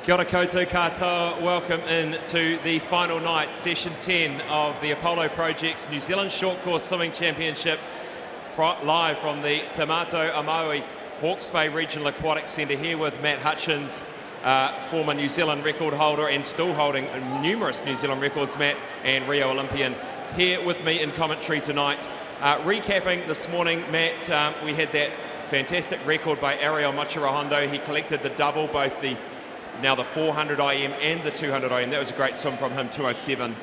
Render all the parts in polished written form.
Kia ora koutou katoa, welcome in to the final night, session 10 of the Apollo Project's New Zealand Short Course Swimming Championships, live from the Te Matou Amaui Hawke's Bay Regional Aquatic Centre, here with Matt Hutchins, former New Zealand record holder and still holding numerous New Zealand records, Matt, and Rio Olympian, here with me in commentary tonight. Recapping this morning, Matt, we had that fantastic record by Ariel Machirahondo. He collected the double, both now the 400 IM and the 200 IM. That was a great swim from him, 2:07.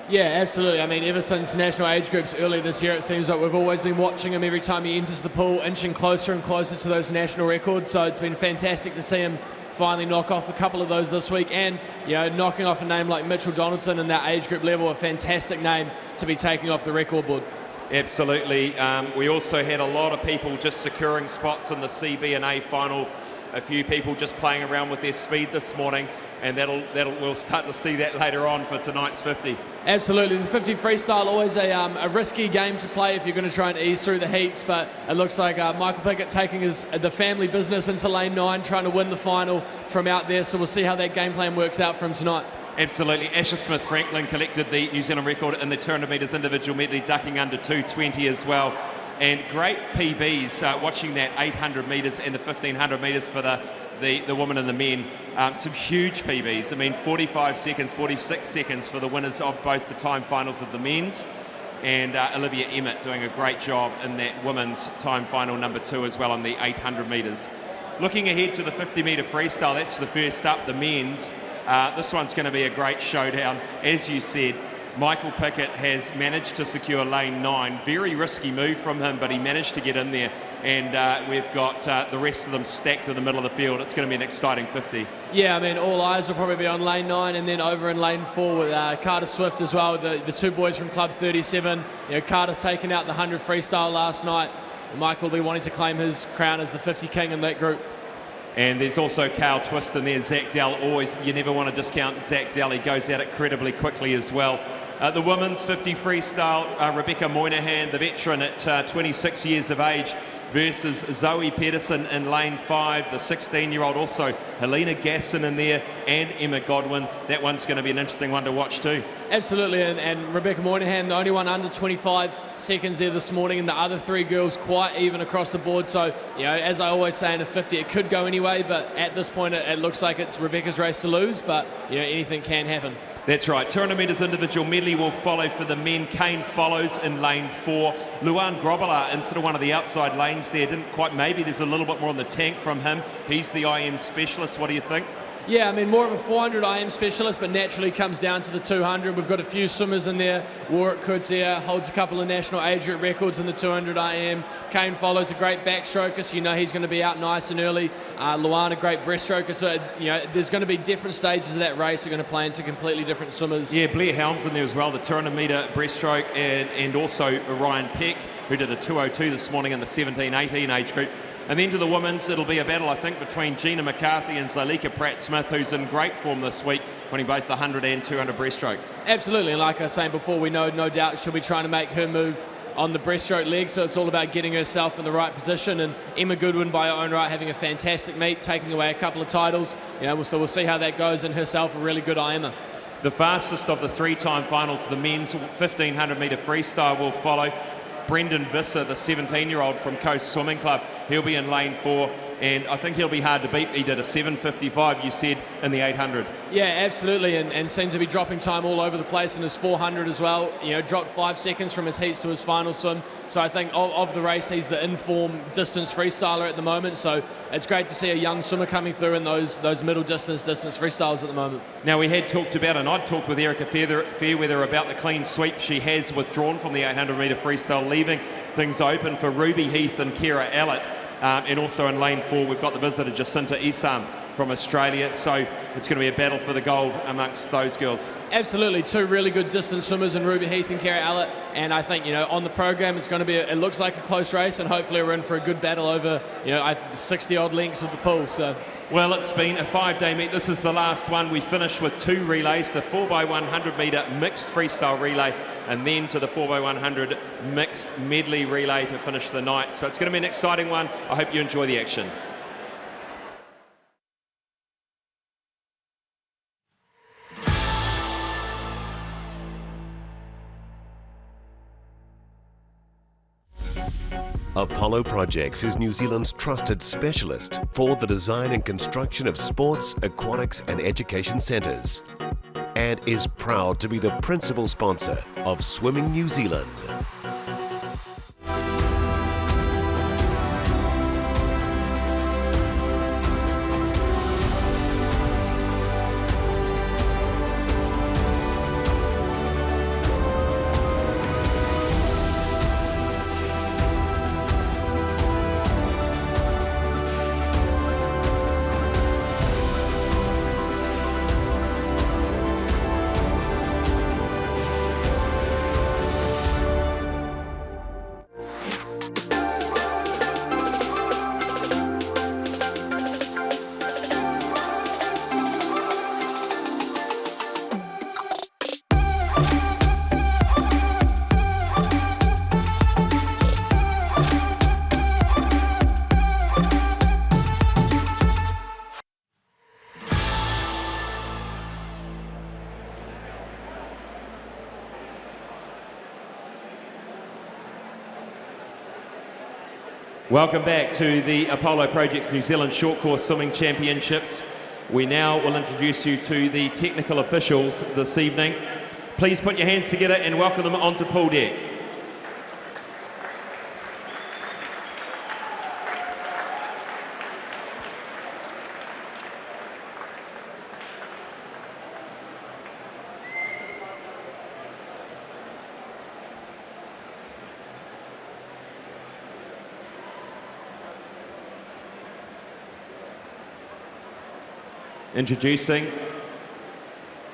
Yeah, absolutely. I mean, ever since national age groups early this year, it seems like we've always been watching him every time he enters the pool, inching closer and closer to those national records. So it's been fantastic to see him finally knock off a couple of those this week, and knocking off a name like Mitchell Donaldson in that age group level, a fantastic name to be taking off the record board. Absolutely. We also had a lot of people just securing spots in the CB&A final. A few people just playing around with their speed this morning, and we'll start to see that later on for tonight's 50. Absolutely. The 50 freestyle, always a risky game to play if you're going to try and ease through the heats, but it looks like Michael Pickett taking the family business into lane 9, trying to win the final from out there, so we'll see how that game plan works out for him tonight. Absolutely. Asher Smith-Franklin collected the New Zealand record in the 200 metres individual medley, ducking under 2:20 as well. And great PBs, watching that 800 metres and the 1500 metres for the women and the men. Some huge PBs. I mean, 45 seconds, 46 seconds for the winners of both the time finals of the men's. And Olivia Emmett doing a great job in that women's time final number 2 as well on the 800 metres. Looking ahead to the 50 metre freestyle, that's the first up, the men's. This one's going to be a great showdown. As you said, Michael Pickett has managed to secure lane 9. Very risky move from him, but he managed to get in there. And we've got the rest of them stacked in the middle of the field. It's going to be an exciting 50. Yeah, I mean, all eyes will probably be on lane 9, and then over in lane 4 with Carter Swift as well, the two boys from Club 37. Carter's taken out the 100 freestyle last night. Michael will be wanting to claim his crown as the 50 king in that group. And there's also Kyle Twist in there. Zach Dell, always, you never want to discount Zach Dell. He goes at it incredibly quickly as well. The women's 50 freestyle, Rebecca Moynihan, the veteran at 26 years of age, versus Zoe Pedersen in lane 5, the 16-year-old. Also Helena Gasson in there, and Emma Godwin. That one's going to be an interesting one to watch too. Absolutely, and Rebecca Moynihan, the only one under 25 seconds there this morning, and the other three girls quite even across the board. So, as I always say in a 50, it could go anyway, but at this point it looks like it's Rebecca's race to lose, but anything can happen. That's right. 200 metres individual medley will follow for the men. Kane follows in lane 4. Luan Grobela in sort of one of the outside lanes there. Didn't quite, maybe there's a little bit more on the tank from him. He's the IM specialist. What do you think? Yeah, I mean, more of a 400 IM specialist, but naturally comes down to the 200. We've got a few swimmers in there. Warwick Kurtzia holds a couple of national age group records in the 200 IM. Kane follows, a great backstroker, so he's going to be out nice and early. Luan, a great breaststroker. So, there's going to be different stages of that race are going to play into completely different swimmers. Yeah, Blair Helms in there as well, the 200 metre breaststroke, and also Ryan Peck, who did a 2:02 this morning in the 17-18 age group. And then to the women's, it'll be a battle, I think, between Gina McCarthy and Zyleka Pratt-Smith, who's in great form this week, winning both the 100 and 200 breaststroke. Absolutely, and like I was saying before, we know no doubt she'll be trying to make her move on the breaststroke leg, so it's all about getting herself in the right position. And Emma Goodwin, by her own right, having a fantastic meet, taking away a couple of titles. So we'll see how that goes, and herself a really good IMer. The fastest of the 3-time finals, the men's 1500 metre freestyle will follow. Brendan Visser, the 17-year-old from Coast Swimming Club, he'll be in lane 4, and I think he'll be hard to beat. He did a 7:55, you said, in the 800. Yeah, absolutely, and seemed to be dropping time all over the place in his 400 as well. Dropped 5 seconds from his heats to his final swim. So I think of the race, he's the in-form distance freestyler at the moment. So it's great to see a young swimmer coming through in those middle distance freestyles at the moment. Now, we had talked about, and I'd talked with Erica Fairweather about the clean sweep. She has withdrawn from the 800 metre freestyle, leaving things open for Ruby Heath and Kira Allett. And also in lane 4, we've got the visitor Jacinta Isam from Australia. So it's going to be a battle for the gold amongst those girls. Absolutely, two really good distance swimmers in Ruby Heath and Kira Allett. And I think, on the program, it's going to be, it looks like a close race, and hopefully we're in for a good battle over, 60-odd lengths of the pool. So. Well, it's been a 5-day meet. This is the last one. We finished with 2 relays, the 4x100 metre mixed freestyle relay, and then to the 4x100 mixed medley relay to finish the night. So it's going to be an exciting one. I hope you enjoy the action. Apollo Projects is New Zealand's trusted specialist for the design and construction of sports, aquatics and education centres, and is proud to be the principal sponsor of Swimming New Zealand. Welcome back to the Apollo Projects New Zealand Short Course Swimming Championships. We now will introduce you to the technical officials this evening. Please put your hands together and welcome them onto pool deck. Introducing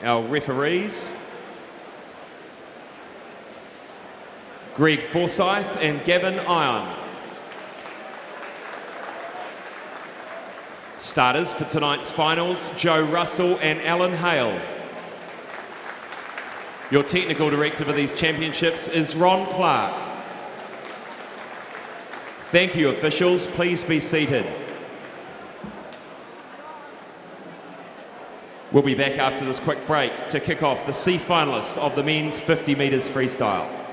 our referees, Greg Forsyth and Gavin Ion. Starters for tonight's finals, Joe Russell and Alan Hale. Your technical director for these championships is Ron Clark. Thank you, officials. Please be seated. We'll be back after this quick break to kick off the C finalists of the men's 50 metres freestyle.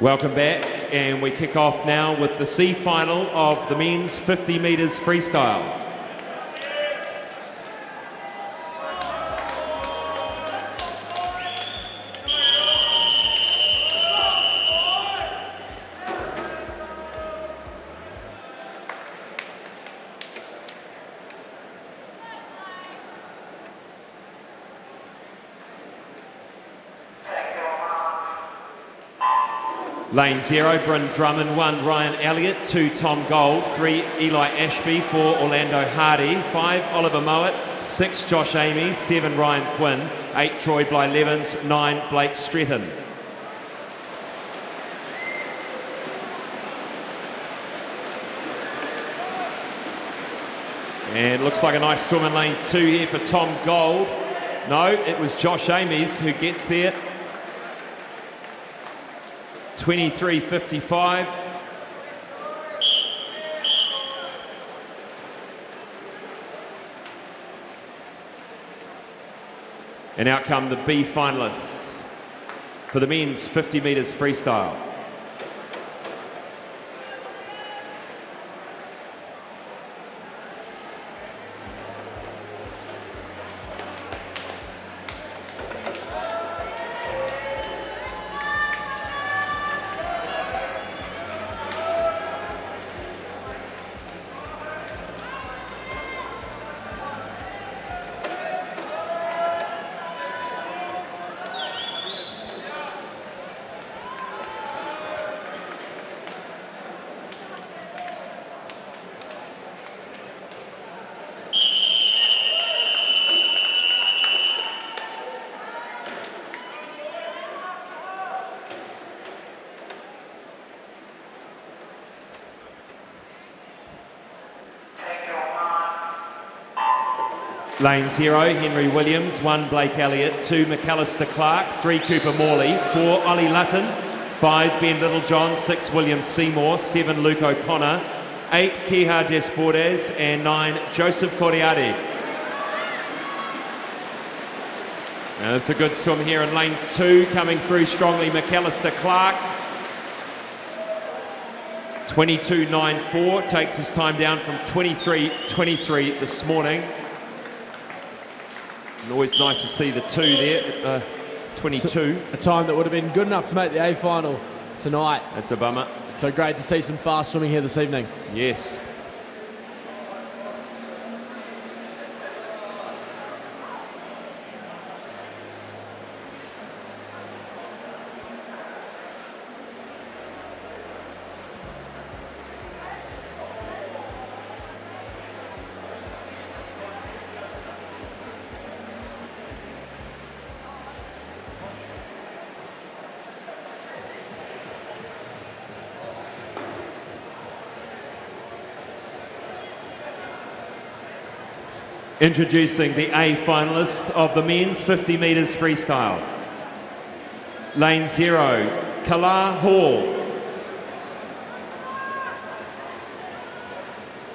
Welcome back, and we kick off now with the C final of the men's 50 metres freestyle. Lane 0, Bryn Drummond. 1, Ryan Elliott. 2, Tom Gold. 3, Eli Ashby. 4, Orlando Hardy. 5, Oliver Mowat. 6, Josh Amy. 7, Ryan Quinn. 8, Troy Bly-Levins. 9, Blake Stretton. And looks like a nice swim in lane 2 here for Tom Gold. No, it was Josh Amy's who gets there. 23.55. And out come the B finalists for the men's 50 metres freestyle. Lane 0, Henry Williams. 1, Blake Elliott. 2, McAllister Clark. 3, Cooper Morley. 4, Ollie Lutton. 5, Ben Littlejohn. 6, William Seymour. 7, Luke O'Connor. 8, Kiha Desportes. And 9, Joseph Coriade. Now it's a good swim here in lane 2, coming through strongly, McAllister Clark. 22.94, takes his time down from 23.23 this morning. And always nice to see the 2 there at 22. A time that would have been good enough to make the A final tonight. That's a bummer. So great to see some fast swimming here this evening. Yes. Introducing the A finalists of the men's 50 metres freestyle. Lane 0, Kala Hall.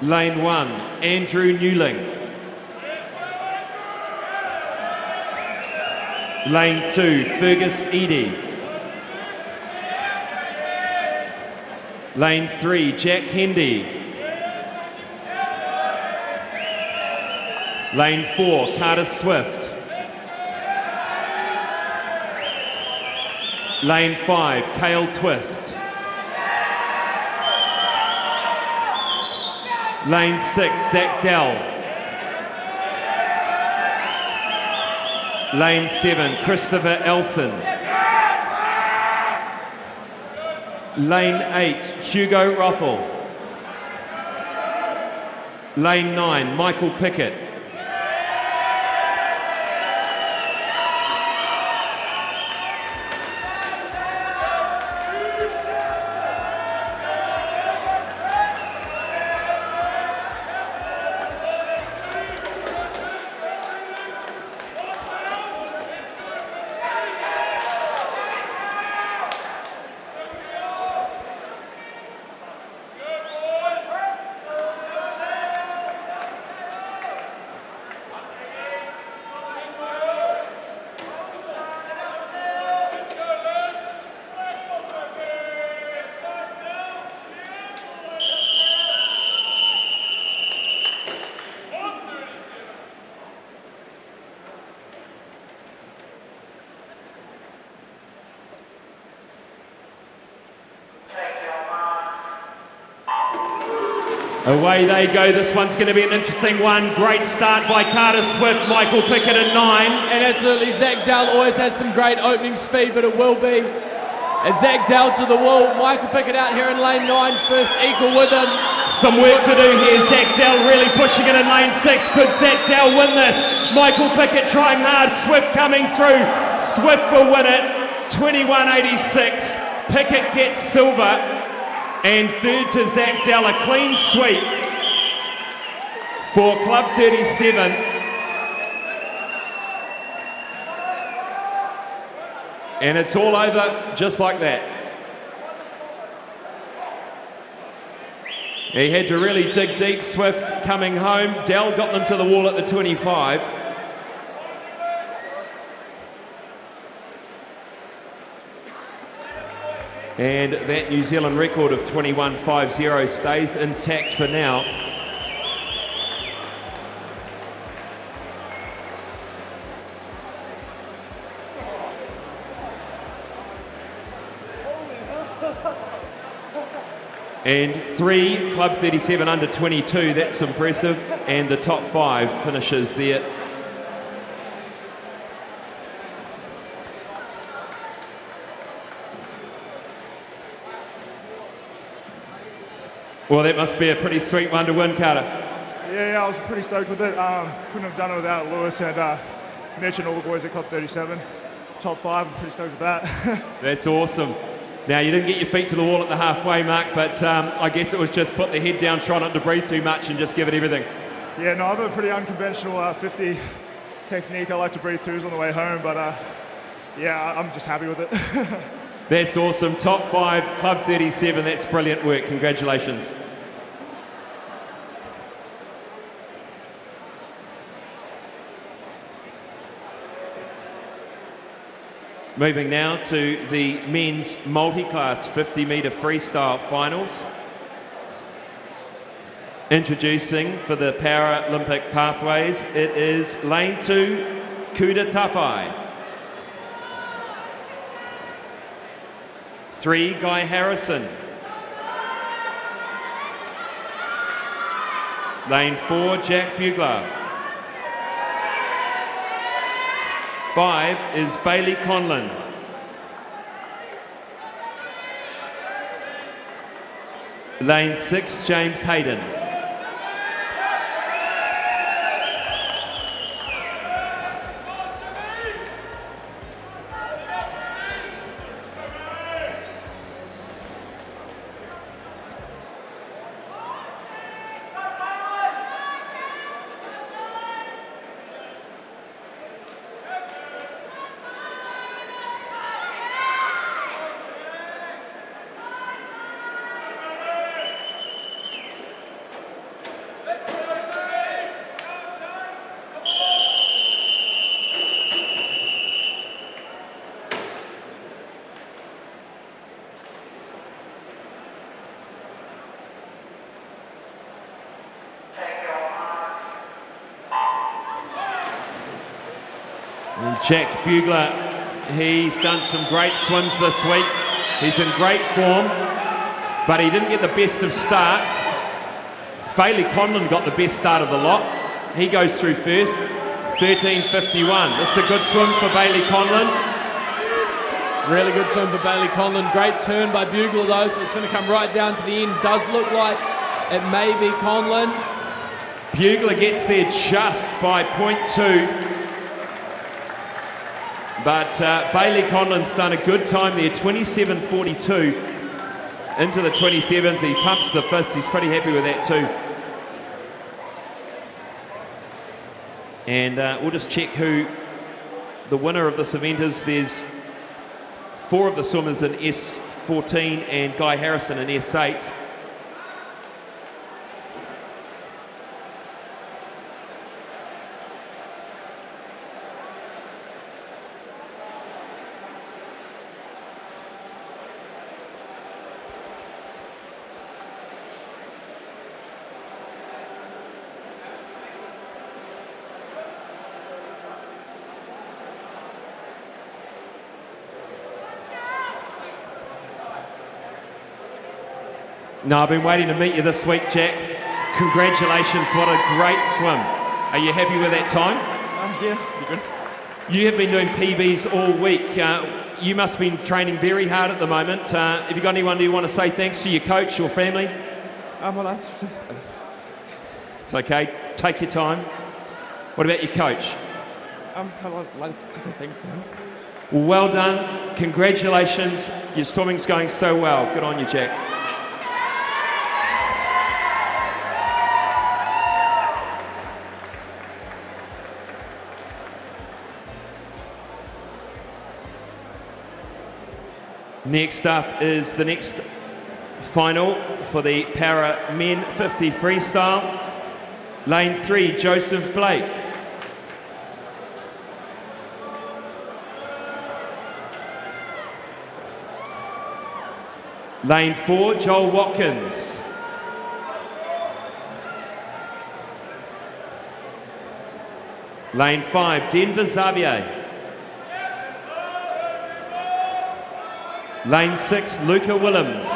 Lane 1, Andrew Newling. Lane 2, Fergus Eadie. Lane 3, Jack Hendy. Lane 4, Carter Swift. Lane 5, Cale Twist. Lane 6, Zach Dell. Lane 7, Christopher Elson. Lane 8, Hugo Rothel. Lane 9, Michael Pickett. Away they go. This one's going to be an interesting one. Great start by Carter Swift, Michael Pickett at 9. And absolutely, Zach Dell always has some great opening speed, but it will be. And Zach Dell to the wall. Michael Pickett out here in lane 9, first equal with him. Some work to do here. Zach Dell really pushing it in lane 6. Could Zach Dell win this? Michael Pickett trying hard. Swift coming through. Swift will win it. 21.86. Pickett gets silver. And third to Zach Dell, a clean sweep for Club 37. And it's all over just like that. He had to really dig deep. Swift coming home. Dell got them to the wall at the 25. And that New Zealand record of 21.50 stays intact for now. And 3 Club 37 under 22, that's impressive. And the top 5 finishes there. Well, that must be a pretty sweet one to win, Carter. Yeah, I was pretty stoked with it. Couldn't have done it without Lewis and Mitch and all the boys at Club 37. Top 5, I'm pretty stoked with that. That's awesome. Now, you didn't get your feet to the wall at the halfway mark, but I guess it was just put the head down, try not to breathe too much and just give it everything. Yeah, no, I have a pretty unconventional 50 technique. I like to breathe twos on the way home, but yeah, I'm just happy with it. That's awesome. Top 5, Club 37. That's brilliant work. Congratulations. Moving now to the men's multi-class 50-metre freestyle finals. Introducing for the Paralympic pathways, it is lane 2, Kuda Tafai. 3, Guy Harrison. Lane 4, Jack Bugler. 5 is Bailey Conlon. Lane 6, James Hayden. And Jack Bugler, he's done some great swims this week. He's in great form, but he didn't get the best of starts. Bailey Conlon got the best start of the lot. He goes through first, 13:51. This is a good swim for Bailey Conlon. Really good swim for Bailey Conlon. Great turn by Bugler though, so it's going to come right down to the end. Does look like it may be Conlon. Bugler gets there just by 0.2. But Bailey Conlon's done a good time there, 27:42 into the 27s. He pumps the fifths. He's pretty happy with that too. And we'll just check who the winner of this event is. There's 4 of the swimmers in S14 and Guy Harrison in S8. No, I've been waiting to meet you this week, Jack. Congratulations, what a great swim. Are you happy with that time? Yeah, it's pretty good. You have been doing PBs all week. You must be training very hard at the moment. Have you got anyone you want to say thanks to, your coach or family? Well, that's just... It's okay, take your time. What about your coach? I'd like to say thanks to him. Well done, congratulations. Your swimming's going so well. Good on you, Jack. Next up is the next final for the Para Men 50 Freestyle. Lane 3, Joseph Blake. Lane 4, Joel Watkins. Lane 5, Denver Xavier. Lane 6, Luca Willems.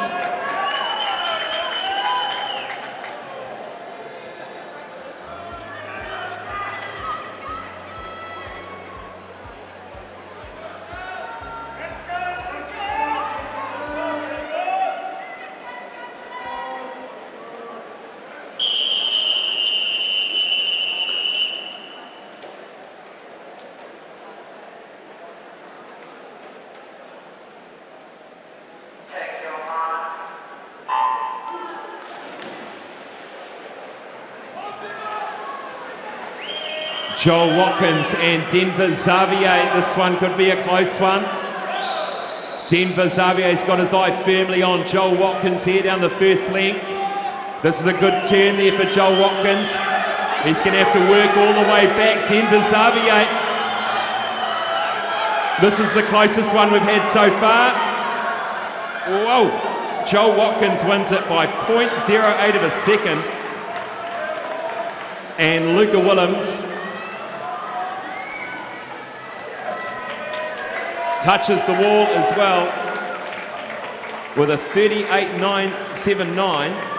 Joel Watkins and Denver Xavier. This one could be a close one. Denver Xavier's got his eye firmly on Joel Watkins here down the first length. This is a good turn there for Joel Watkins. He's going to have to work all the way back. Denver Xavier. This is the closest one we've had so far. Whoa. Joel Watkins wins it by 0.08 of a second. And Luca Willems touches the wall as well with a 38.979.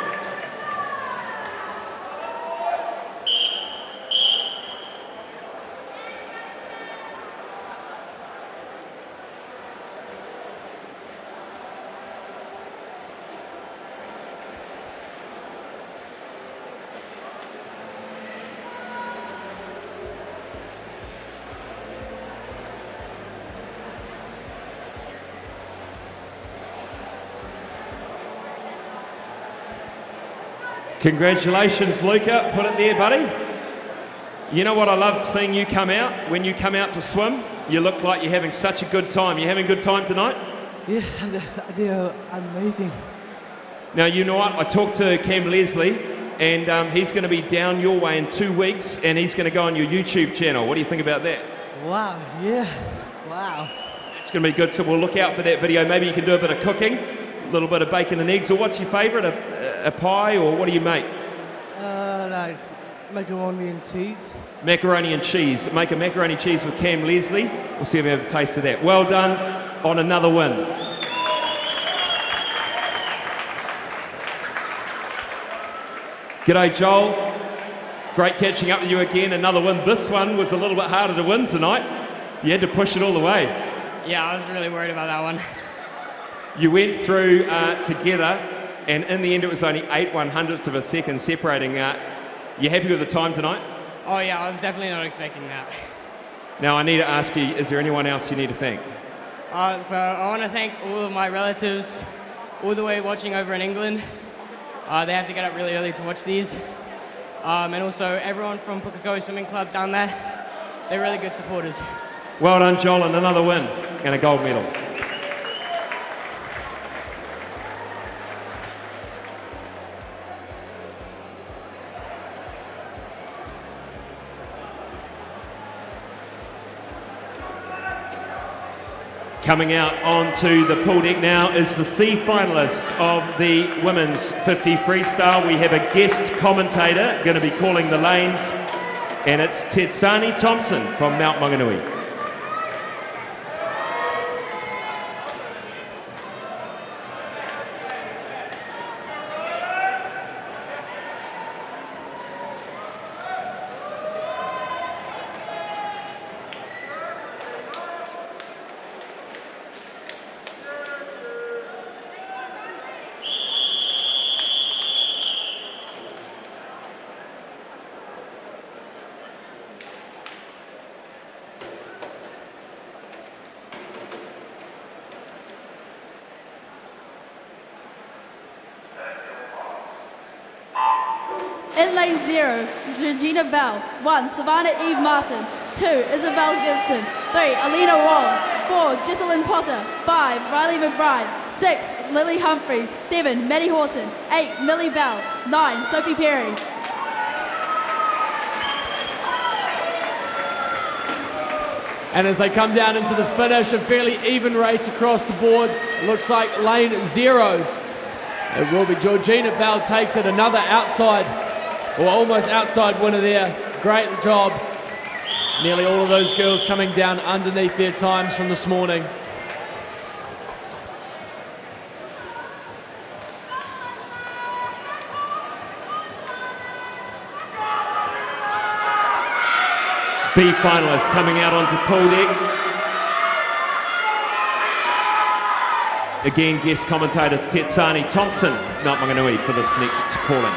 Congratulations, Luca. Put it there, buddy. You know what I love seeing you come out? When you come out to swim, you look like you're having such a good time. You having a good time tonight? Yeah, they're amazing. Now, you know what? I talked to Cam Leslie, and he's going to be down your way in 2 weeks, and he's going to go on your YouTube channel. What do you think about that? Wow, yeah, wow. It's going to be good, so we'll look out for that video. Maybe you can do a bit of cooking, a little bit of bacon and eggs, or what's your favourite, a pie, or what do you make? Like macaroni and cheese. Macaroni and cheese. Make a macaroni cheese with Cam Leslie. We'll see if we have a taste of that. Well done on another win. G'day, Joel. Great catching up with you again. Another win. This one was a little bit harder to win tonight. You had to push it all the way. Yeah, I was really worried about that one. You went through together, and in the end it was only 8/100ths of a second separating. You happy with the time tonight? Oh yeah, I was definitely not expecting that. Now I need to ask you, is there anyone else you need to thank? So I want to thank all of my relatives all the way watching over in England. They have to get up really early to watch these. And also everyone from Pukekohe Swimming Club down there. They're really good supporters. Well done, Joel, and another win and a gold medal. Coming out onto the pool deck now is the C finalist of the women's 50 freestyle. We have a guest commentator going to be calling the lanes, and it's Tetsani Thompson from Mount Maunganui. In lane 0, Georgina Bell. 1, Savannah Eve Martin. 2, Isabel Gibson. 3, Alina Wong. 4, Jesselyn Potter. 5, Riley McBride. 6, Lily Humphreys. 7, Maddie Horton. 8, Millie Bell. 9, Sophie Perry. And as they come down into the finish, a fairly even race across the board. Looks like lane 0. It will be Georgina Bell takes it, another outside, or almost outside winner there. Great job. Nearly all of those girls coming down underneath their times from this morning. B finalists coming out onto pool deck. Again, guest commentator Tetsani Thompson, Mount Maunganui, for this next calling.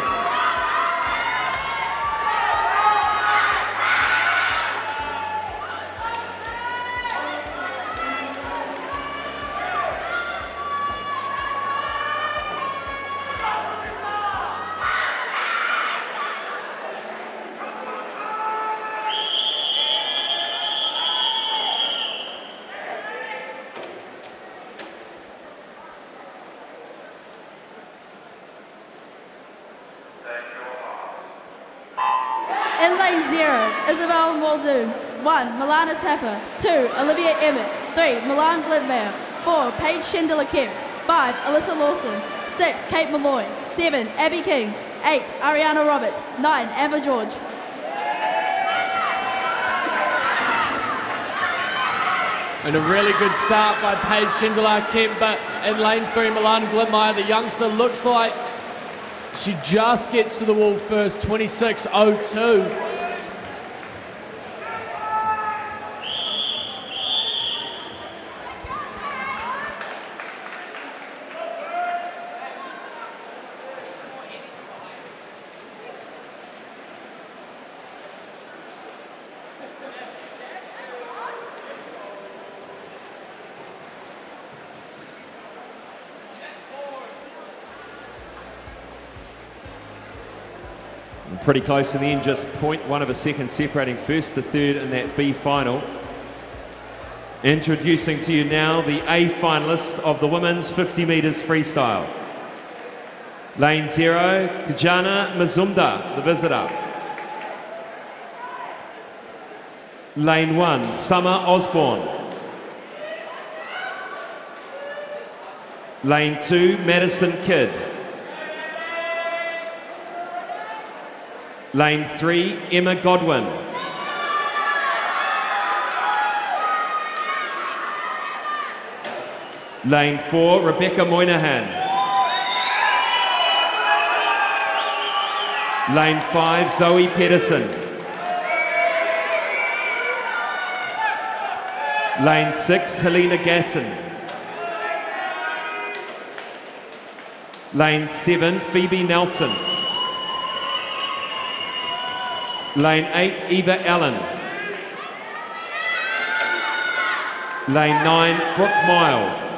In lane 0, Isabel Muldoon. 1, Milana Tapper. 2, Olivia Emmett. 3, Milan Glitmire. 4, Paige Schendler-Kemp. 5, Alyssa Lawson. 6, Kate Malloy. 7, Abby King. 8, Ariana Roberts. 9, Amber George. And a really good start by Paige Schendler-Kemp, but in lane 3, Milan Glitmire, the youngster, looks like she just gets to the wall first, 26.02. Pretty close in the end, just 0.1 of a second separating first to third in that B final. Introducing to you now the A finalists of the women's 50 metres freestyle. Lane 0, Tijana Mazumda, the visitor. Lane 1, Summer Osborne. Lane 2, Madison Kidd. Lane 3, Emma Godwin. Lane 4, Rebecca Moynihan. Lane 5, Zoe Pedersen. Lane 6, Helena Gasson. Lane 7, Phoebe Nelson. Lane 8, Eva Allen. Lane 9, Brooke Miles.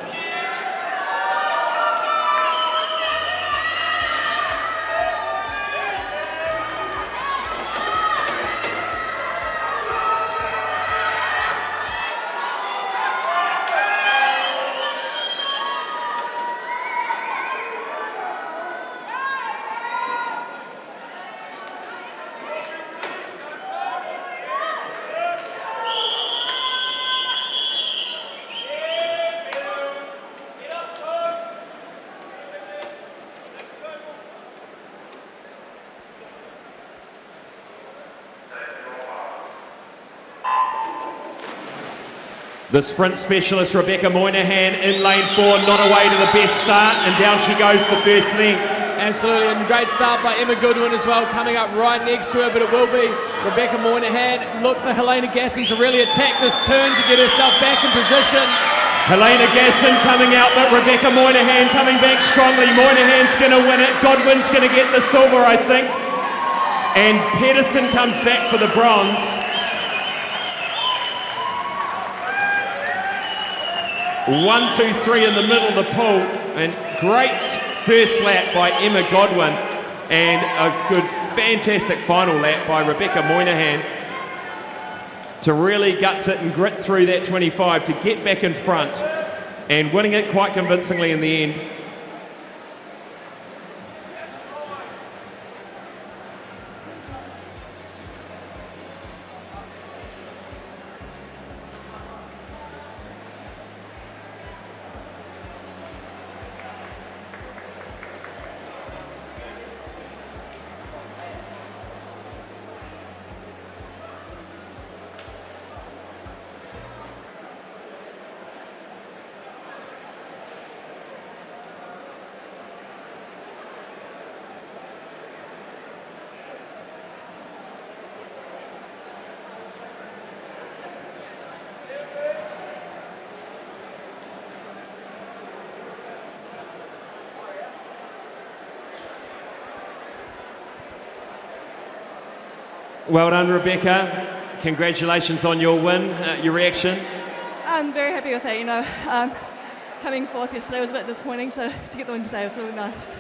The sprint specialist Rebecca Moynihan in lane 4, not away to the best start, and down she goes the first length. Absolutely, and great start by Emma Goodwin as well, coming up right next to her, but it will be Rebecca Moynihan. Look for Helena Gasson to really attack this turn to get herself back in position. Helena Gasson coming out, but Rebecca Moynihan coming back strongly. Moynihan's going to win it. Godwin's going to get the silver, I think. And Pedersen comes back for the bronze. 1, 2, 3 in the middle of the pool, and great first lap by Emma Godwin, and a good, fantastic final lap by Rebecca Moynihan to really guts it and grit through that 25 to get back in front, and winning it quite convincingly in the end. Well done, Rebecca. Congratulations on your win. Your reaction? I'm very happy with it, you know. Coming fourth yesterday was a bit disappointing, so to get the win today was really nice.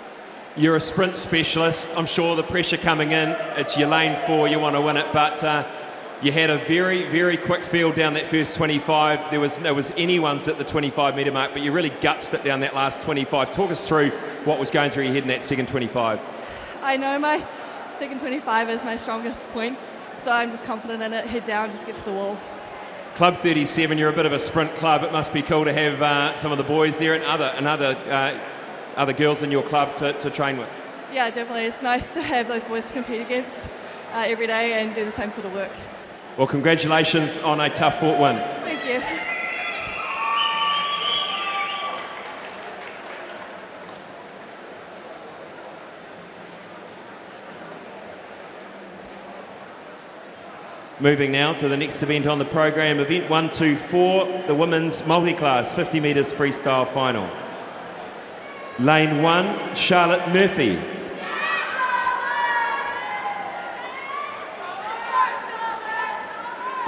You're a sprint specialist. I'm sure the pressure coming in, it's your lane 4, you want to win it, but you had a very, very quick field down that first 25. There was anyone's at the 25 metre mark, but you really gutsed it down that last 25. Talk us through what was going through your head in that second 25. I know my second 25 is my strongest point, so I'm just confident in it. Head down, just get to the wall. Club 37, you're a bit of a sprint club. It must be cool to have some of the boys there and other girls in your club to train with. Yeah, definitely. It's nice to have those boys to compete against every day and do the same sort of work. Well, congratulations on a tough-fought win. Thank you. Moving now to the next event on the program, event 124, the women's multi-class 50 metres freestyle final. Lane 1, Charlotte Murphy.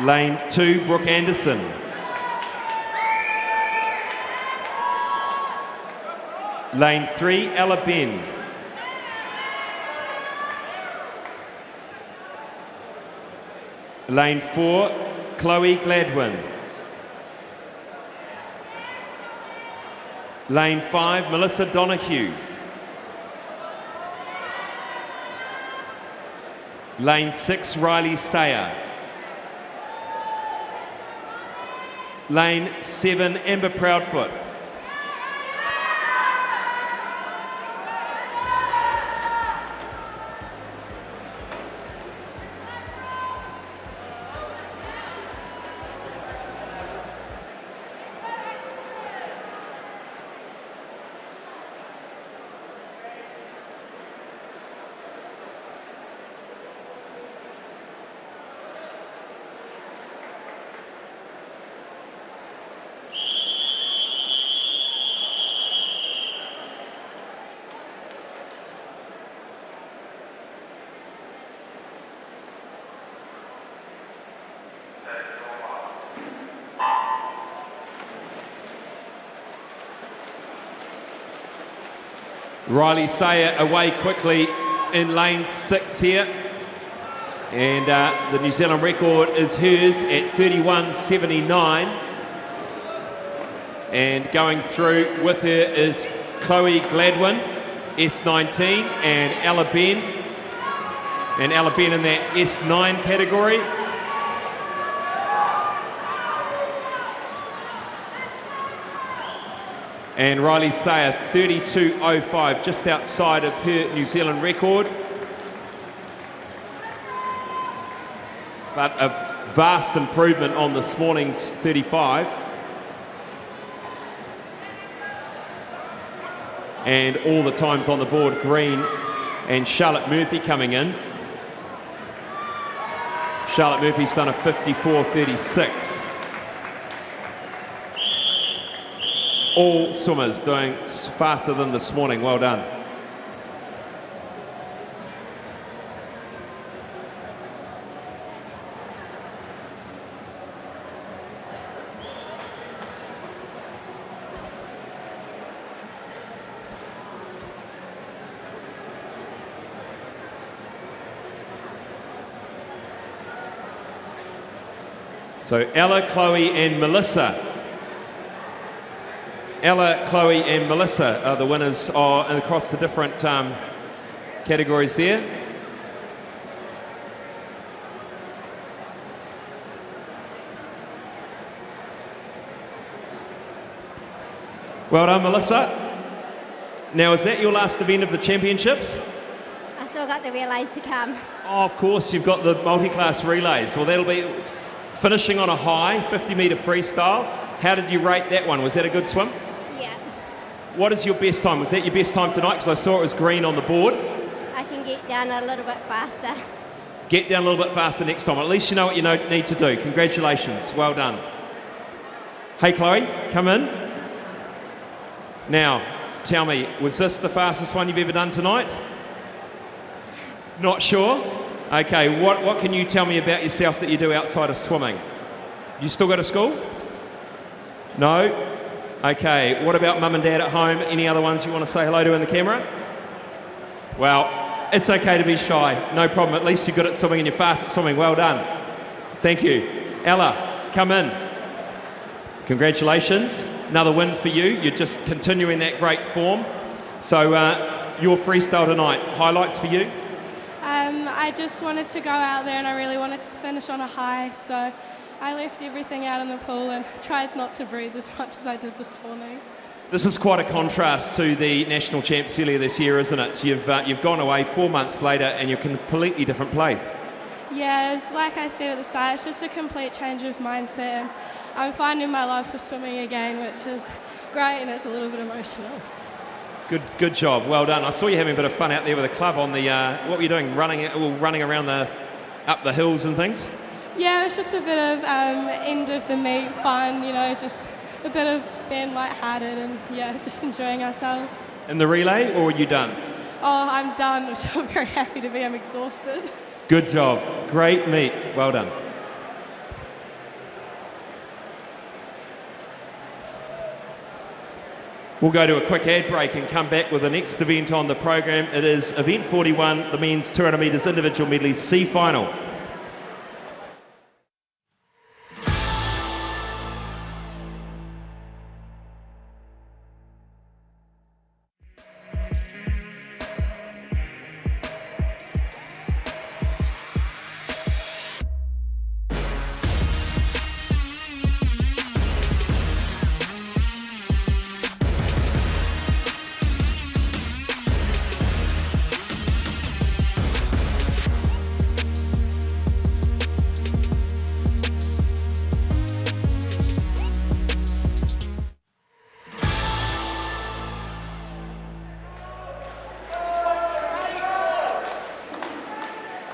Lane 2, Brooke Anderson. Lane 3, Ella Ben. Lane 4, Chloe Gladwin. Lane 5, Melissa Donahue. Lane 6, Riley Sayer. Lane 7, Amber Proudfoot. Riley Sayer away quickly in lane 6 here. And the New Zealand record is hers at 31.79. And going through with her is Chloe Gladwin, S19, and Ella Ben. And Ella Ben in that S9 category. And Riley Sayer, 32.05, just outside of her New Zealand record. But a vast improvement on this morning's 35. And all the times on the board, green and Charlotte Murphy coming in. Charlotte Murphy's done a 54.36. All swimmers doing faster than this morning. Well done. So Ella, Chloe and Melissa. Ella, Chloe and Melissa are the winners across the different categories there. Well done, Melissa. Now, is that your last event of the championships? I still got the relays to come. Oh, of course, you've got the multi-class relays. Well, that'll be finishing on a high, 50 metre freestyle. How did you rate that one? Was that a good swim? Yeah. What is your best time? Was that your best time tonight? Because I saw it was green on the board. I can get down a little bit faster. Get down a little bit faster next time. At least you know what you need to do. Congratulations. Well done. Hey, Chloe, come in. Now, tell me, was this the fastest one you've ever done tonight? Not sure? Okay, what can you tell me about yourself that you do outside of swimming? You still go to school? No? Okay, what about mum and dad at home? Any other ones you want to say hello to in the camera? Well, it's okay to be shy. No problem. At least you're good at swimming and you're fast at swimming. Well done. Thank you. Ella, come in. Congratulations. Another win for you. You're just continuing that great form. So your freestyle tonight, highlights for you? I just wanted to go out there and I really wanted to finish on a high, so I left everything out in the pool and tried not to breathe as much as I did this morning. This is quite a contrast to the national champs earlier this year, isn't it? You've gone away 4 months later and you're in a completely different place. Yeah, it's like I said at the start, it's just a complete change of mindset, and I'm finding my love for swimming again, which is great, and it's a little bit emotional. Good job, well done. I saw you having a bit of fun out there with the club on the, what were you doing, running around up the hills and things? Yeah, it's just a bit of end of the meet fun, you know, just a bit of being lighthearted and yeah, just enjoying ourselves. In the relay, or are you done? Oh, I'm done, which I'm very happy to be. I'm exhausted. Good job, great meet, well done. We'll go to a quick ad break and come back with the next event on the program. It is event 41, the men's 200 metres individual medley C final.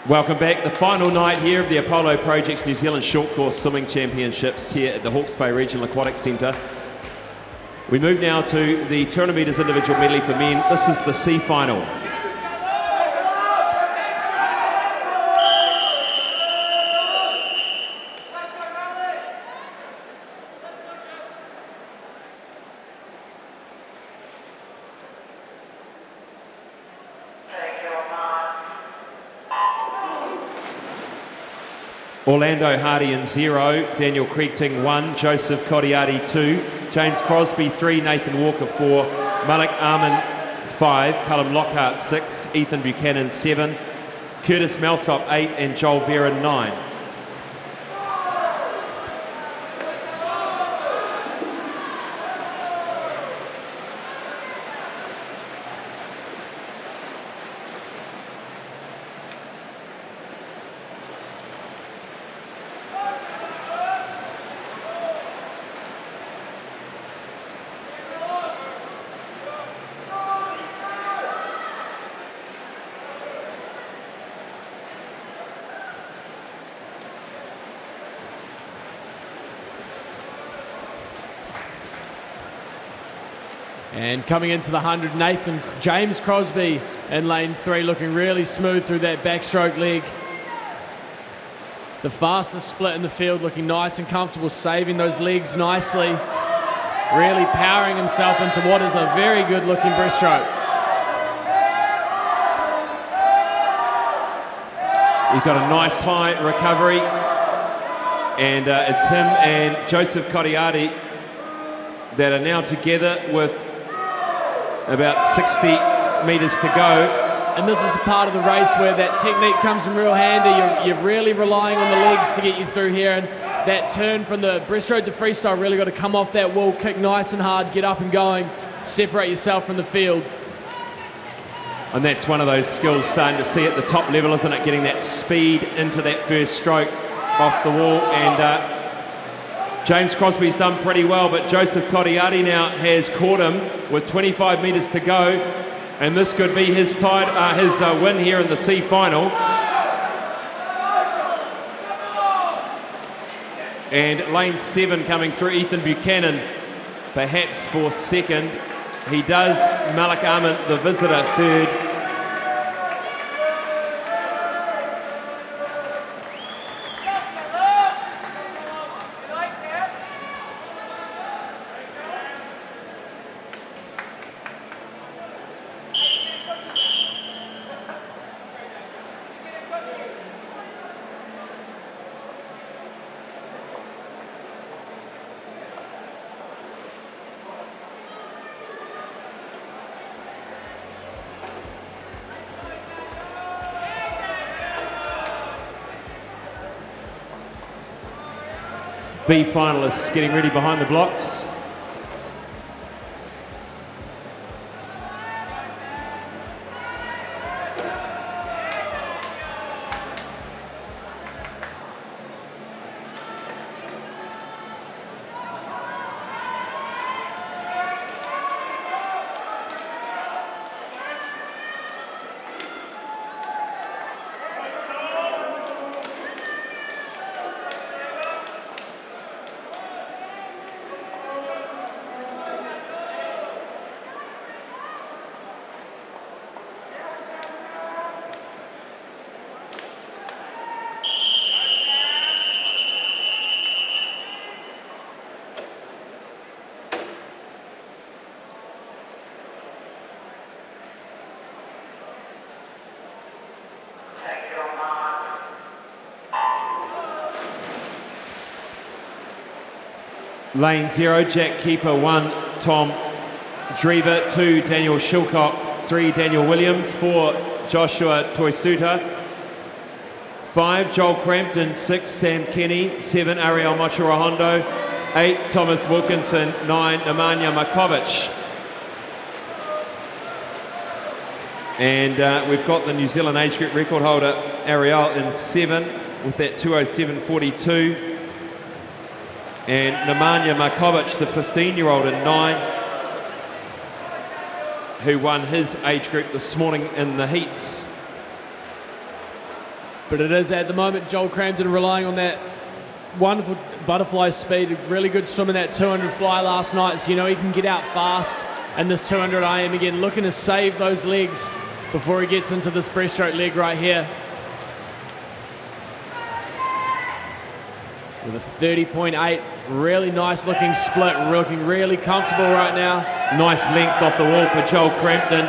Welcome back. The final night here of the Apollo Project's New Zealand Short Course Swimming Championships here at the Hawke's Bay Regional Aquatics Centre. We move now to the 200 metres individual medley for men. This is the C final. Orlando Hardy in 0, Daniel Crichton 1, Joseph Codiati 2, James Crosby 3, Nathan Walker 4, Malik Arman 5, Callum Lockhart 6, Ethan Buchanan 7, Curtis Malsop 8 and Joel Vera 9. And coming into the 100, James Crosby in lane 3, looking really smooth through that backstroke leg. The fastest split in the field, looking nice and comfortable, saving those legs nicely. Really powering himself into what is a very good looking breaststroke. He's got a nice high recovery, and it's him and Joseph Codiati that are now together with about 60 metres to go. And this is the part of the race where that technique comes in real handy. You're really relying on the legs to get you through here, and that turn from the breaststroke to freestyle really got to come off that wall, kick nice and hard, get up and going, separate yourself from the field. And that's one of those skills starting to see at the top level, isn't it? Getting that speed into that first stroke off the wall. And James Crosby's done pretty well, but Joseph Codiati now has caught him with 25 metres to go, and this could be his win here in the C final. And lane 7 coming through, Ethan Buchanan, perhaps for second. He does Malik Arman, the visitor, third. B finalists getting ready behind the blocks. Lane 0, Jack Keeper. 1, Tom Drever. 2, Daniel Shilcock. 3, Daniel Williams. 4, Joshua Toisuta. 5, Joel Crampton. 6, Sam Kenny. 7, Ariel Mochirahondo. 8, Thomas Wilkinson. 9, Nemanja Markovic. And we've got the New Zealand age group record holder, Ariel, in 7 with that 2:07.42. And Nemanja Markovic, the 15-year-old, in 9, who won his age group this morning in the heats. But it is at the moment Joel Crampton relying on that wonderful butterfly speed, really good swim in that 200 fly last night, so you know he can get out fast in this 200 IM again, looking to save those legs before he gets into this breaststroke leg right here. With a 30.8, really nice looking split, looking really comfortable right now. Nice length off the wall for Joel Crampton.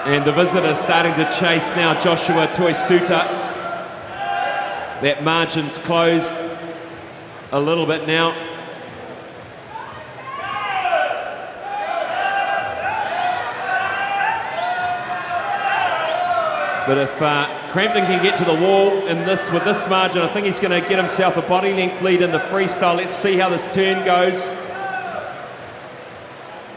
And the visitor starting to chase now, Joshua Toisuta. That margin's closed a little bit now. But if Crampton can get to the wall in with this margin, I think he's going to get himself a body length lead in the freestyle. Let's see how this turn goes.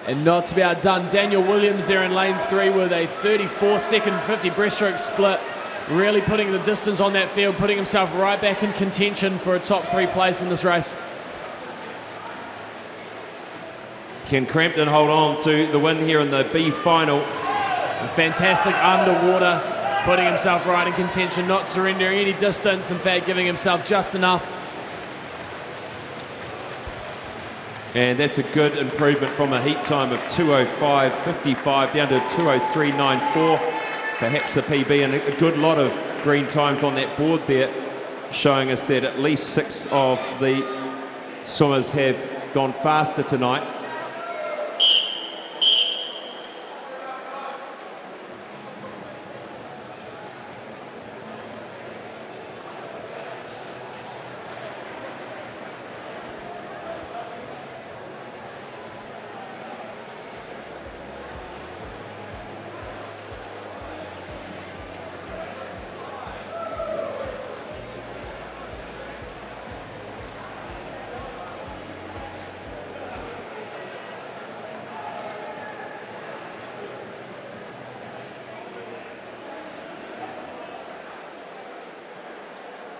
And not to be outdone, Daniel Williams there in lane 3 with a 34-second 50 breaststroke split, really putting the distance on that field, putting himself right back in contention for a top 3 place in this race. Can Crampton hold on to the win here in the B final? A fantastic underwater, putting himself right in contention, not surrendering any distance, in fact giving himself just enough. And that's a good improvement from a heat time of 2:05.55 down to 2:03.94. Perhaps a PB, and a good lot of green times on that board there, showing us that at least 6 of the swimmers have gone faster tonight.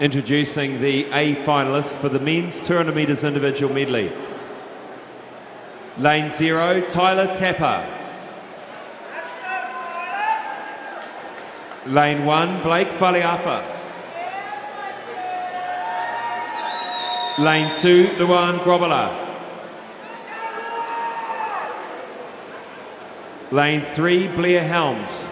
Introducing the A finalists for the men's 200 metres individual medley. Lane 0, Tyler Tapper. Lane 1, Blake Faleafa. Lane 2, Luan Grobela. Lane 3, Blair Helms.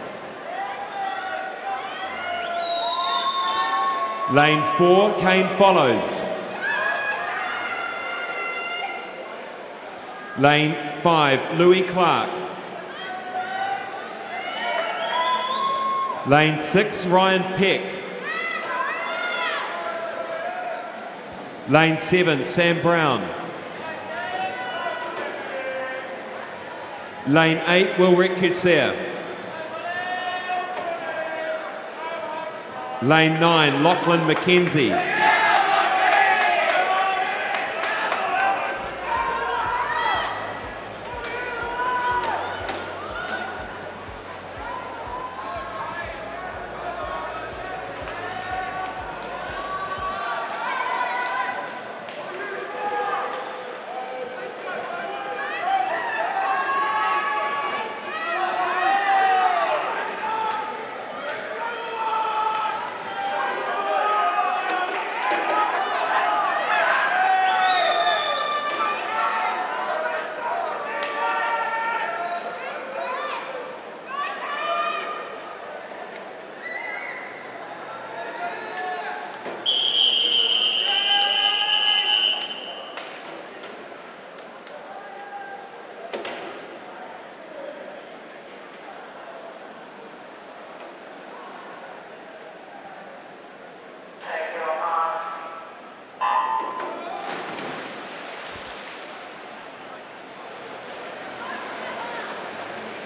Lane 4, Kane Follows. Lane 5, Louis Clark. Lane 6, Ryan Peck. Lane 7, Sam Brown. Lane 8, Wilrick Kutser. Lane 9, Lachlan McKenzie.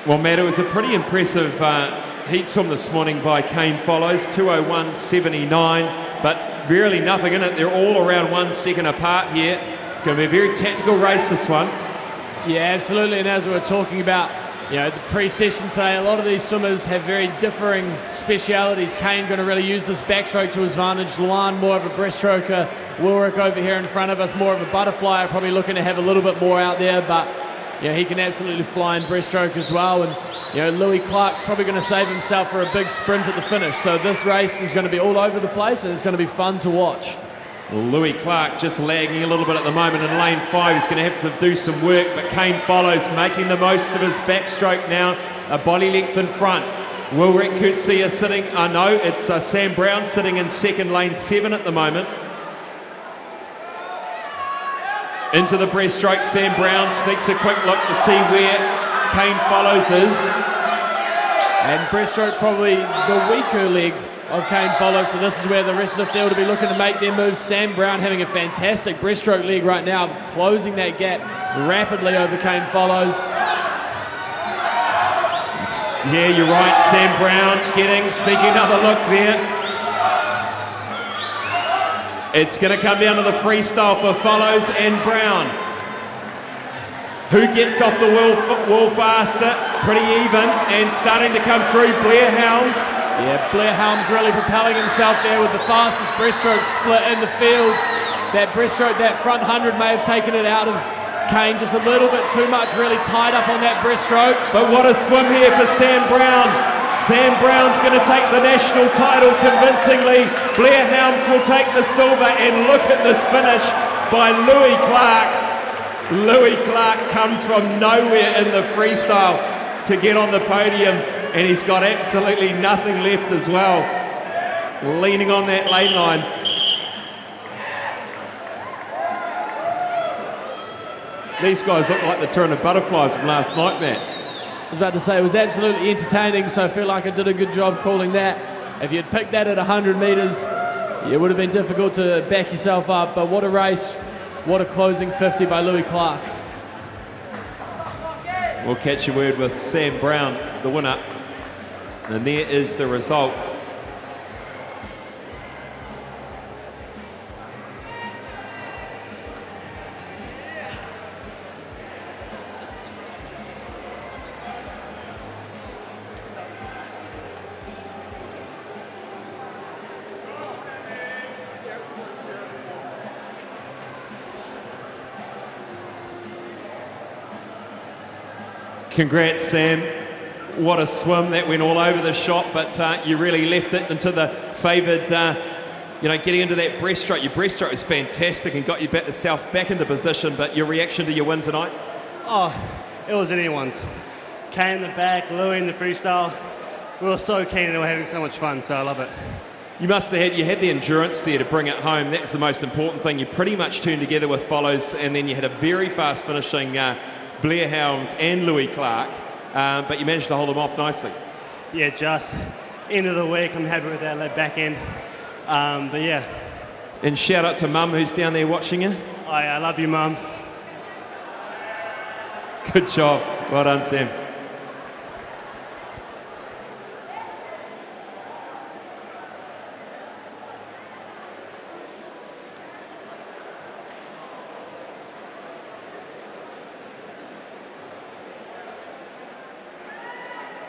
Well, Matt, it was a pretty impressive heat swim this morning by Kane Follows, 2:01.79, but really nothing in it. They're all around 1 second apart here. Going to be a very tactical race, this one. Yeah, absolutely. And as we were talking about, the pre-session today, a lot of these swimmers have very differing specialities. Kane going to really use this backstroke to his advantage. Luan, more of a breaststroker. Wilrick over here in front of us, more of a butterfly. Probably looking to have a little bit more out there, but he can absolutely fly in breaststroke as well. And Louis Clark's probably going to save himself for a big sprint at the finish. So this race is going to be all over the place, and it's going to be fun to watch. Well, Louis Clark just lagging a little bit at the moment in lane 5. He's going to have to do some work, but Kane Follows making the most of his backstroke now, a body length in front. Wilrick Coetzee sitting, no, it's Sam Brown sitting in second, lane 7 at the moment. Into the breaststroke, Sam Brown sneaks a quick look to see where Kane Follows is. And breaststroke probably the weaker leg of Kane Follows, so this is where the rest of the field will be looking to make their moves. Sam Brown having a fantastic breaststroke leg right now, closing that gap rapidly over Kane Follows. Yeah, you're right, Sam Brown sneaking another look there. It's going to come down to the freestyle for Follows and Brown. Who gets off the wall faster? Pretty even, and starting to come through, Blair Helms. Yeah, Blair Helms really propelling himself there with the fastest breaststroke split in the field. That breaststroke, that front 100 may have taken it out of Kane just a little bit too much, really tied up on that breaststroke. But what a swim here for Sam Brown. Sam Brown's going to take the national title convincingly. Blair Helms will take the silver, and look at this finish by Louis Clark. Louis Clark comes from nowhere in the freestyle to get on the podium, and he's got absolutely nothing left as well, leaning on that lane line. These guys look like the Toronto Butterflies from last night, Matt. I was about to say, it was absolutely entertaining, so I feel like I did a good job calling that. If you'd picked that at 100 metres, it would have been difficult to back yourself up, but what a race, what a closing 50 by Louis Clark. We'll catch a word with Sam Brown, the winner. And there is the result. Congrats, Sam. What a swim. That went all over the shop, but you really left it into the favoured, getting into that breaststroke. Your breaststroke was fantastic and got yourself back into position, but your reaction to your win tonight? Oh, it was anyone's. Kane in the back, Louis in the freestyle. We were so keen and we were having so much fun, so I love it. You must have had the endurance there to bring it home. That's the most important thing. You pretty much tuned together with Follows, and then you had a very fast finishing Blair Helms and Louis Clark, but you managed to hold them off nicely. Yeah, just end of the week. I'm happy with that back end, but yeah. And shout out to Mum who's down there watching you. Oh, yeah, I love you, Mum. Good job. Well done, Sam.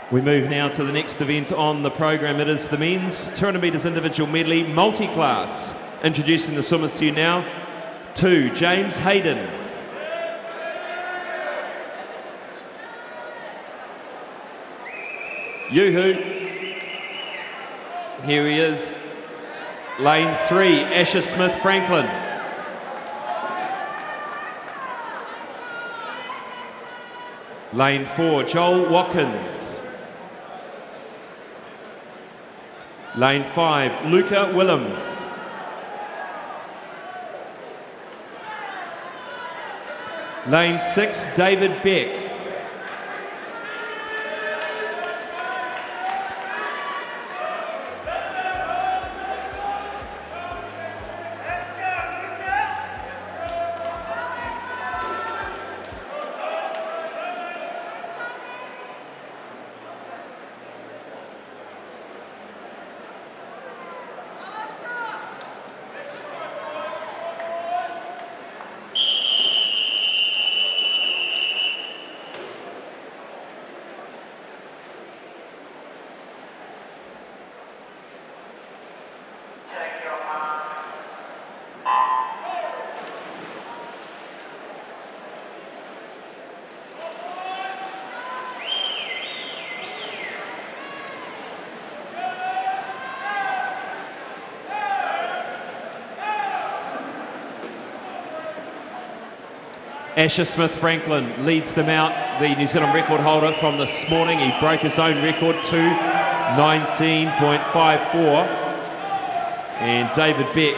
We move now to the next event on the program. It is the men's 200 metres individual medley multi-class. Introducing the swimmers to you now. 2, James Hayden. Yoo-hoo. Here he is. Lane 3, Asher Smith Franklin. Lane 4, Joel Watkins. Lane 5, Luca Willems. Lane 6, David Beck. Asher Smith-Franklin leads them out, the New Zealand record holder from this morning. He broke his own record to 19.54. And David Beck,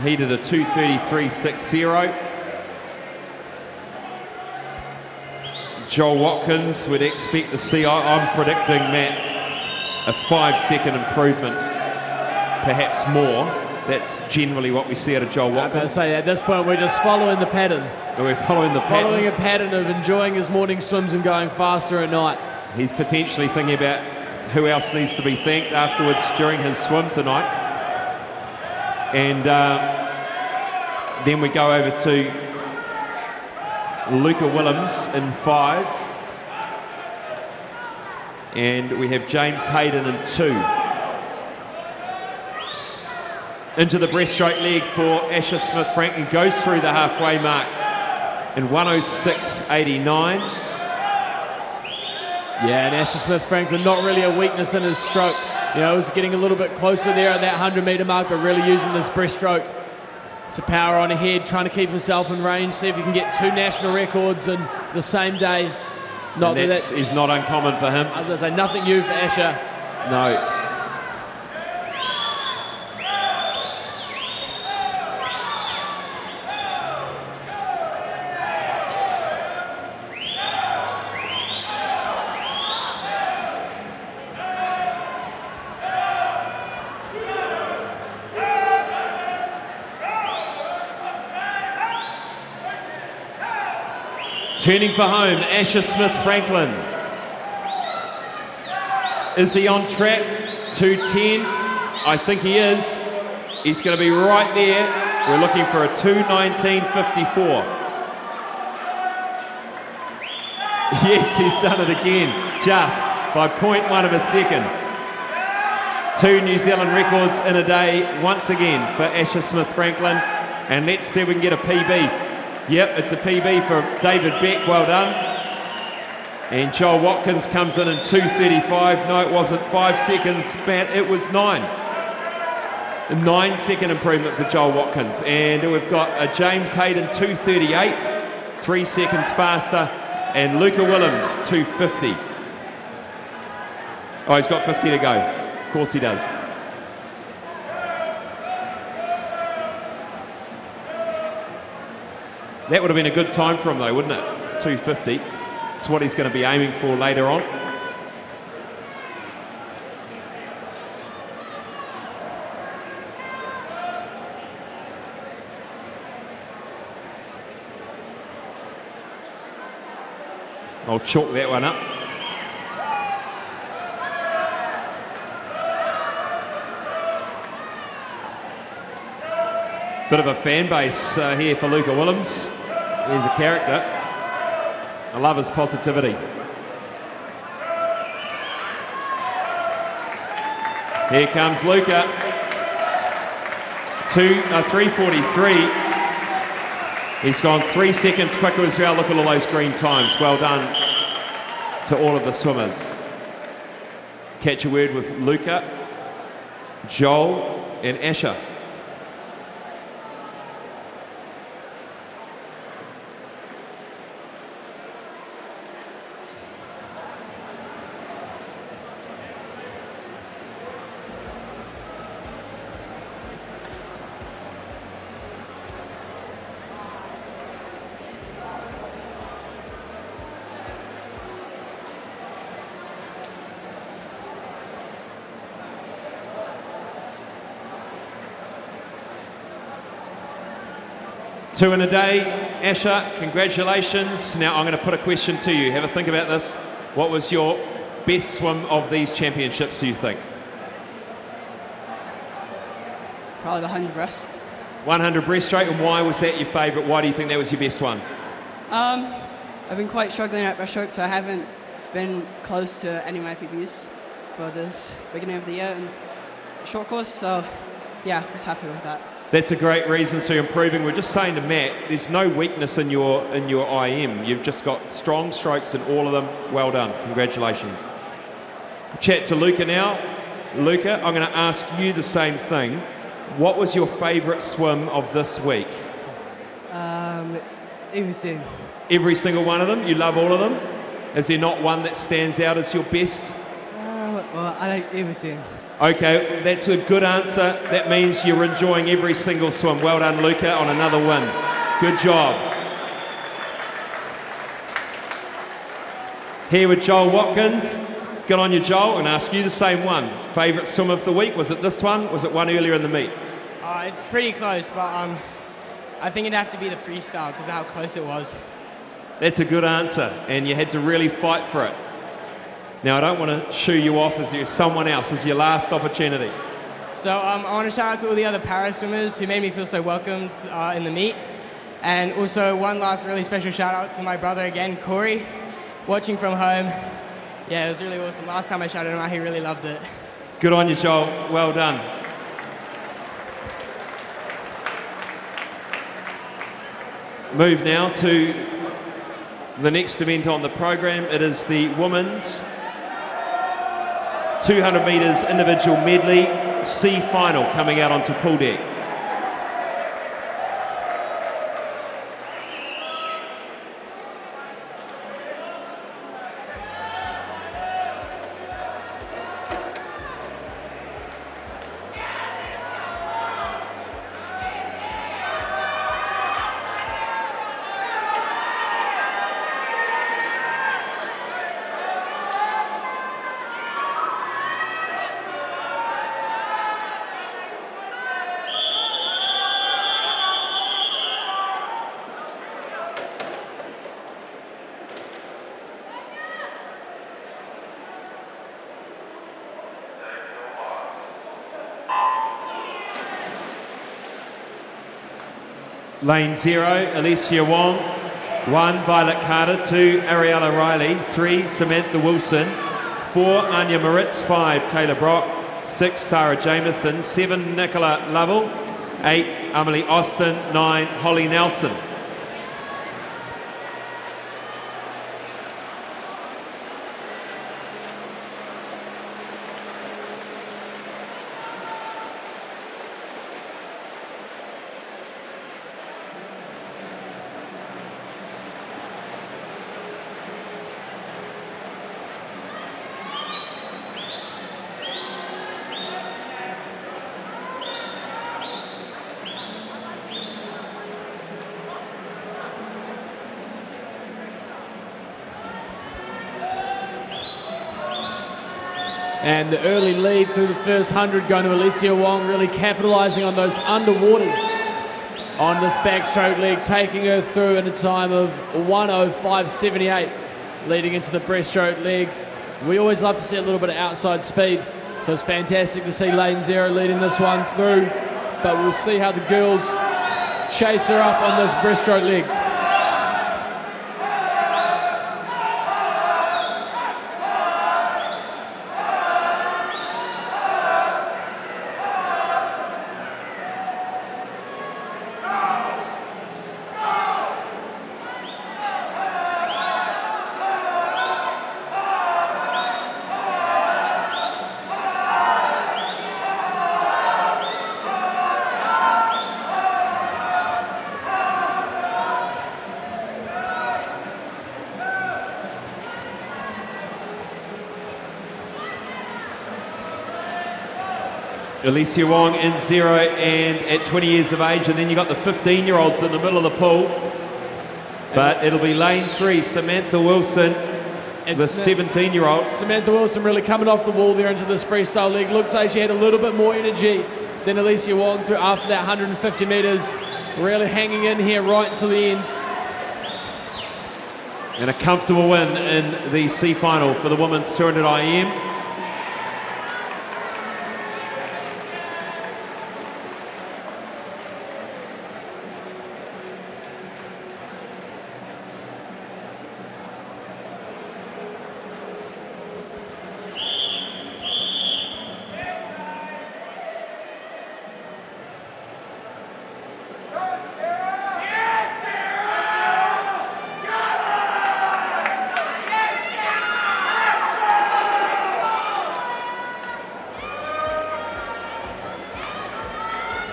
he did a 2:33.60. Joel Watkins would expect to see, I'm predicting, Matt, a 5-second improvement, perhaps more. That's generally what we see out of Joel Watkins. I'm going to say, at this point, we're just following the pattern. We're following the pattern. Following a pattern of enjoying his morning swims and going faster at night. He's potentially thinking about who else needs to be thanked afterwards during his swim tonight. And then we go over to Luca Willems in 5. And we have James Hayden in 2. Into the breaststroke leg for Asher Smith-Franklin, goes through the halfway mark in 1:06.89. Yeah, and Asher Smith-Franklin, not really a weakness in his stroke. You know, he was getting a little bit closer there at that 100-metre mark, but really using this breaststroke to power on ahead, trying to keep himself in range, see if he can get 2 national records in the same day. Not that is not uncommon for him. I was going to say, nothing new for Asher. No. Turning for home, Asher Smith-Franklin. Is he on track to 10? I think he is. He's going to be right there. We're looking for a 2:19.54. Yes, he's done it again, just by 0.1 of a second. 2 New Zealand records in a day, once again, for Asher Smith-Franklin. And let's see if we can get a PB. Yep, it's a PB for David Beck, well done. And Joel Watkins comes in 2:35. No, it wasn't 5 seconds, Matt, it was 9. A 9-second improvement for Joel Watkins. And we've got a James Hayden 2:38, 3 seconds faster. And Luca Willems 2:50. Oh, he's got 50 to go. Of course he does. That would have been a good time for him though, wouldn't it? 2:50. It's what he's going to be aiming for later on. I'll chalk that one up. Bit of a fan base here for Luca Willems. He's a character. I love his positivity. Here comes Luca. 3:43. He's gone 3 seconds quicker as well. Look at all those green times. Well done to all of the swimmers. Catch a word with Luca, Joel and Asher. Two in a day. Asher, congratulations. Now I'm going to put a question to you. Have a think about this. What was your best swim of these championships, do you think? Probably the 100 breast. 100 breaststroke, and why was that your favourite? Why do you think that was your best one? I've been quite struggling at breaststroke, so I haven't been close to any of my PBs for this beginning of the year and short course, so yeah, I was happy with that. That's a great reason, so you're improving. We're just saying to Matt, there's no weakness in your IM. You've just got strong strokes in all of them. Well done. Congratulations. Chat to Luca now. Luca, I'm going to ask you the same thing. What was your favourite swim of this week? Everything. Every single one of them? You love all of them? Is there not one that stands out as your best? Well, I like everything. Okay, that's a good answer. That means you're enjoying every single swim. Well done, Luca, on another win. Good job. Here with Joel Watkins. Good on you, Joel, and ask you the same one. Favourite swim of the week? Was it this one? Was it one earlier in the meet? It's pretty close, but I think it'd have to be the freestyle because of how close it was. That's a good answer, and you had to really fight for it. Now, I don't want to shoo you off as you're someone else. This is your last opportunity. So I want to shout out to all the other para swimmers who made me feel so welcomed in the meet. And also one last really special shout out to my brother again, Corey, watching from home. Yeah, it was really awesome. Last time I shouted him out, he really loved it. Good on you, Joel. Well done. Move now to the next event on the program. It is the women's 200 metres individual medley C final coming out onto pool deck. Lane 0, Alicia Wong. 1, Violet Carter. 2, Ariella Riley. 3, Samantha Wilson. 4, Anya Moritz. 5, Taylor Brock. 6, Sarah Jameson. 7, Nicola Lovell. 8, Emily Austin. 9, Holly Nelson. And the early lead through the first 100 going to Alicia Wong, really capitalising on those underwaters on this backstroke leg, taking her through in a time of 1:05.78, leading into the breaststroke leg. We always love to see a little bit of outside speed, so it's fantastic to see Lane 0 leading this one through, but we'll see how the girls chase her up on this breaststroke leg. Alicia Wong in 0 and at 20 years of age, and then you got the 15-year-olds in the middle of the pool. But it'll be Lane 3, Samantha Wilson, and the 17-year-old. Samantha Wilson really coming off the wall there into this freestyle leg. Looks like she had a little bit more energy than Alicia Wong through after that 150 metres. Really hanging in here right until the end. And a comfortable win in the C final for the women's 200 IM.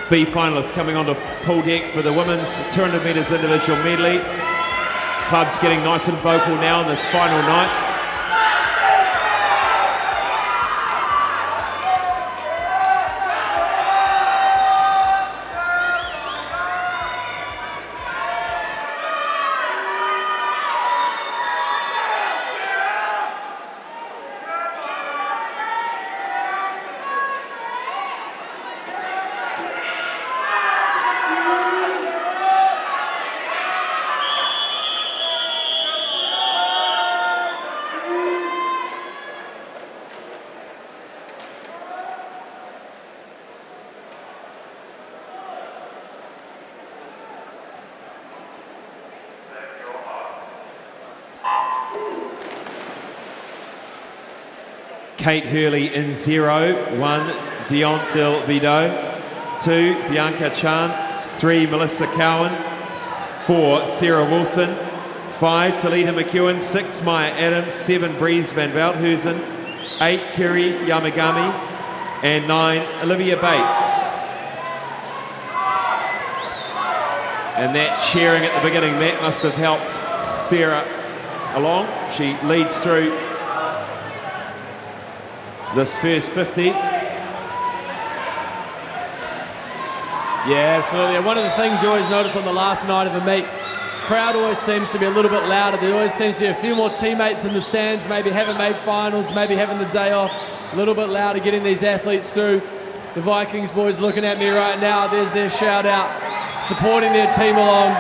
B finalists coming onto pool deck for the women's 200 metres individual medley. Clubs getting nice and vocal now on this final night. Kate Hurley in 0, 1 Deontil Vido, 2 Bianca Chan, 3 Melissa Cowan, 4 Sarah Wilson, 5 Talita McEwen, 6 Maya Adams, 7 Breeze Van Veldhuizen, 8 Kiri Yamagami, and 9 Olivia Bates. And that cheering at the beginning, Matt, must have helped Sarah along. She leads through this first 50. Yeah, absolutely. And one of the things you always notice on the last night of a meet, crowd always seems to be a little bit louder. There always seems to be a few more teammates in the stands, maybe haven't made finals, maybe having the day off, a little bit louder, getting these athletes through. The Vikings boys looking at me right now, there's their shout out, supporting their team along.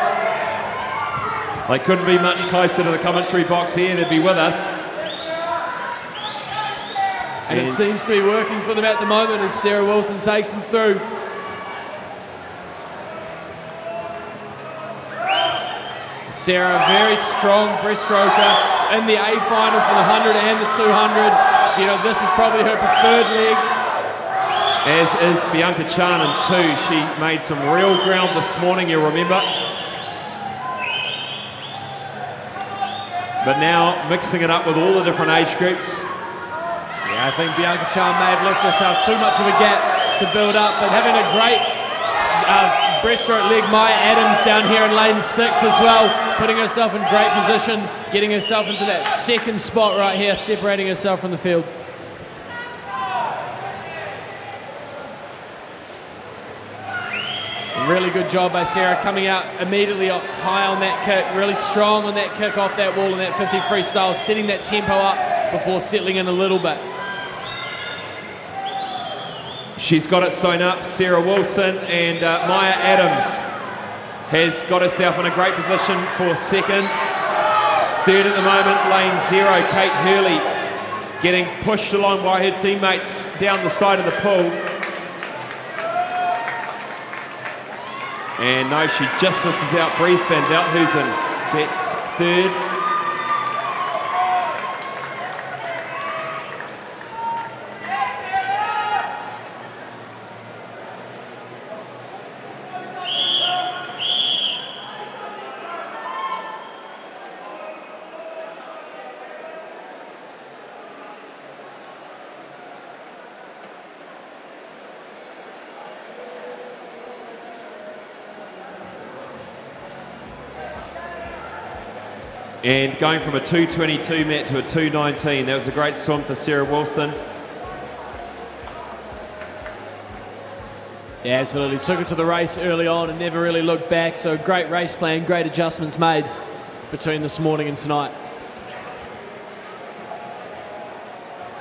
They couldn't be much closer to the commentary box here, they'd be with us. And it seems to be working for them at the moment as Sarah Wilson takes them through. Sarah, very strong breaststroker in the A final for the 100 and the 200. So, you know, this is probably her preferred leg. As is Bianca Chan in 2. She made some real ground this morning, you'll remember. But now mixing it up with all the different age groups. Yeah, I think Bianca Chan may have left herself too much of a gap to build up, but having a great breaststroke leg, Maya Adams down here in lane 6 as well, putting herself in great position, getting herself into that second spot right here, separating herself from the field. Really good job by Sarah, coming out immediately high on that kick, really strong on that kick off that wall in that 50 freestyle, setting that tempo up before settling in a little bit. She's got it sewn up, Sarah Wilson, and Maya Adams has got herself in a great position for second. Third at the moment, lane 0, Kate Hurley, getting pushed along by her teammates down the side of the pool. And no, she just misses out. Breeze Van Veldhuizen gets third. And going from a 2:22 Matt to a 2:19, that was a great swim for Sarah Wilson. Yeah, absolutely. Took it to the race early on and never really looked back. So great race plan, great adjustments made between this morning and tonight.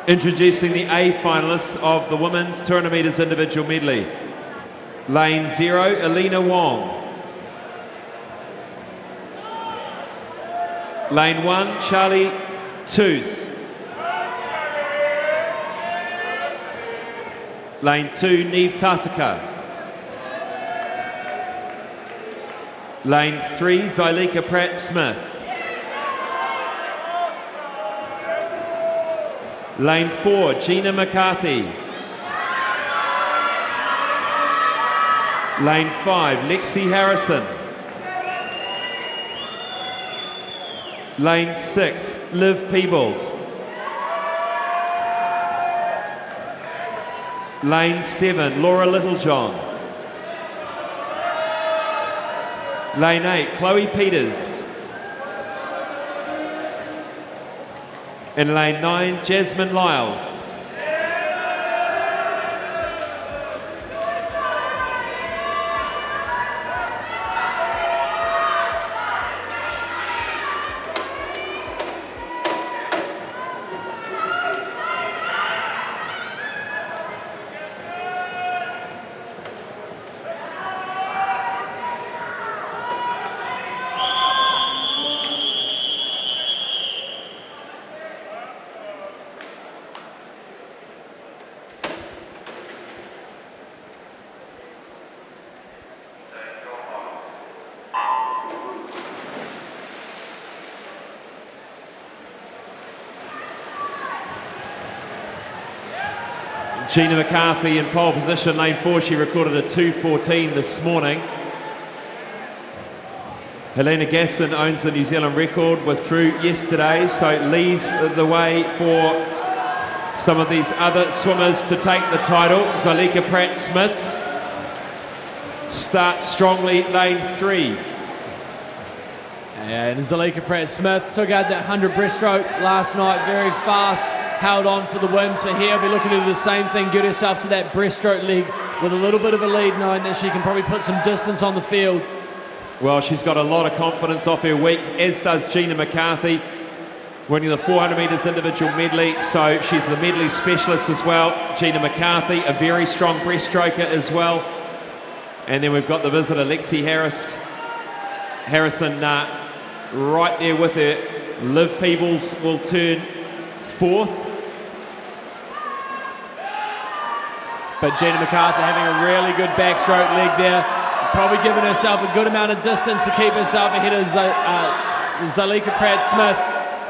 Introducing the A finalists of the women's 200 metres individual medley. Lane 0, Alina Wong. Lane 1, Charlie Tooth. Lane 2, Neve Tasaka. Lane 3, Zylika Pratt-Smith. Lane 4, Gina McCarthy. Lane 5, Lexi Harrison. Lane 6, Liv Peebles. Lane 7, Laura Littlejohn. Lane 8, Chloe Peters. In lane 9, Jasmine Lyles. Gina McCarthy in pole position, lane 4. She recorded a 2:14 this morning. Helena Gasson owns the New Zealand record, withdrew yesterday, so leads the way for some of these other swimmers to take the title. Zalika Pratt-Smith starts strongly, lane 3. And Zalika Pratt-Smith took out that 100 breaststroke last night, very fast, held on for the win. So here we'll be looking to do the same thing, get herself to that breaststroke leg with a little bit of a lead, knowing that she can probably put some distance on the field. Well, she's got a lot of confidence off her week, as does Gina McCarthy, winning the 400 metres individual medley, so she's the medley specialist as well. Gina McCarthy, a very strong breaststroker as well. And then we've got the visitor, Lexi Harrison, right there with her. Liv Peebles will turn 4th. But Gina McCarthy having a really good backstroke leg there, probably giving herself a good amount of distance to keep herself ahead of Zalika Pratt-Smith.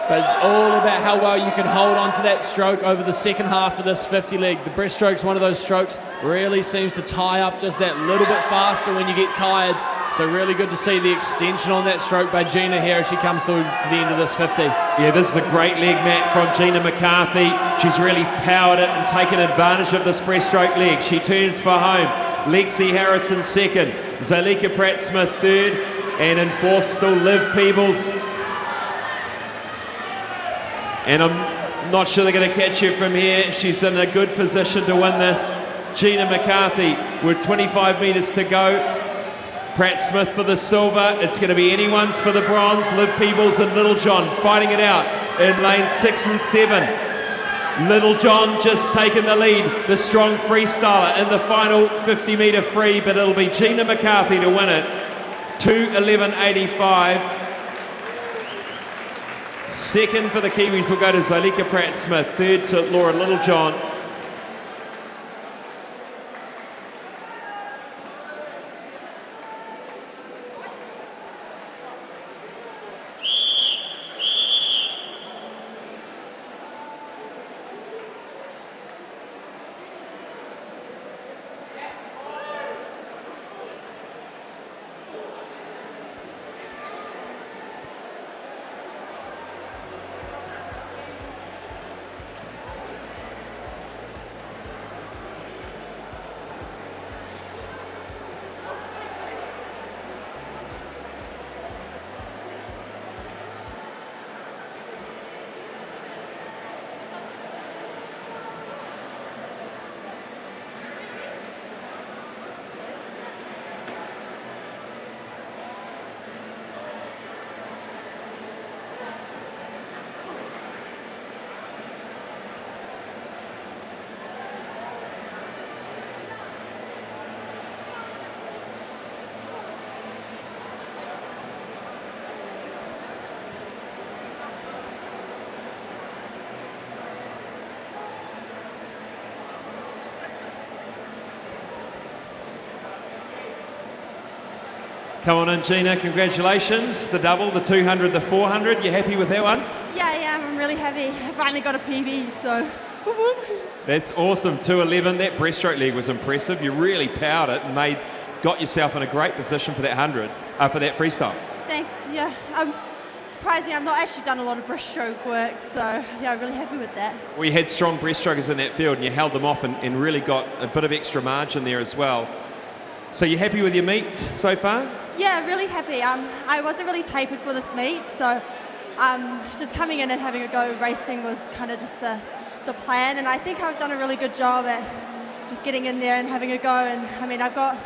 But it's all about how well you can hold on to that stroke over the second half of this 50 leg. The breaststroke's one of those strokes, really seems to tie up just that little bit faster when you get tired. So really good to see the extension on that stroke by Gina here as she comes through to the end of this 50. Yeah, this is a great leg, Matt, from Gina McCarthy. She's really powered it and taken advantage of this breaststroke leg. She turns for home. Lexi Harrison 2nd, Zalika Pratt-Smith 3rd, and in 4th still Liv Peebles. And I'm not sure they're going to catch her from here. She's in a good position to win this. Gina McCarthy with 25 metres to go. Pratt-Smith for the silver. It's going to be anyone's for the bronze. Liv Peebles and Littlejohn fighting it out in lane 6 and 7. Littlejohn just taking the lead, the strong freestyler in the final 50 metre free, but it'll be Gina McCarthy to win it. 2:11.85. Second for the Kiwis will go to Zalika Pratt-Smith. 3rd to Laura Littlejohn. Come on in, Gina, congratulations. The double, the 200, the 400. You happy with that one? Yeah, I'm really happy. I finally got a PB, so whoop, whoop. That's awesome, 2:11. That breaststroke leg was impressive. You really powered it and got yourself in a great position for that 100, for that freestyle. Thanks, yeah. Surprising, I've not actually done a lot of breaststroke work, so yeah, I'm really happy with that. Well, you had strong breaststrokers in that field and you held them off and really got a bit of extra margin there as well. So you happy with your meet so far? Yeah, really happy. I wasn't really tapered for this meet, so just coming in and having a go racing was kind of just the plan, and I think I've done a really good job at just getting in there and having a go. And I mean, I've got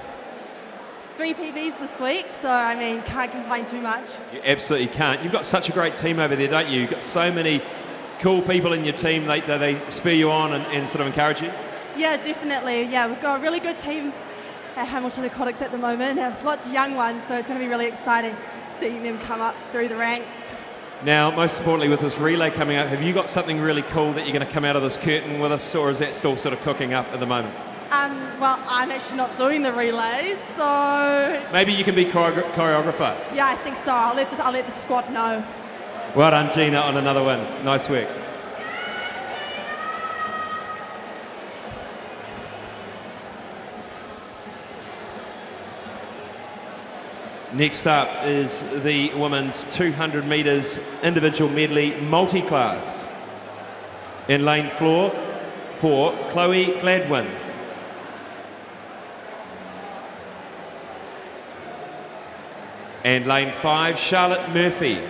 3 PBs this week, so I mean, can't complain too much. You absolutely can't. You've got such a great team over there, don't you? You've got so many cool people in your team. They spur you on and sort of encourage you. Yeah, definitely. Yeah, we've got a really good team at Hamilton Aquatics at the moment. There's lots of young ones, so it's going to be really exciting seeing them come up through the ranks. Now, most importantly, with this relay coming up, have you got something really cool that you're going to come out of this curtain with us, or is that still sort of cooking up at the moment? Well, I'm actually not doing the relays, so... Maybe you can be choreographer. Yeah, I think so. I'll let the squad know. Well done, Gina, on another one. Nice work. Next up is the women's 200 metres individual medley multi-class. In lane 4, Chloe Gladwin. And lane 5, Charlotte Murphy.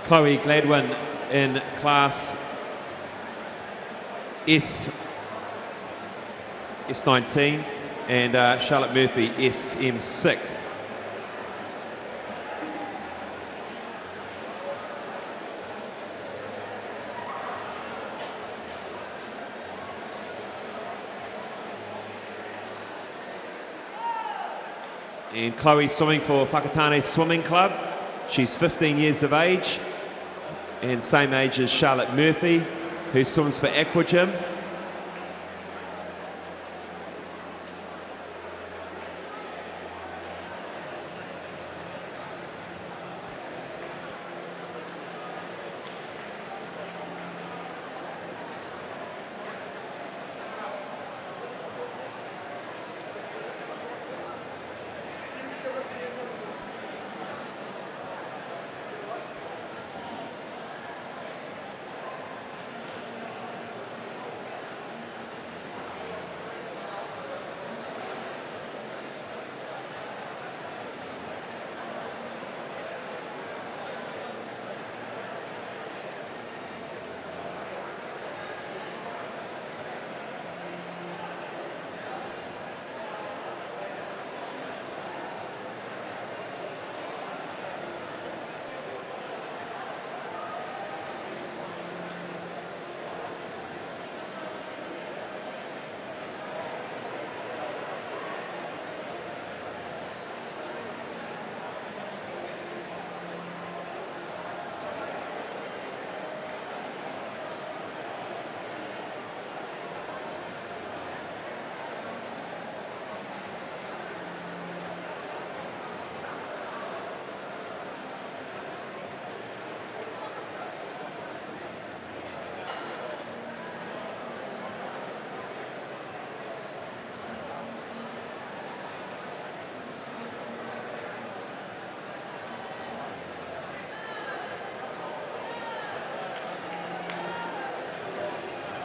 Chloe Gladwin in class S19 and Charlotte Murphy SM6. And Chloe swimming for Whakatane Swimming Club. She's 15 years of age and same age as Charlotte Murphy, who swims for Aquagym.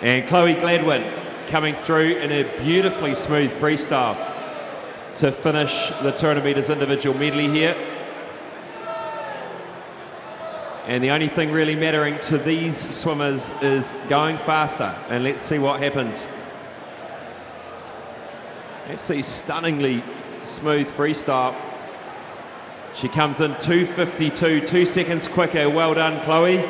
And Chloe Gladwin coming through in a beautifully smooth freestyle to finish the 200 metres individual medley here. And the only thing really mattering to these swimmers is going faster, and let's see what happens. FC stunningly smooth freestyle. She comes in 2:52, 2 seconds quicker. Well done, Chloe.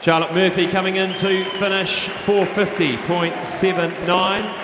Charlotte Murphy coming in to finish 4:50.79.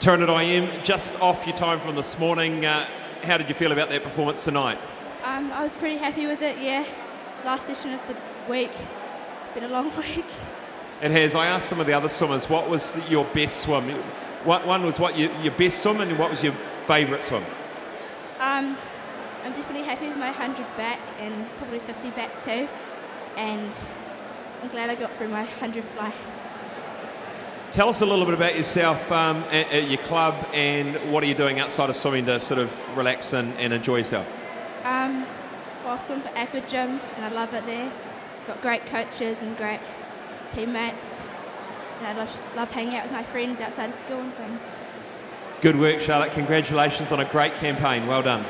Turner IM, just off your time from this morning. How did you feel about that performance tonight? I was pretty happy with it, yeah. It's the last session of the week. It's been a long week. It has. I asked some of the other swimmers, what was your best swim? One was your best swim, and what was your favourite swim? I'm definitely happy with my 100 back and probably 50 back too. And I'm glad I got through my 100 fly. Tell us a little bit about yourself at your club, and what are you doing outside of swimming to sort of relax and enjoy yourself? Well, I swim for Aqua Gym and I love it there. Got great coaches and great teammates, and I just love hanging out with my friends outside of school and things. Good work, Charlotte. Congratulations on a great campaign. Well done.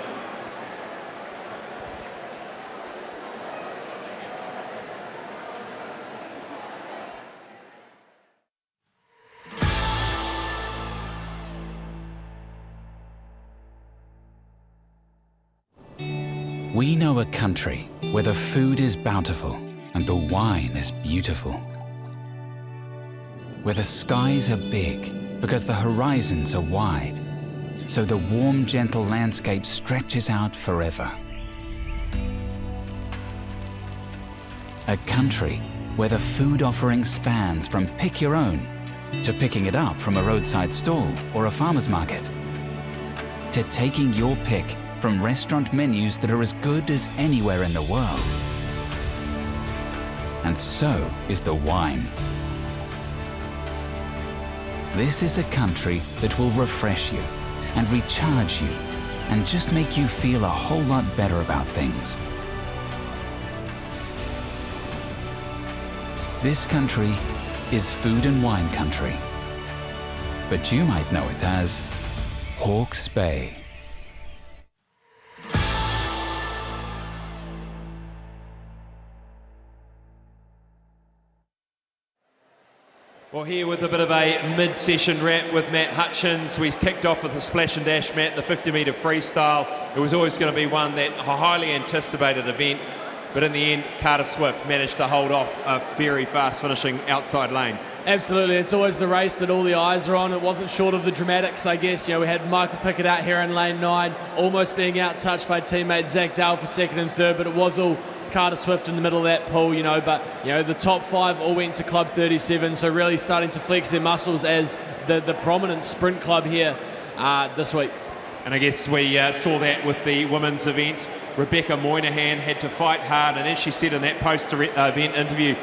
We know a country where the food is bountiful and the wine is beautiful. Where the skies are big because the horizons are wide, so the warm, gentle landscape stretches out forever. A country where the food offering spans from pick your own to picking it up from a roadside stall or a farmer's market, to taking your pick from restaurant menus that are as good as anywhere in the world. And so is the wine. This is a country that will refresh you and recharge you and just make you feel a whole lot better about things. This country is food and wine country, but you might know it as Hawke's Bay. Well, here with a bit of a mid-session wrap with Matt Hutchins. We kicked off with the splash and dash, Matt, the 50-metre freestyle. It was always going to be one that a highly anticipated event, but in the end, Carter Swift managed to hold off a very fast finishing outside lane. Absolutely, it's always the race that all the eyes are on. It wasn't short of the dramatics, I guess. You know, we had Michael Pickett out here in lane 9, almost being out-touched by teammate Zach Dale for second and third, but it was all Carter Swift in the middle of that pool, you know, but, you know, the top 5 all went to Club 37, so really starting to flex their muscles as the prominent sprint club here this week. And I guess we saw that with the women's event. Rebecca Moynihan had to fight hard, and as she said in that post-event interview,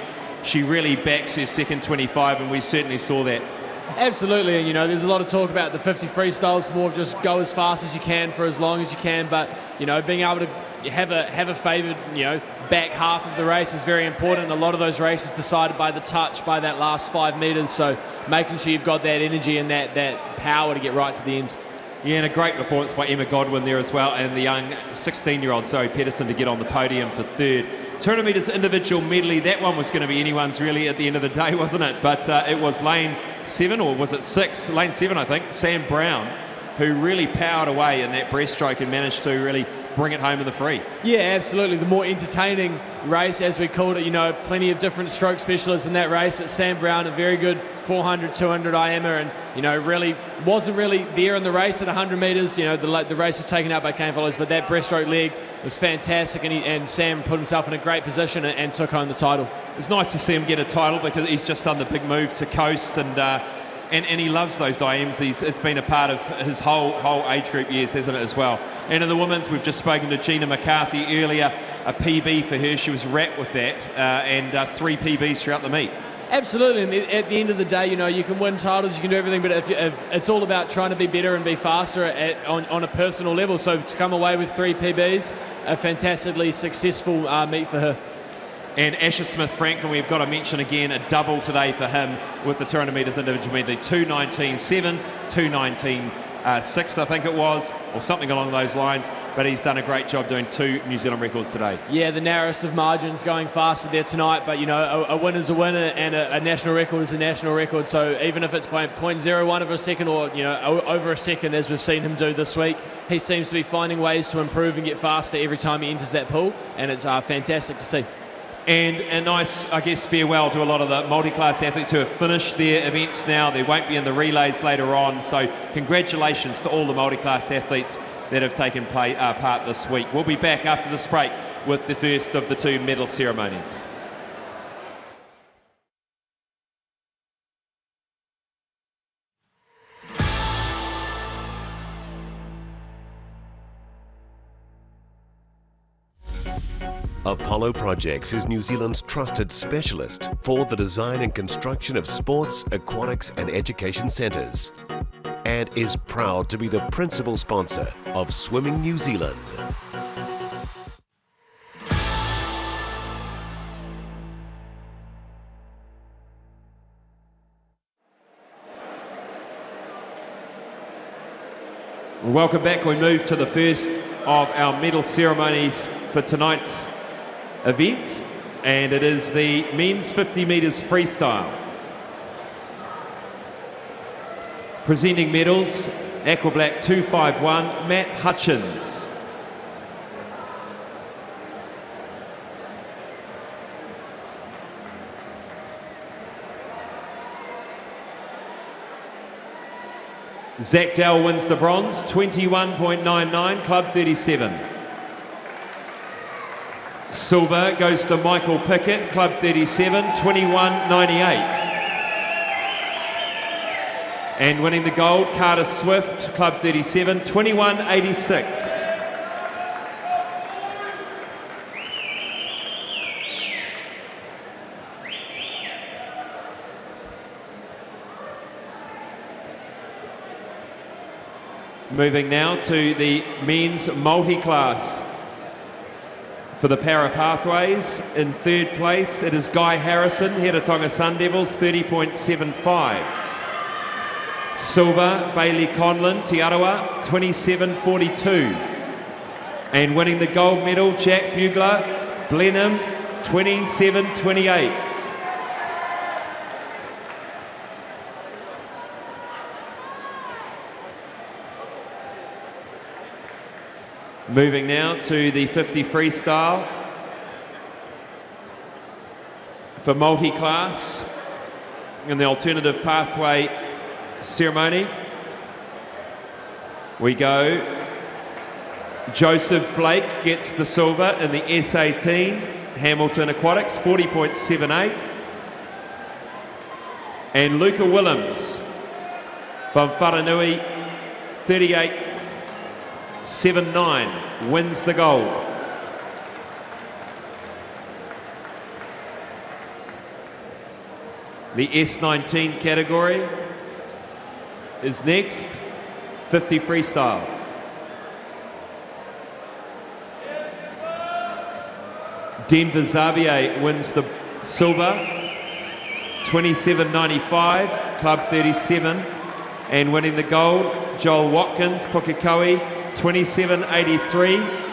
she really backs her second 25, and we certainly saw that. Absolutely, and you know, there's a lot of talk about the 50 freestyles, more of just go as fast as you can for as long as you can, but, you know, being able to have a favoured, you know, back half of the race is very important. A lot of those races decided by the touch, by that last 5 metres, so making sure you've got that energy and that power to get right to the end. Yeah, and a great performance by Emma Godwin there as well, and the young 16-year-old Zoe Pedersen to get on the podium for third. 200 metres individual medley, that one was going to be anyone's really at the end of the day, wasn't it? But it was lane 7, or was it 6? Lane 7, I think, Sam Brown, who really powered away in that breaststroke and managed to really bring it home in the free. Yeah, absolutely. The more entertaining race, as we called it, you know, plenty of different stroke specialists in that race, but Sam Brown, a very good 400, 200 IMer, and, you know, really wasn't really there in the race at 100 metres. You know, the race was taken out by Kane Follows, but that breaststroke leg was fantastic, and Sam put himself in a great position and took home the title. It's nice to see him get a title because he's just done the big move to coast, and he loves those IMs. It's been a part of his whole age group years, hasn't it, as well? And in the women's, we've just spoken to Gina McCarthy earlier, a PB for her. She was wrapped with that, and 3 PBs throughout the meet. Absolutely, and at the end of the day, you know, you can win titles, you can do everything, but if it's all about trying to be better and be faster on a personal level. So to come away with 3 PBs, a fantastically successful meet for her. And Asher Smith-Franklin, we've got to mention again, a double today for him with the 200 metres individual medley. 2:19.7, 2:19.6, I think it was, or something along those lines. But he's done a great job doing 2 New Zealand records today. Yeah, the narrowest of margins going faster there tonight. But, you know, a win is a win, and a national record is a national record. So even if it's by 0.01 of a second, or, you know, over a second, as we've seen him do this week, he seems to be finding ways to improve and get faster every time he enters that pool. And it's fantastic to see. And a nice, I guess, farewell to a lot of the multi-class athletes who have finished their events now. They won't be in the relays later on. So congratulations to all the multi-class athletes that have taken part this week. We'll be back after this break with the first of the 2 medal ceremonies. Apollo Projects is New Zealand's trusted specialist for the design and construction of sports, aquatics and education centres, and is proud to be the principal sponsor of Swimming New Zealand. Welcome back. We move to the first of our medal ceremonies for tonight's events, and it is the men's 50 metres freestyle. Presenting medals, Aqua Black 251, Matt Hutchins. Zach Dell wins the bronze, 21.99, Club 37. Silver goes to Michael Pickett, Club 37, 21.98. And winning the gold, Carter Swift, Club 37, 21.86. Moving now to the men's multi-class. For the para pathways, in third place, it is Guy Harrison, Heretatonga Sun Devils, 30.75. Silver, Bailey Conlon, Te Arawa, 27.42. And winning the gold medal, Jack Bugler, Blenheim, 27.28. Moving now to the 50 freestyle. For multi-class in the alternative pathway ceremony, we go. Joseph Blake gets the silver in the S18, Hamilton Aquatics, 40.78. And Luca Willems from Wharanui, 38.79, wins the gold. The S19 category is next, 50 freestyle. Denver Xavier wins the silver, 27.95, Club 37. And winning the gold, Joel Watkins, Pukekohe, 27.83.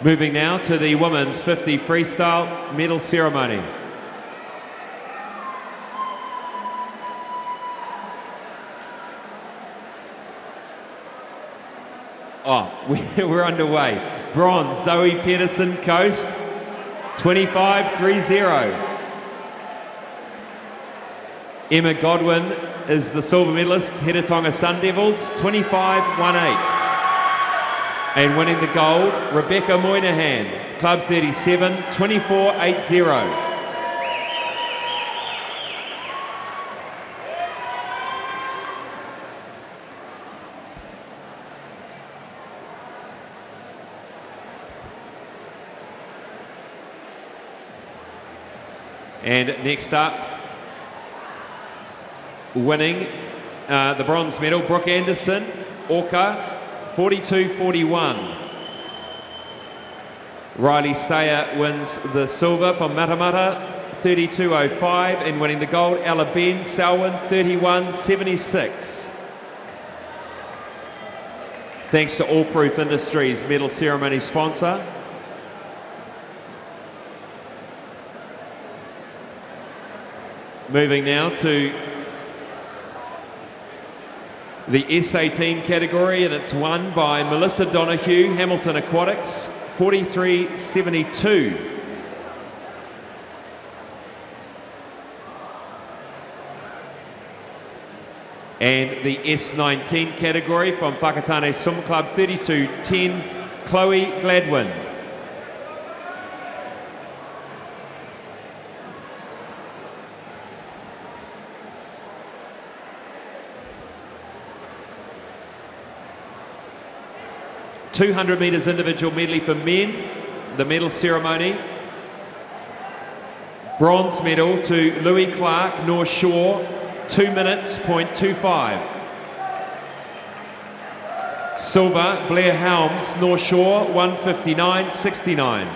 Moving now to the women's 50 freestyle medal ceremony. Oh, we're underway. Bronze, Zoe Pedersen, Coast, 25.30. Emma Godwin is the silver medalist, Heretatonga Sun Devils, 25.18. And winning the gold, Rebecca Moynihan, Club 37, 24.80. And next up, winning the bronze medal, Brooke Anderson, Orca, 42.41. Riley Sayer wins the silver from Matamata, 32.05. And winning the gold, Ella Ben, Selwyn, 31.76. Thanks to All Proof Industries, medal ceremony sponsor. Moving now to the S18 category, and it's won by Melissa Donahue, Hamilton Aquatics, 43.72. And the S19 category from Whakatane Swim Club, 32.10, Chloe Gladwin. .200 metres individual medley for men, the medal ceremony. Bronze medal to Louis Clark, North Shore, 2 minutes, .25. Silver, Blair Helms, North Shore, 1:59.69.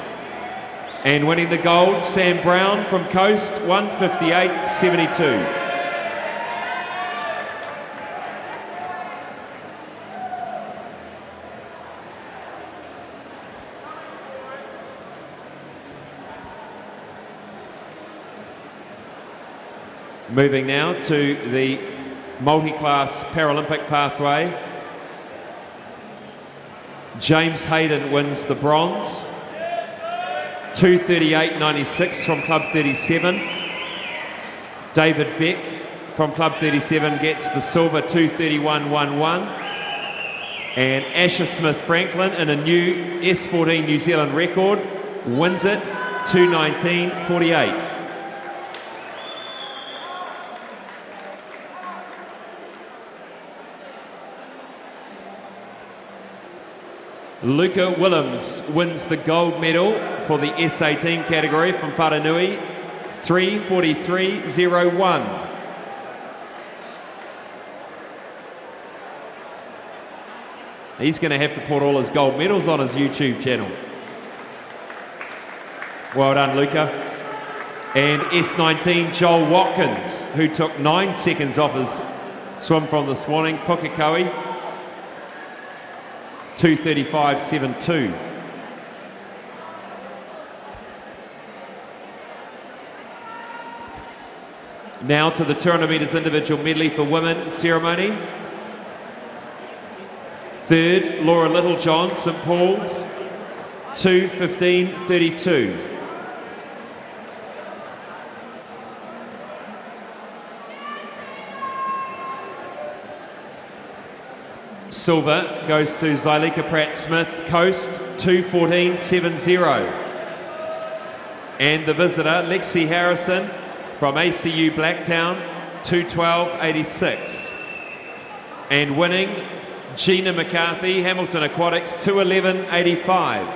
And winning the gold, Sam Brown from Coast, 1:58.72. Moving now to the multi-class Paralympic pathway. James Hayden wins the bronze, 2:38.96 from Club 37. David Beck from Club 37 gets the silver, 2:31.11. And Asher Smith Franklin in a new S14 New Zealand record wins it 2:19.48. Luca Willems wins the gold medal for the S18 category from Whananui, 3:43.01. He's going to have to put all his gold medals on his YouTube channel. Well done, Luca. And S19, Joel Watkins, who took 9 seconds off his swim from this morning, Pukekohe, 2:35.72. Now to the 200 metres individual medley for women ceremony. Third, Laura Littlejohn, St Paul's, 2:15.32. Silver goes to Zylika Pratt-Smith, Coast, 2:14.70. And the visitor, Lexi Harrison from ACU Blacktown, 2:12.86. And winning, Gina McCarthy, Hamilton Aquatics, 2:11.85.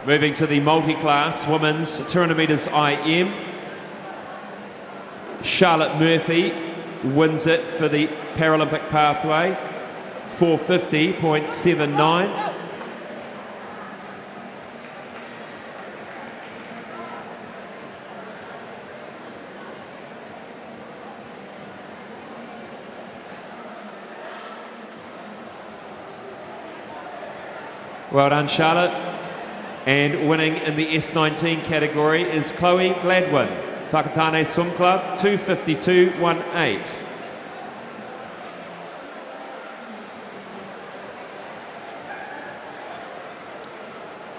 Moving to the multi-class women's 200 metres IM. Charlotte Murphy wins it for the Paralympic pathway, 4:50.79. Well done, Charlotte. And winning in the S19 category is Chloe Gladwin, Whakatane Swim Club, 2:52.18.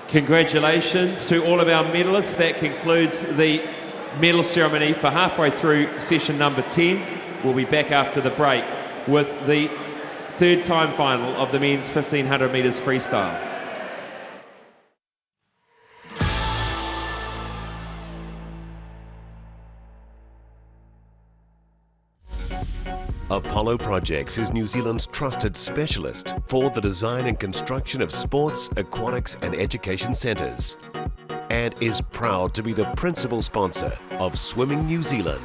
Congratulations to all of our medalists. That concludes the medal ceremony for halfway through session number 10. We'll be back after the break with the third time final of the men's 1500 metres freestyle. Apollo Projects is New Zealand's trusted specialist for the design and construction of sports, aquatics and education centres, and is proud to be the principal sponsor of Swimming New Zealand.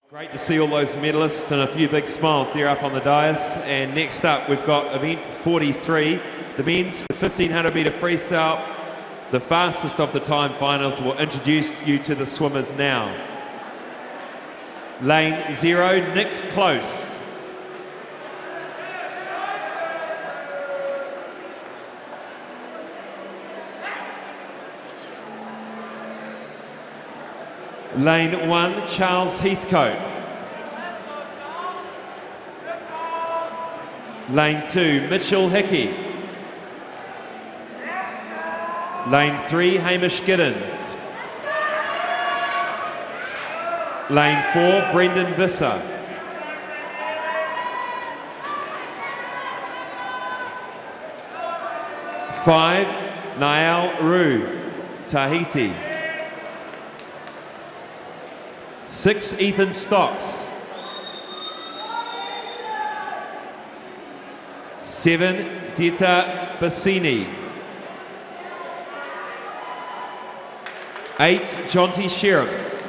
Great to see all those medalists and a few big smiles there up on the dais. And next up we've got event 43, the men's 1500 metre freestyle, the fastest of the time finals. Will introduce you to the swimmers now. Lane 0, Nick Close. Lane 1, Charles Heathcote. Lane 2, Mitchell Hickey. Lane 3, Hamish Giddens. Lane 4, Brendan Visser. Five, Niall Rue, Tahiti. 6, Ethan Stocks. 7, Dita Bassini. 8, Jonty Sheriffs.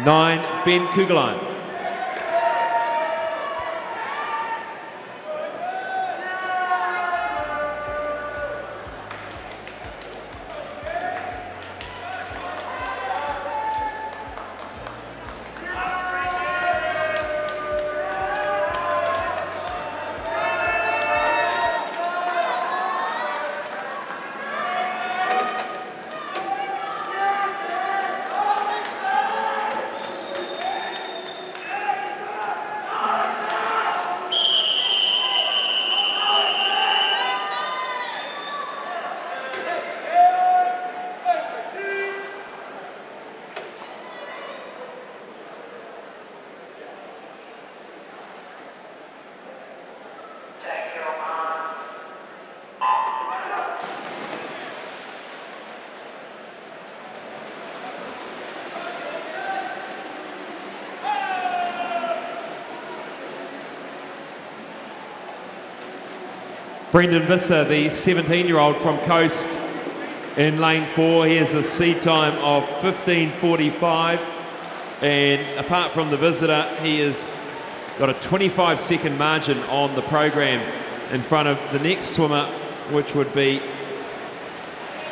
9, Ben Kugelheim. Brendan Visser, the 17-year-old from Coast, in lane 4. He has a seed time of 15:45, and apart from the visitor, he has got a 25-second margin on the program in front of the next swimmer, which would be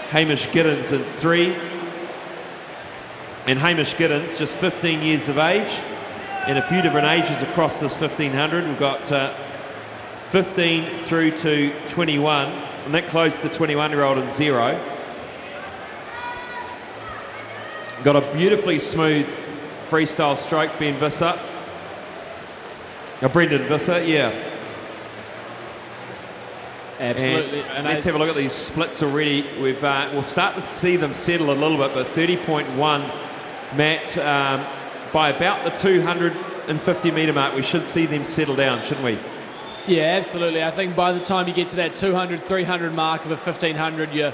Hamish Giddens in 3. And Hamish Giddens, just 15 years of age, in a few different ages across this 1500. We've got 15 through to 21, and that close to 21-year-old in 0. Got a beautifully smooth freestyle stroke, Ben Visser. Brendan Visser, yeah. Absolutely. And let's have a look at these splits already. We'll start to see them settle a little bit, but 30.1, Matt, by about the 250 metre mark, we should see them settle down, shouldn't we? Yeah, absolutely. I think by the time you get to that 200, 300 mark of a 1500, you're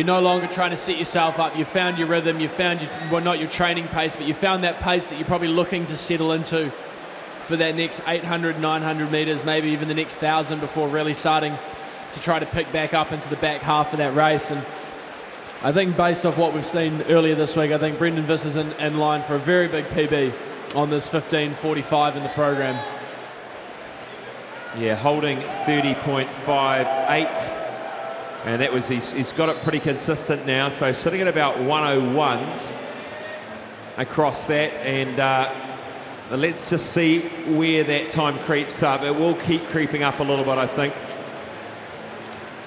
no longer trying to set yourself up. You found your rhythm, you found your, well, not your training pace, but you found that pace that you're probably looking to settle into for that next 800, 900 metres, maybe even the next 1,000 before really starting to try to pick back up into the back half of that race. And I think based off what we've seen earlier this week, I think Brendan Visser's in line for a very big PB on this 15:45 in the program. Yeah, holding 30.58, and that was he's got it pretty consistent now, so sitting at about 101s across that, and let's just see where that time creeps up. It will keep creeping up a little bit, I think,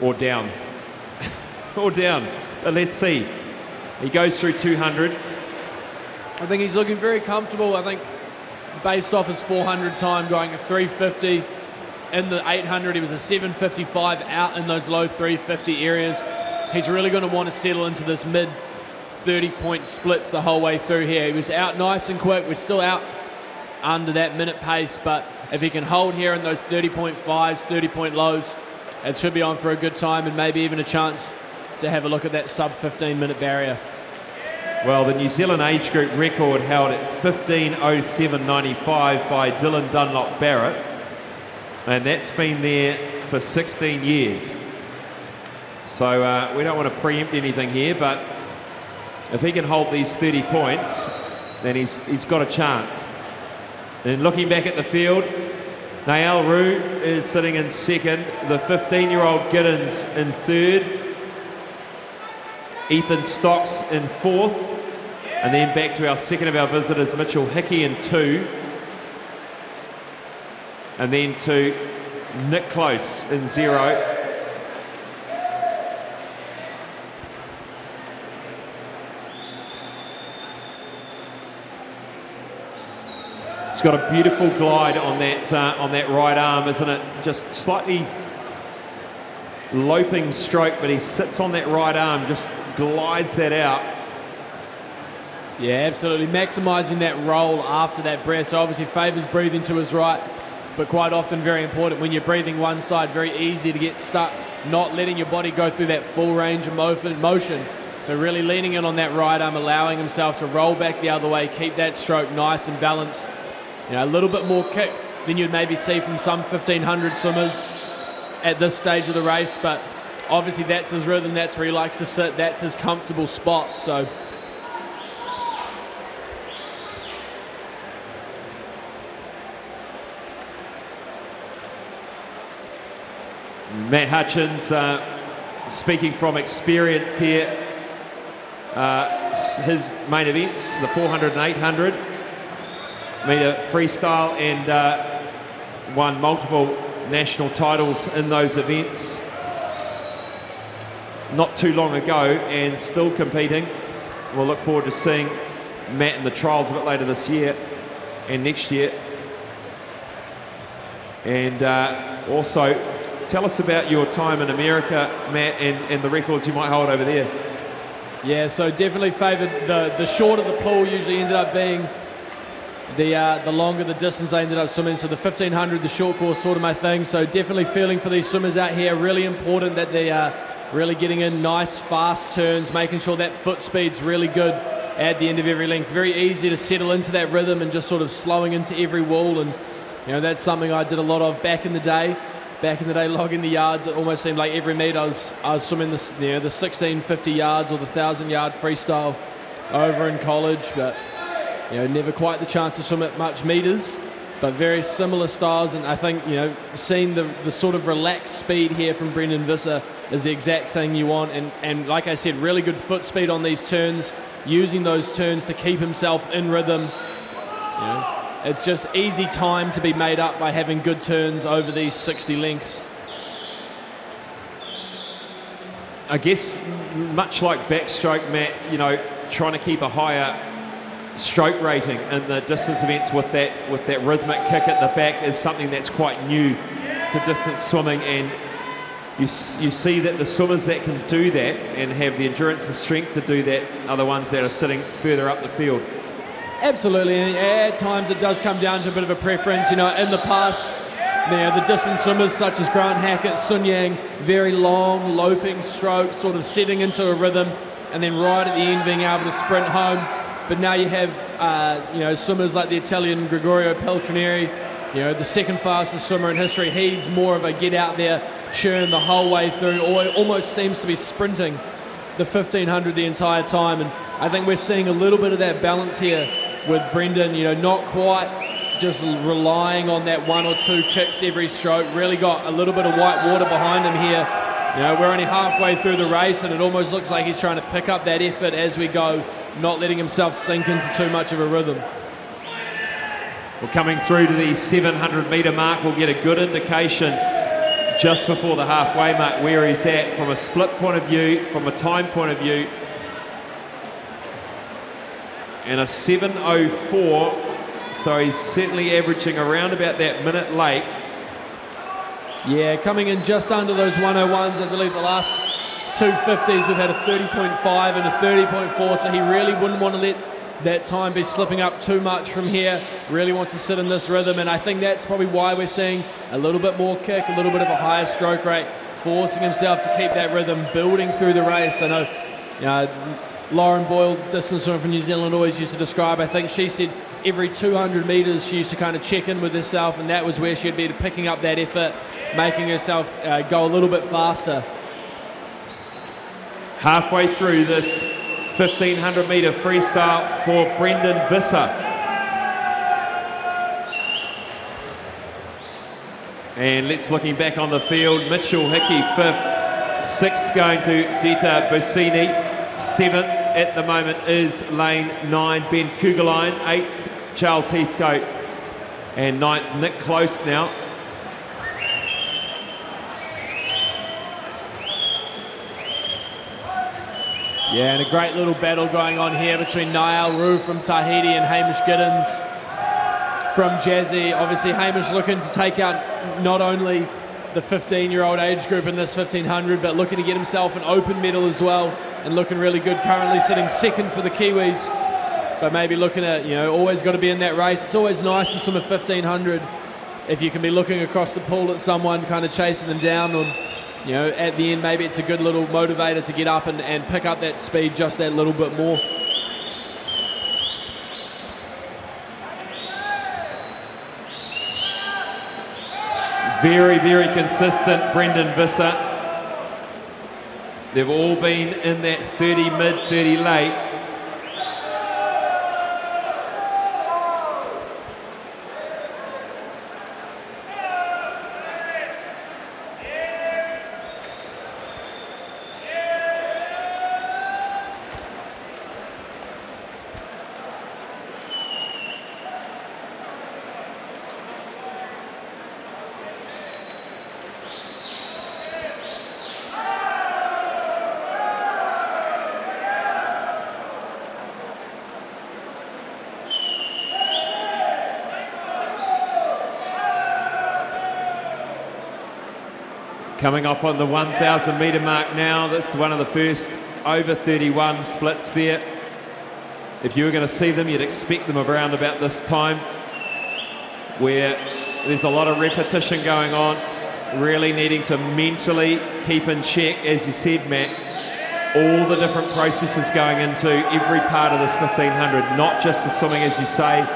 or down. Or down, but let's see. He goes through 200. I think he's looking very comfortable. I think based off his 400 time, going a 350 in the 800, he was a 755 out in those low 350 areas. He's really going to want to settle into this mid 30-point splits the whole way through here. He was out nice and quick. We're still out under that minute pace, but if he can hold here in those 30.5s, 30-point lows, it should be on for a good time, and maybe even a chance to have a look at that sub 15-minute barrier. Well, the New Zealand age group record held at 15:07.95 by Dylan Dunlop Barrett, and that's been there for 16 years. So we don't want to preempt anything here, but if he can hold these 30 points, then he's got a chance. And looking back at the field, Nael Rue is sitting in second, the 15-year-old Giddens in third, Ethan Stocks in fourth, and then back to our second of our visitors, Mitchell Hickey in 2, and then to Nick Close in 0. He's got a beautiful glide on that right arm, isn't it? Just slightly loping stroke, but he sits on that right arm, just glides that out. Yeah, absolutely. Maximising that roll after that breath. So obviously favours breathing to his right, but quite often very important when you're breathing one side, very easy to get stuck, not letting your body go through that full range of motion. So really leaning in on that right arm, allowing himself to roll back the other way, keep that stroke nice and balanced. You know, a little bit more kick than you'd maybe see from some 1500 swimmers at this stage of the race, but obviously that's his rhythm, that's where he likes to sit, that's his comfortable spot. So Matt Hutchins, speaking from experience here, his main events, the 400 and 800 metre freestyle, and won multiple national titles in those events not too long ago, and still competing. We'll look forward to seeing Matt in the trials a bit later this year and next year. And also, tell us about your time in America, Matt, and the records you might hold over there. yeah, so definitely favoured the shorter the pool usually ended up being the longer the distance I ended up swimming. So the 1500, the short course, sort of my thing. So definitely feeling for these swimmers out here. Really important that they are really getting in nice fast turns, making sure that foot speed's really good at the end of every length. Very easy to settle into that rhythm and just sort of slowing into every wall. And you know, that's something I did a lot of back in the day. back in the day, logging the yards. It almost seemed like every meet I was swimming the 1650 yards or the 1,000-yard freestyle over in college, but never quite the chance to swim at much meters, but very similar styles. And I think seeing the sort of relaxed speed here from Brendan Visser is the exact thing you want. And like I said, really good foot speed on these turns, using those turns to keep himself in rhythm. It's just easy time to be made up by having good turns over these 60 lengths. I guess much like backstroke, Matt, trying to keep a higher stroke rating in the distance events with that rhythmic kick at the back is something that's quite new to distance swimming, and you see that the swimmers that can do that and have the endurance and strength to do that are the ones that are sitting further up the field. Absolutely, and at times it does come down to a bit of a preference. In the past, the distance swimmers such as Grant Hackett, Sun Yang, very long, loping strokes, sort of setting into a rhythm, and then right at the end being able to sprint home. But now you have, swimmers like the Italian Gregorio Peltrineri, the second fastest swimmer in history. He's more of a get out there, churn the whole way through, or almost seems to be sprinting the 1500 the entire time. And I think we're seeing a little bit of that balance here with Brendan, not quite just relying on that one or two kicks every stroke. Really got a little bit of white water behind him here. We're only halfway through the race, and it almost looks like he's trying to pick up that effort as we go, not letting himself sink into too much of a rhythm. We're coming through to the 700-metre mark. We'll get a good indication just before the halfway mark where he's at from a split point of view, from a time point of view. And a 7:04, so he's certainly averaging around about that minute late. Yeah, coming in just under those 101s. I believe the last 250s have had a 30.5 and a 30.4, so he really wouldn't want to let that time be slipping up too much from here. Really wants to sit in this rhythm, and I think that's probably why we're seeing a little bit more kick, a little bit of a higher stroke rate, forcing himself to keep that rhythm, building through the race. I know Lauren Boyle, distance swimmer from New Zealand, always used to describe, I think she said every 200 metres she used to kind of check in with herself, and that was where she'd be picking up that effort, making herself go a little bit faster. Halfway through this 1500 metre freestyle for Brendan Visser. And let's looking back on the field, Mitchell Hickey 5th, 6th going to Dita Bussini, 7th at the moment is lane 9, Ben Kugelheim, 8th Charles Heathcote, and 9th Nick Close now. Yeah, and a great little battle going on here between Niall Rue from Tahiti and Hamish Giddens from Jazzy. Obviously Hamish looking to take out not only the 15-year-old age group in this 1500, but looking to get himself an open medal as well, and looking really good, currently sitting second for the Kiwis, but maybe looking at, always got to be in that race. It's always nice to swim a 1500 if you can be looking across the pool at someone, kind of chasing them down, or at the end maybe it's a good little motivator to get up and pick up that speed just that little bit more. Very, very consistent, Brendan Visser. They've all been in that 30 mid, 30 late. Coming up on the 1,000 metre mark now. That's one of the first over 31 splits there. If you were going to see them, you'd expect them around about this time, where there's a lot of repetition going on, really needing to mentally keep in check, as you said, Matt, all the different processes going into every part of this 1500, not just the swimming, as you say.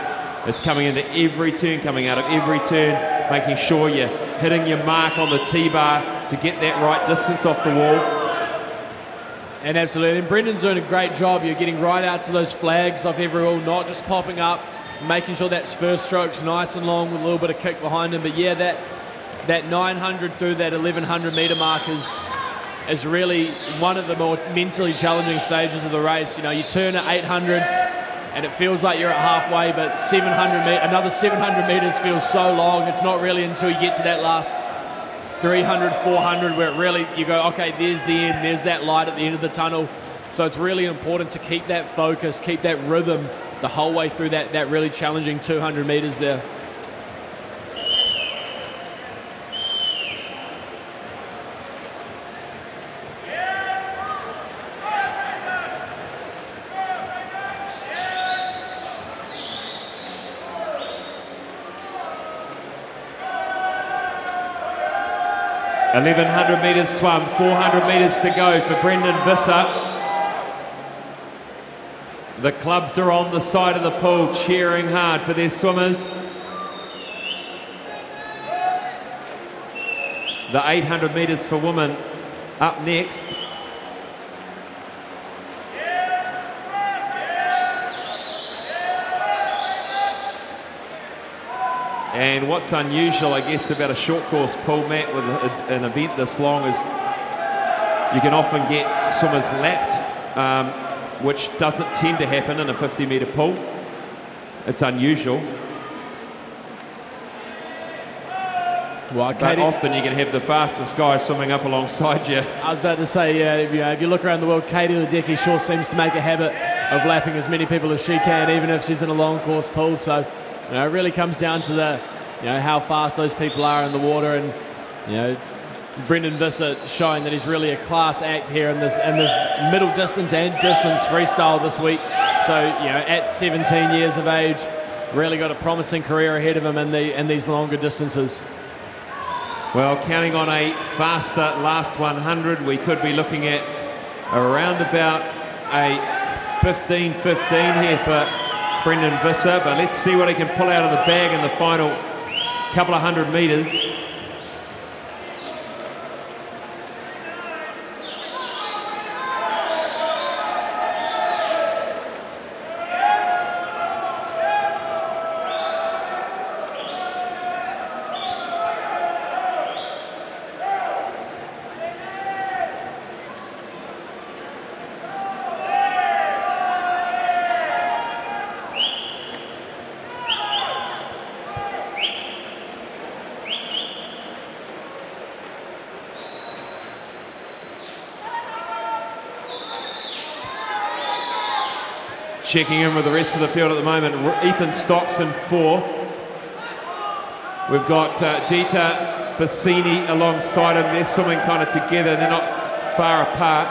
It's coming into every turn, coming out of every turn, making sure you hitting your mark on the T-bar to get that right distance off the wall. And absolutely, and Brendan's doing a great job. You're getting right out to those flags off every wall, not just popping up, making sure that first stroke's nice and long with a little bit of kick behind him. But yeah, that 900 through that 1100 metre mark is really one of the more mentally challenging stages of the race. You know, you turn at 800 and it feels like you're at halfway, but another 700 metres feels so long. It's not really until you get to that last 300, 400 where it really, you go, okay, there's the end, there's that light at the end of the tunnel. So it's really important to keep that focus, keep that rhythm the whole way through that really challenging 200 metres there. $1,100 metres swum, 400 metres to go for Brendan Visser. The clubs are on the side of the pool cheering hard for their swimmers. The 800 metres for women up next. And what's unusual, I guess, about a short course pool, Matt, with an event this long is you can often get swimmers lapped, which doesn't tend to happen in a 50-metre pool. It's unusual. Well, but often you can have the fastest guy swimming up alongside you. I was about to say, yeah, if you look around the world, Katie Ledecky sure seems to make a habit of lapping as many people as she can, even if she's in a long course pool. So, you know, it really comes down to how fast those people are in the water, and Brendan Visser showing that he's really a class act here in this middle distance and distance freestyle this week. So, at 17 years of age, really got a promising career ahead of him in these longer distances. Well, counting on a faster last 100, we could be looking at around about a 15-15 here for Brendan Visser, but let's see what he can pull out of the bag in the final couple of 100 metres. Checking in with the rest of the field at the moment. Ethan Stocks in fourth. We've got Dita Bassini alongside him. They're swimming kind of together. They're not far apart.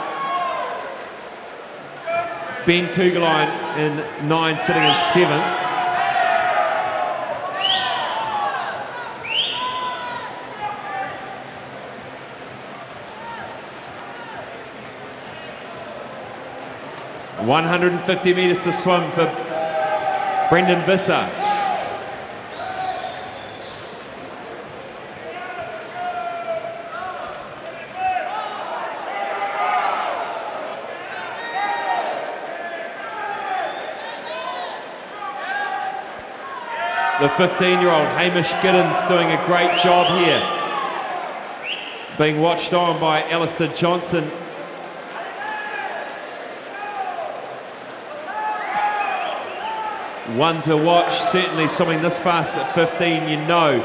Ben Kugelheim in 9, sitting in 7th. $150 metres to swim for Brendan Visser. The 15-year-old Hamish Giddens doing a great job here, being watched on by Alistair Johnson. One to watch, certainly swimming this fast at 15, you know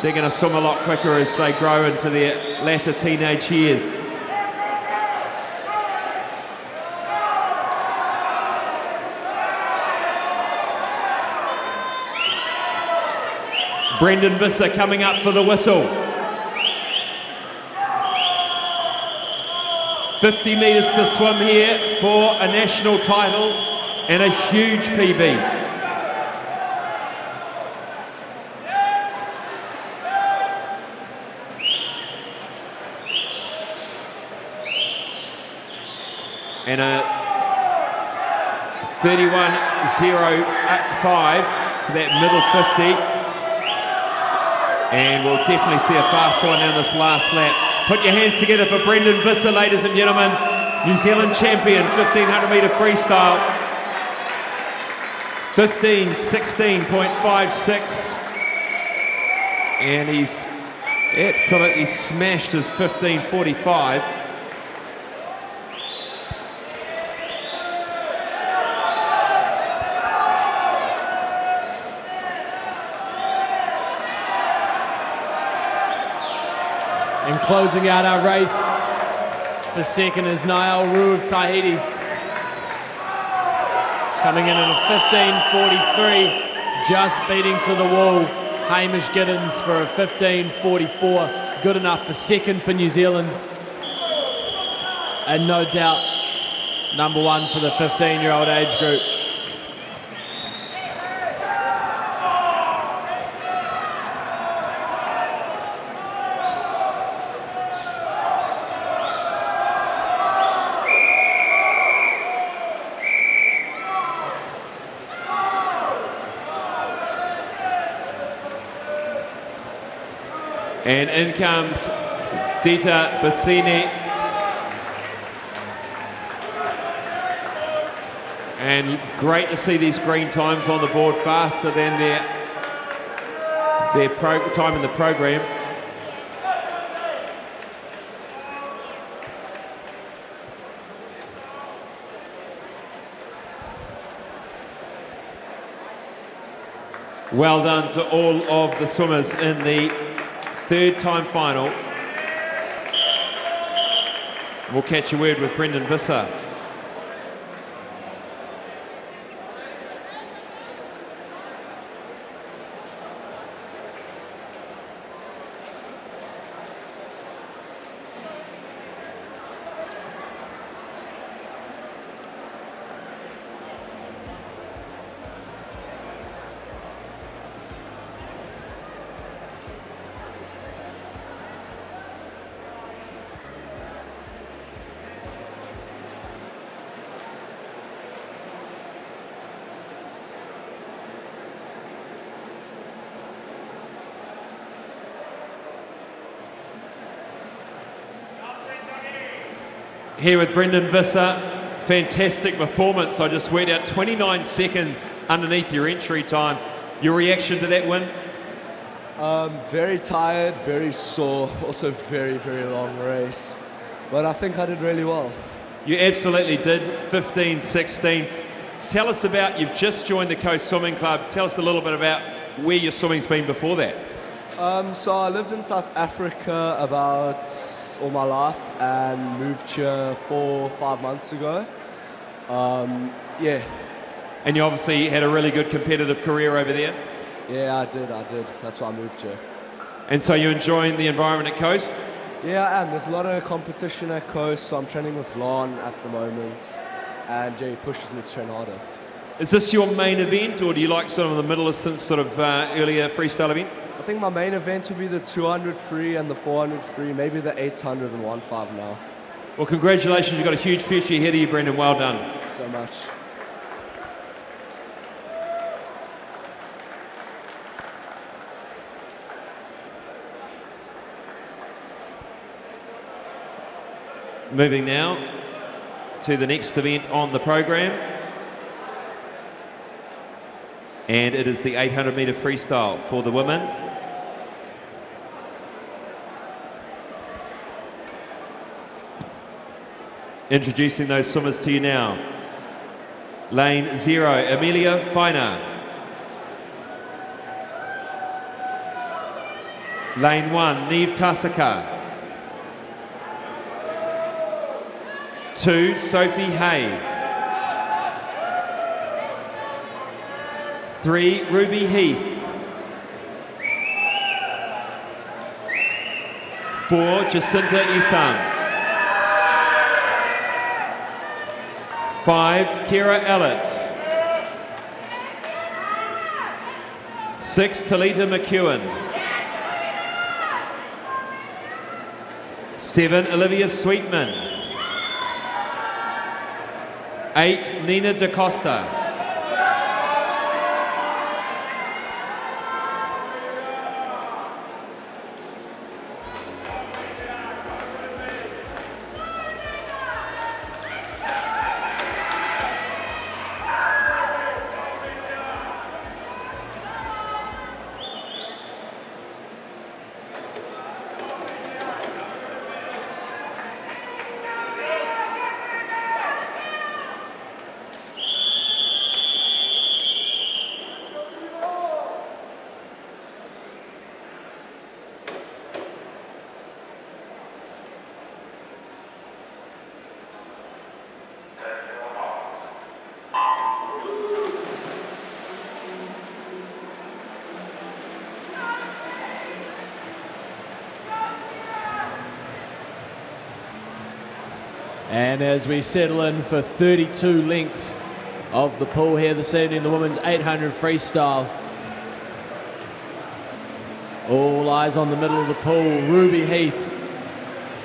they're going to swim a lot quicker as they grow into their latter teenage years. Brendan Visser coming up for the whistle. 50 metres to swim here for a national title and a huge PB. And a 31.05 for that middle 50. And we'll definitely see a faster one down this last lap. Put your hands together for Brendan Visser, ladies and gentlemen. New Zealand champion, 1500 metre freestyle. 15:16.56. And he's absolutely smashed his 15:45. And closing out our race for second is Niall Rue of Tahiti. Coming in at a 15:43, just beating to the wall Hamish Giddens for a 15:44. Good enough for second for New Zealand. And no doubt, number one for the 15-year-old age group. And in comes Dita Bassini. And great to see these green times on the board, faster than their time in the program. Well done to all of the swimmers in the third time final. We'll catch a word with Brendan Visser. Here with Brendan Visser, fantastic performance. I just worked out 29 seconds underneath your entry time. Your reaction to that win? Very tired, very sore, also very, very long race. But I think I did really well. You absolutely did, 15:16. Tell us about, you've just joined the Coast Swimming Club. Tell us a little bit about where your swimming's been before that. So I lived in South Africa about all my life and moved here 4 or 5 months ago. Yeah. And you obviously had a really good competitive career over there? Yeah, I did. That's why I moved here. And so you're enjoying the environment at Coast? Yeah, I am. There's a lot of competition at Coast, so I'm training with Lon at the moment. And yeah, he pushes me to train harder. Is this your main event, or do you like sort of the middle distance, sort of earlier freestyle events? I think my main event will be the 200 free and the 400 free, maybe the 800 and 1.5 now. Well, congratulations. You've got a huge future ahead of you, Brendan. Well done. So much. Moving now to the next event on the program. And it is the 800 metre freestyle for the women. Introducing those swimmers to you now. Lane 0, Amelia Feiner. Lane 1, Neve Tasaka. 2, Sophie Hay. 3, Ruby Heath. 4, Jacinta Isam. 5, Kira Ellett. 6, Talita McEwen. 7, Olivia Sweetman. 8, Nina Da Costa. And as we settle in for 32 lengths of the pool here this evening, the women's 800 freestyle. All eyes on the middle of the pool. Ruby Heath,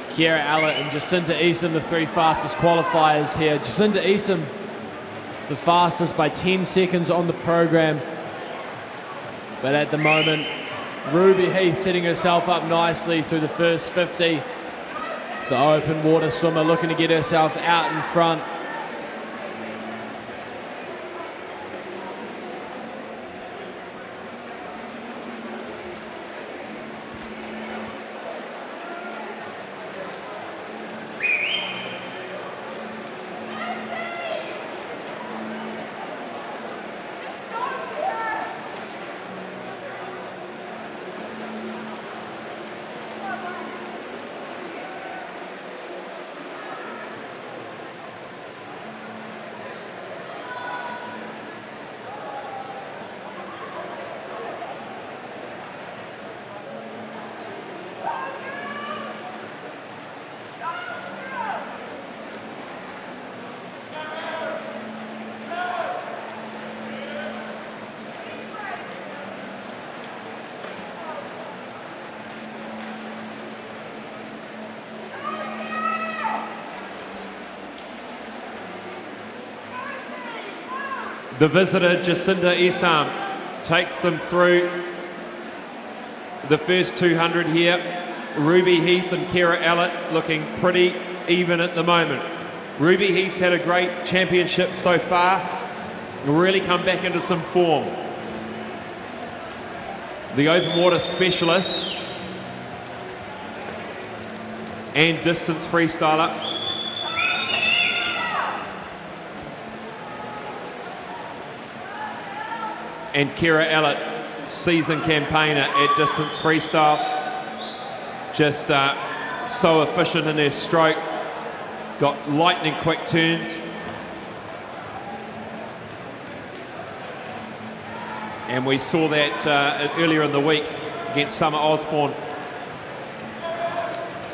Kiera Allett and Jacinta Eastham, the three fastest qualifiers here. Jacinta Eastham, the fastest by 10 seconds on the program. But at the moment, Ruby Heath setting herself up nicely through the first 50. The open water swimmer looking to get herself out in front. The visitor, Jacinta Eastham, takes them through the first 200 here. Ruby Heath and Kiera Allett looking pretty even at the moment. Ruby Heath's had a great championship so far, really come back into some form. The open water specialist and distance freestyler. And Kiera Allett, seasoned campaigner at distance freestyle. Just so efficient in her stroke. Got lightning quick turns. And we saw that earlier in the week against Summer Osborne,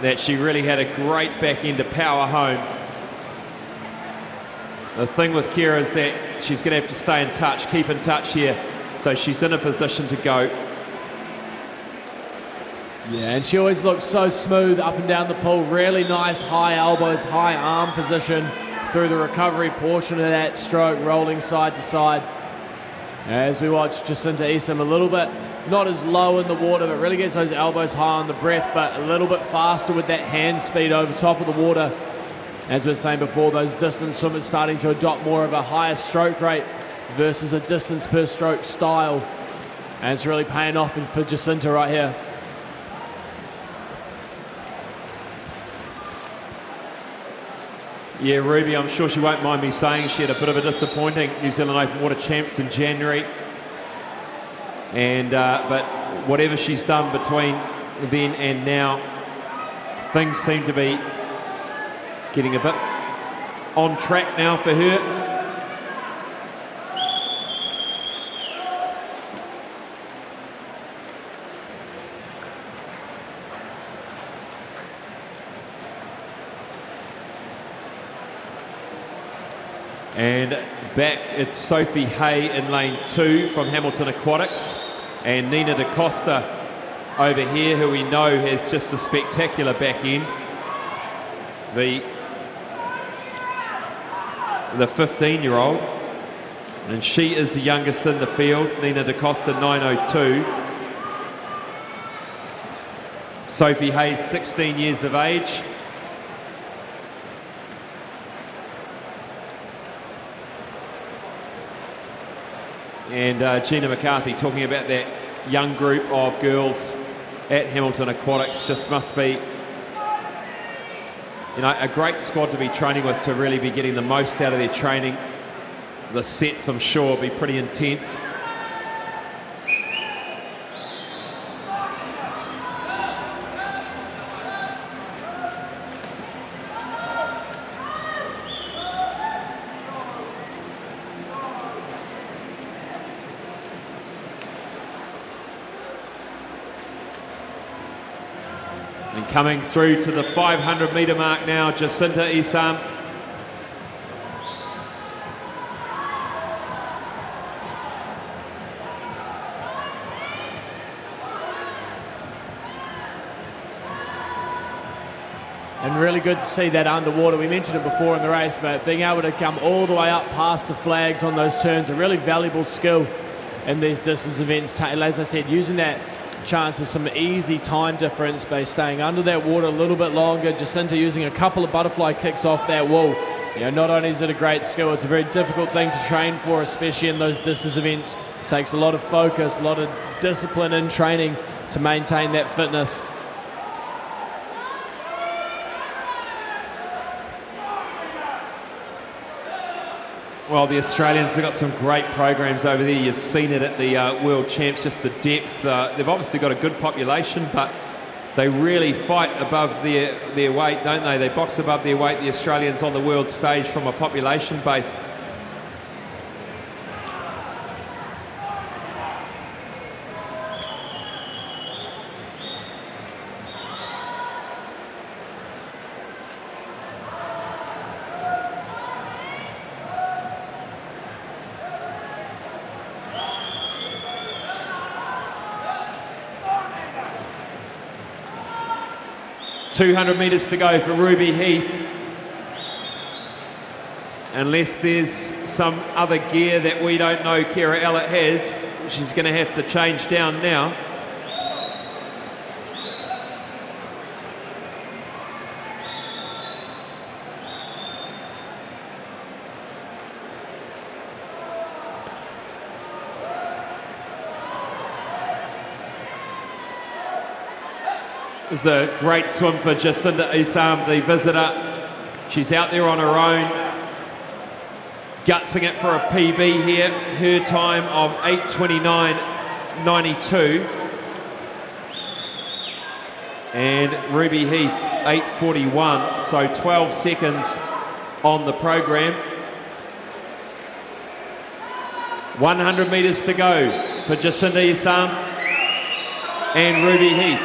that she really had a great back end to power home. The thing with Kiera is that she's going to have to stay in touch, keep in touch here, so she's in a position to go. Yeah, and she always looks so smooth up and down the pool. Really nice high elbows, high arm position through the recovery portion of that stroke, rolling side to side. As we watch Jacinta Eastham a little bit, not as low in the water, but really gets those elbows high on the breath, but a little bit faster with that hand speed over top of the water. As we were saying before, those distance swimmers starting to adopt more of a higher stroke rate versus a distance per stroke style. And it's really paying off for Jacinta right here. Yeah, Ruby, I'm sure she won't mind me saying she had a bit of a disappointing New Zealand Open Water Champs in January. And but whatever she's done between then and now, things seem to be getting a bit on track now for her. And back, it's Sophie Hay in lane 2 from Hamilton Aquatics, and Nina Da Costa over here, who we know has just a spectacular back end. The 15-year-old, and she is the youngest in the field. Nina Da Costa 9:02. Sophie Hay, 16 years of age. And Gina McCarthy talking about that young group of girls at Hamilton Aquatics. Just must be, you know, a great squad to be training with, to really be getting the most out of their training. The sets, I'm sure, will be pretty intense. And coming through to the 500 metre mark now, Jacinta Isam. And really good to see that underwater. We mentioned it before in the race, but being able to come all the way up past the flags on those turns, a really valuable skill in these distance events. As I said, using that chance of some easy time difference by staying under that water a little bit longer. Jacinta using a couple of butterfly kicks off that wall. You know, not only is it a great skill, it's a very difficult thing to train for, especially in those distance events. It takes a lot of focus, a lot of discipline in training to maintain that fitness. Well, the Australians have got some great programs over there. You've seen it at the World Champs, just the depth. They've obviously got a good population, but they really fight above their weight, don't they? They box above their weight, the Australians on the world stage from a population base. .200 metres to go for Ruby Heath. Unless there's some other gear that we don't know Kira Ellett has, she's going to have to change down now. It was a great swim for Jacinta Isam, the visitor. She's out there on her own, gutsing it for a PB here. Her time of 8:29.92. And Ruby Heath, 8:41, so 12 seconds on the program. 100 metres to go for Jacinta Isam and Ruby Heath.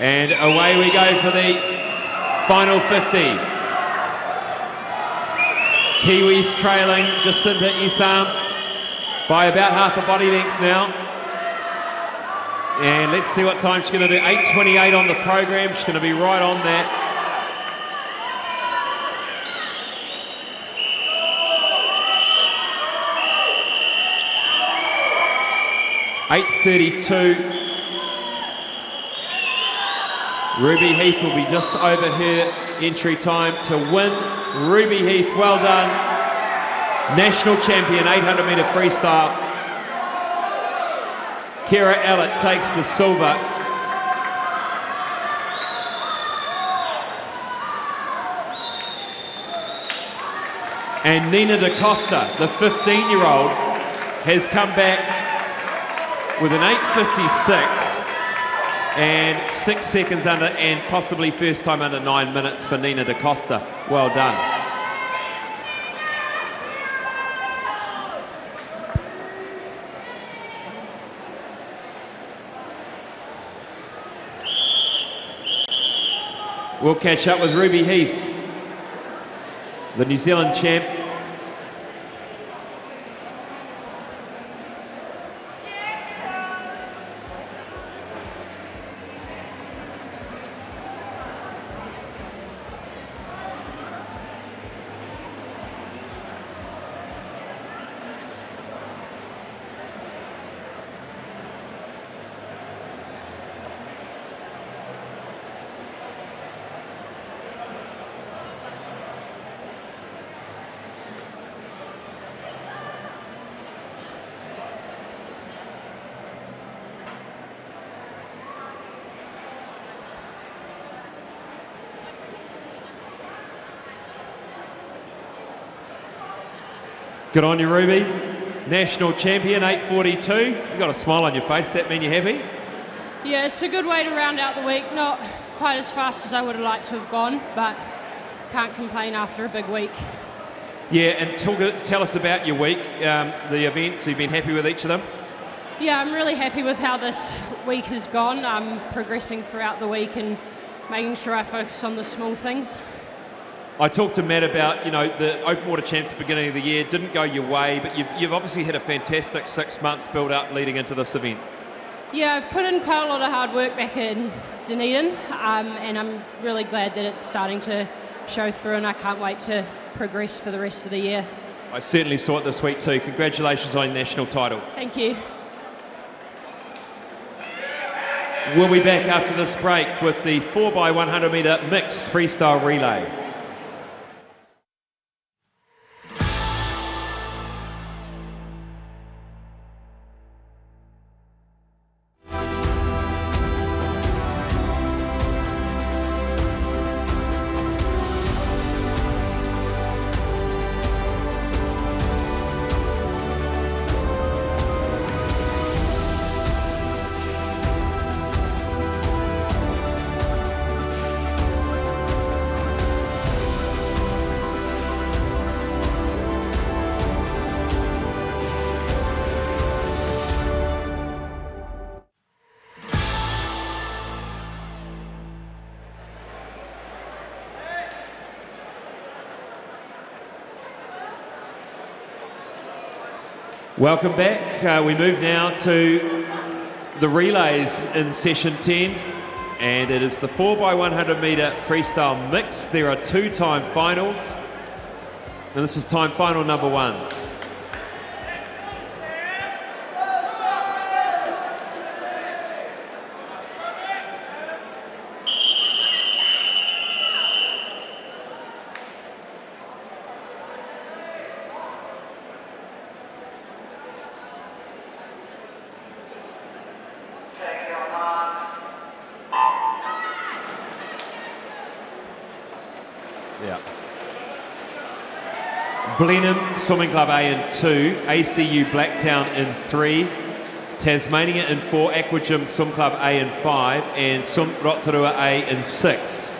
And away we go for the final 50. Kiwis trailing Jacinta Isam by about half a body length now. And let's see what time she's going to do. 8:28 on the program. She's going to be right on that. .8:32. Ruby Heath will be just over her entry time to win. Ruby Heath, well done. National champion, 800 metre freestyle. Kira Ellett takes the silver. And Nina Da Costa, the 15-year-old, has come back with an 8:56. And 6 seconds under, and possibly first time under 9 minutes for Nina Da Costa. Well done. We'll catch up with Ruby Heath, the New Zealand champ. Good on you, Ruby. National champion, 8:42. You got a smile on your face. Does that mean you're happy? Yeah, it's a good way to round out the week. Not quite as fast as I would have liked to have gone, but can't complain after a big week. Yeah, and tell us about your week, the events. You've been happy with each of them? Yeah, I'm really happy with how this week has gone. I'm progressing throughout the week and making sure I focus on the small things. I talked to Matt about, the open water champs at the beginning of the year didn't go your way, but you've obviously had a fantastic 6 months build up leading into this event. Yeah, I've put in quite a lot of hard work back in Dunedin, and I'm really glad that it's starting to show through, and I can't wait to progress for the rest of the year. I certainly saw it this week too. Congratulations on your national title. Thank you. We'll be back after this break with the 4x100 metre mixed freestyle relay. Welcome back. We move now to the relays in session 10, and it is the 4x100 metre freestyle mix. There are 2 time finals, and this is time final number 1. Blenheim Swimming Club A in 2, ACU Blacktown in 3, Tasmania in 4, Aquagym Swim Club A in 5, and Swim Rotorua A in 6.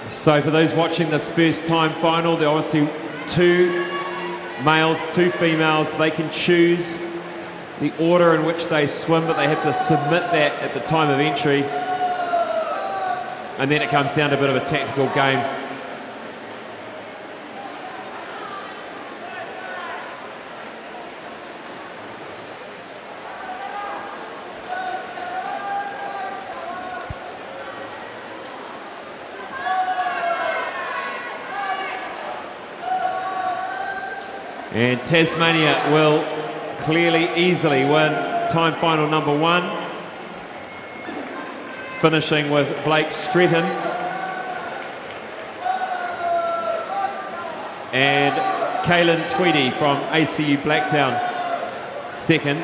So for those watching this first time final, there are obviously 2 males, 2 females. They can choose the order in which they swim, but they have to submit that at the time of entry. And then it comes down to a bit of a tactical game. And Tasmania will clearly, easily win time final number 1, finishing with Blake Stretton and Kaylin Tweedy from ACU Blacktown second.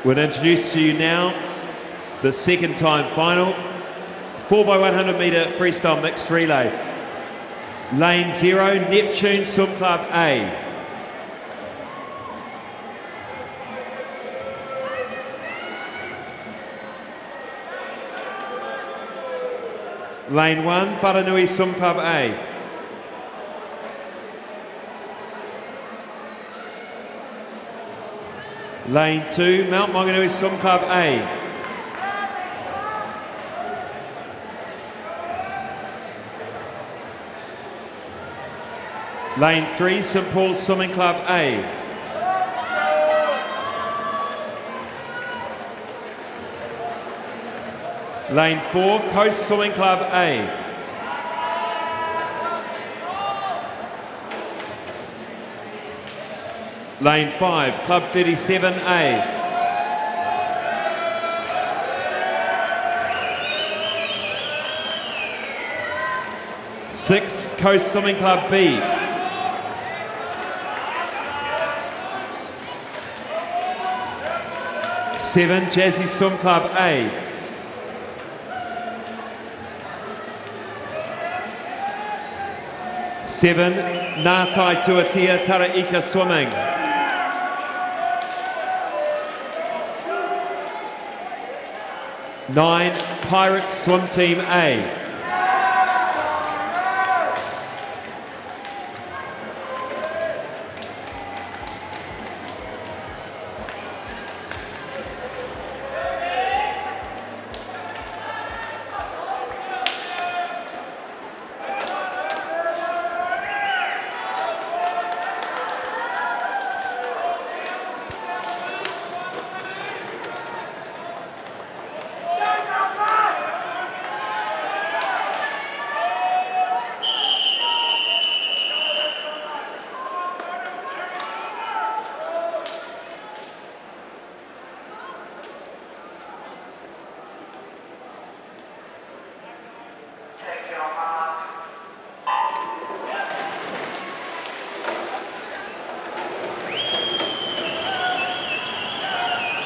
We'll introduce to you now the second time final, 4x100 metre freestyle mixed relay. Lane 0, Neptune Swim Club A. Lane 1, Wharanui Swim Club A. Lane 2, Mount Maunganui Swim Club A. Lane 3, St Paul's Swimming Club A. Lane 4, Coast Swimming Club A. Lane 5, Club 37A. Six, Coast Swimming Club B. Seven, Jazzy Swim Club A. Seven, Ngātai Tuatia Taraika Swimming. 9, Pirates Swim Team A.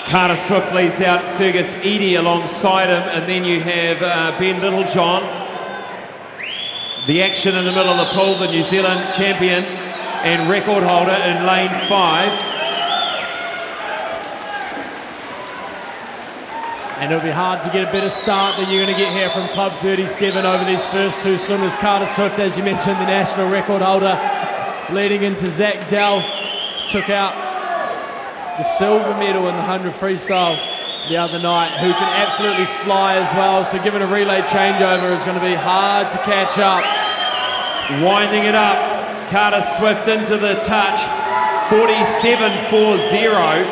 Carter Swift leads out Fergus Eadie alongside him, and then you have Ben Littlejohn. The action in the middle of the pool, the New Zealand champion and record holder in lane 5. And it'll be hard to get a better start than you're going to get here from Club 37 over these first 2 swimmers. Carter Swift, as you mentioned, the national record holder, leading into Zach Dell, took out the silver medal in the 100 freestyle the other night, who can absolutely fly as well. So given a relay changeover is going to be hard to catch up. Winding it up, Carter Swift into the touch, 47.40.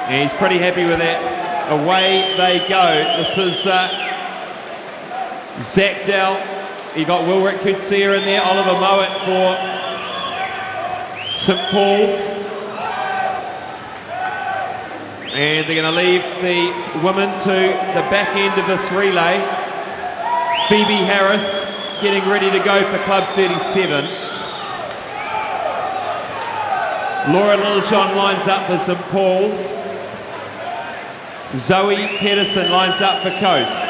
And he's pretty happy with that. Away they go. This is Zach Dell You got Wilrick Coetzee in there, Oliver Mowat for St Paul's. And they're going to leave the women to the back end of this relay. Phoebe Harris getting ready to go for Club 37. Laura Littlejohn lines up for St Paul's. Zoe Pedersen lines up for Coast.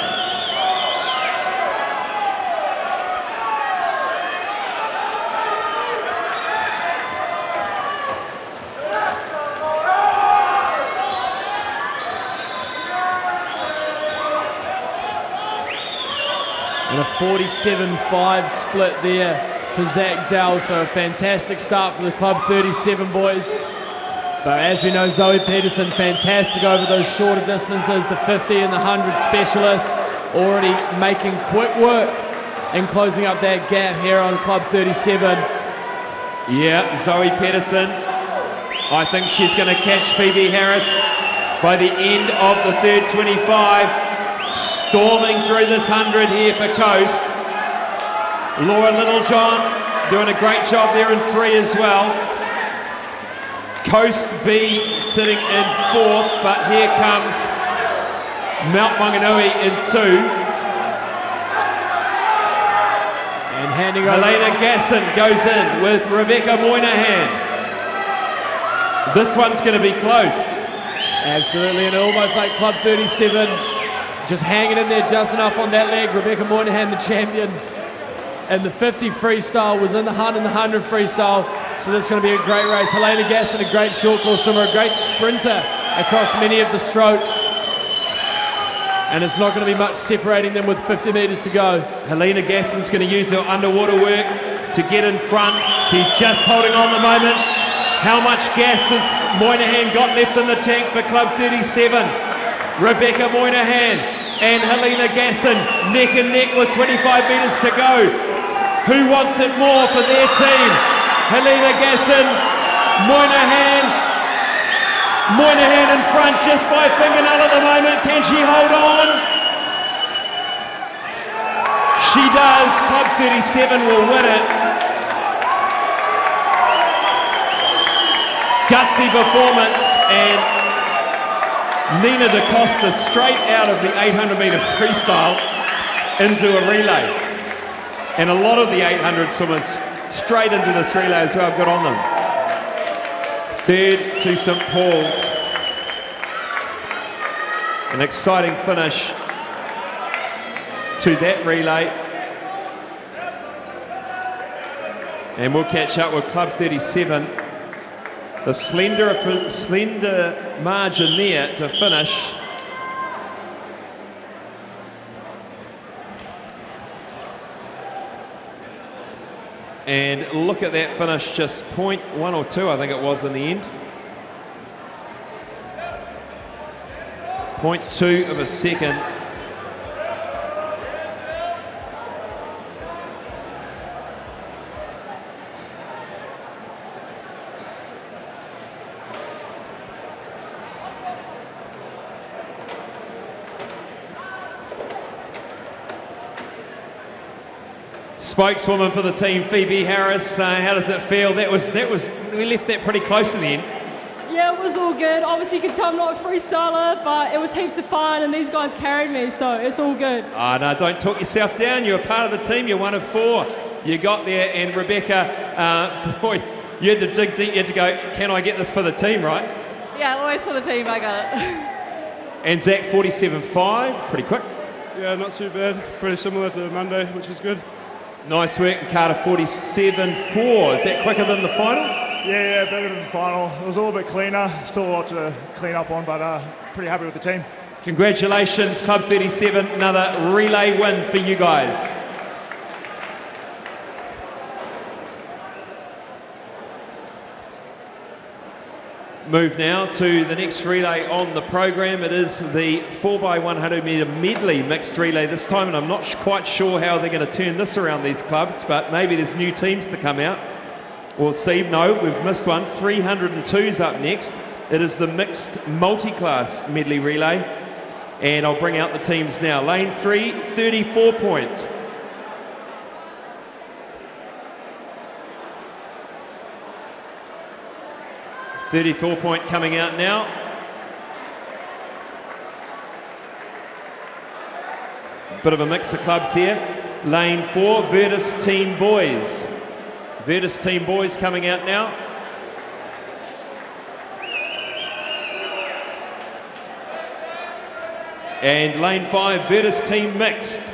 And a 47-5 split there for Zach Dell, so a fantastic start for the Club 37 boys. But as we know, Zoe Pedersen, fantastic over those shorter distances, the 50 and the 100 specialist, already making quick work and closing up that gap here on Club 37. Yeah, Zoe Pedersen, I think she's going to catch Phoebe Harris by the end of the third 25. Storming through this 100 here for Coast. Laura Littlejohn doing a great job there in 3 as well. Coast B sitting in 4th, but here comes Mount Maunganui in 2. And handing over. Helena Gasson goes in with Rebecca Moynihan. This one's going to be close. Absolutely, and almost like Club 37. Just hanging in there just enough on that leg. Rebecca Moynihan, the champion. And the 50 freestyle was in the hunt in the 100 freestyle. So this is going to be a great race. Helena Gasson, a great short course swimmer, a great sprinter across many of the strokes. And it's not going to be much separating them with 50 metres to go. Helena Gasson's going to use her underwater work to get in front. She's just holding on the moment. How much gas has Moynihan got left in the tank for Club 37? Rebecca Moynihan and Helena Gasson neck and neck with 25 metres to go. Who wants it more for their team? Helena Gasson, Moynihan. Moynihan in front just by fingernail at the moment. Can she hold on? She does. Club 37 will win it. Gutsy performance, and Nina DaCosta straight out of the 800-metre freestyle into a relay. And a lot of the 800 swimmers straight into this relay as well. Good on them. 3rd to St Paul's. An exciting finish to that relay. And we'll catch up with Club 37. The slender margin there to finish. And look at that finish, just 0.1 or 2, I think it was in the end. 0.2 of a second. Spokeswoman for the team, Phoebe Harris, how does it feel? That was we left that pretty close to the end. Yeah, it was all good. Obviously, you can tell I'm not a freestyler, but it was heaps of fun, and these guys carried me, so it's all good. Oh, no, don't talk yourself down. You're a part of the team. You're 1 of 4. You got there, and Rebecca, boy, you had to dig deep. You had to go, can I get this for the team, right? Yeah, always for the team. I got it. And Zach, 47.5, pretty quick. Yeah, not too bad. Pretty similar to Monday, which is good. Nice work. And Carter, 47.4. Is that quicker than the final? Yeah, better than the final. It was a little bit cleaner. Still a lot to clean up on, but pretty happy with the team. Congratulations, Club 37. Another relay win for you guys. Move now to the next relay on the program. It is the 4x100 metre medley mixed relay this time, and I'm not quite sure how they're going to turn this around, these clubs, but maybe there's new teams to come out. We'll see. No, we've missed one. 302's up next. It is the mixed multi-class medley relay, and I'll bring out the teams now. Lane 3, 34 point. 34 point coming out now. Bit of a mix of clubs here. Lane 4, Virtus Team Boys. Virtus Team Boys coming out now. And lane 5, Virtus Team Mixed.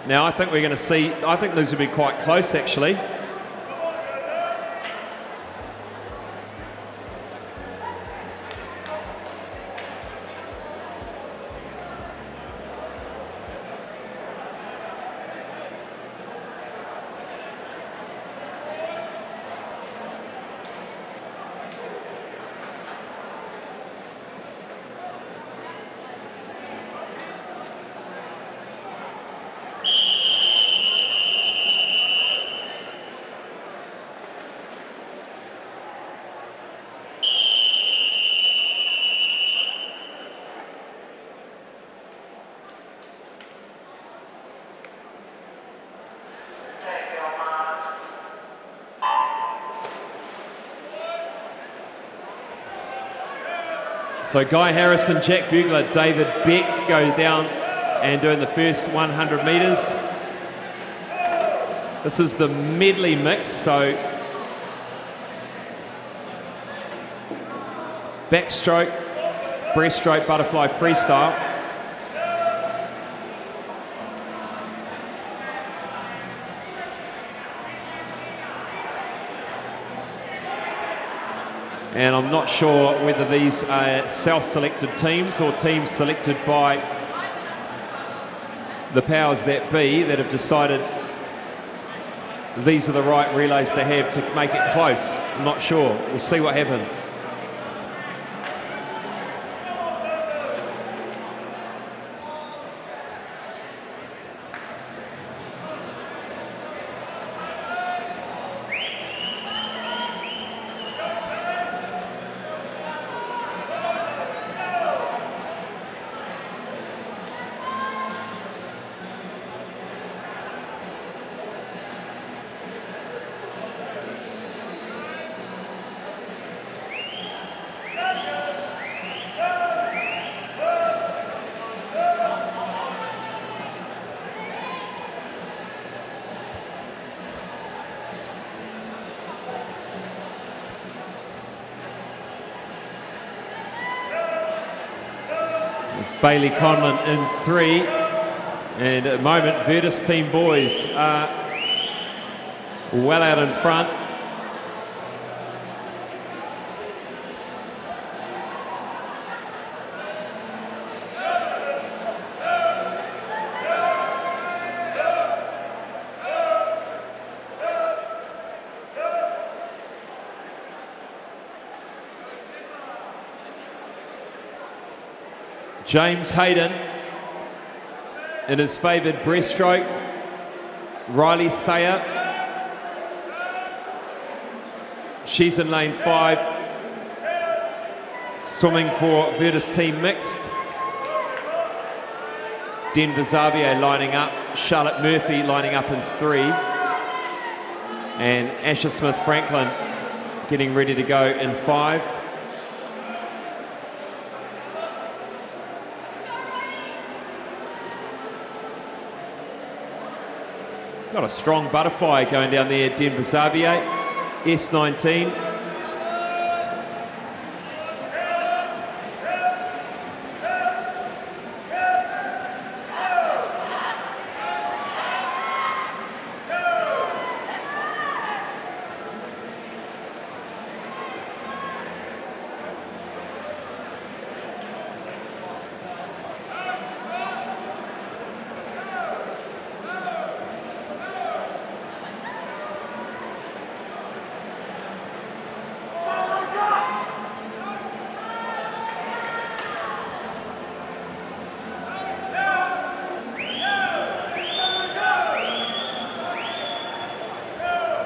Now I think we're going to see, I think these will be quite close actually. So Guy Harrison, Jack Bugler, David Beck go down and doing the first 100 metres. This is the medley mix, so backstroke, breaststroke, butterfly, freestyle. And I'm not sure whether these are self-selected teams or teams selected by the powers that be that have decided these are the right relays to have to make it close. I'm not sure. We'll see what happens. It's Bailey Conlon in 3, and at the moment Virtus Team Boys are well out in front. James Hayden in his favoured breaststroke. Riley Sayer, she's in lane 5, swimming for Virtus Team Mixed. Denver Xavier lining up, Charlotte Murphy lining up in 3, and Asher Smith Franklin getting ready to go in 5. Got a strong butterfly going down there, Denver Xavier, S19.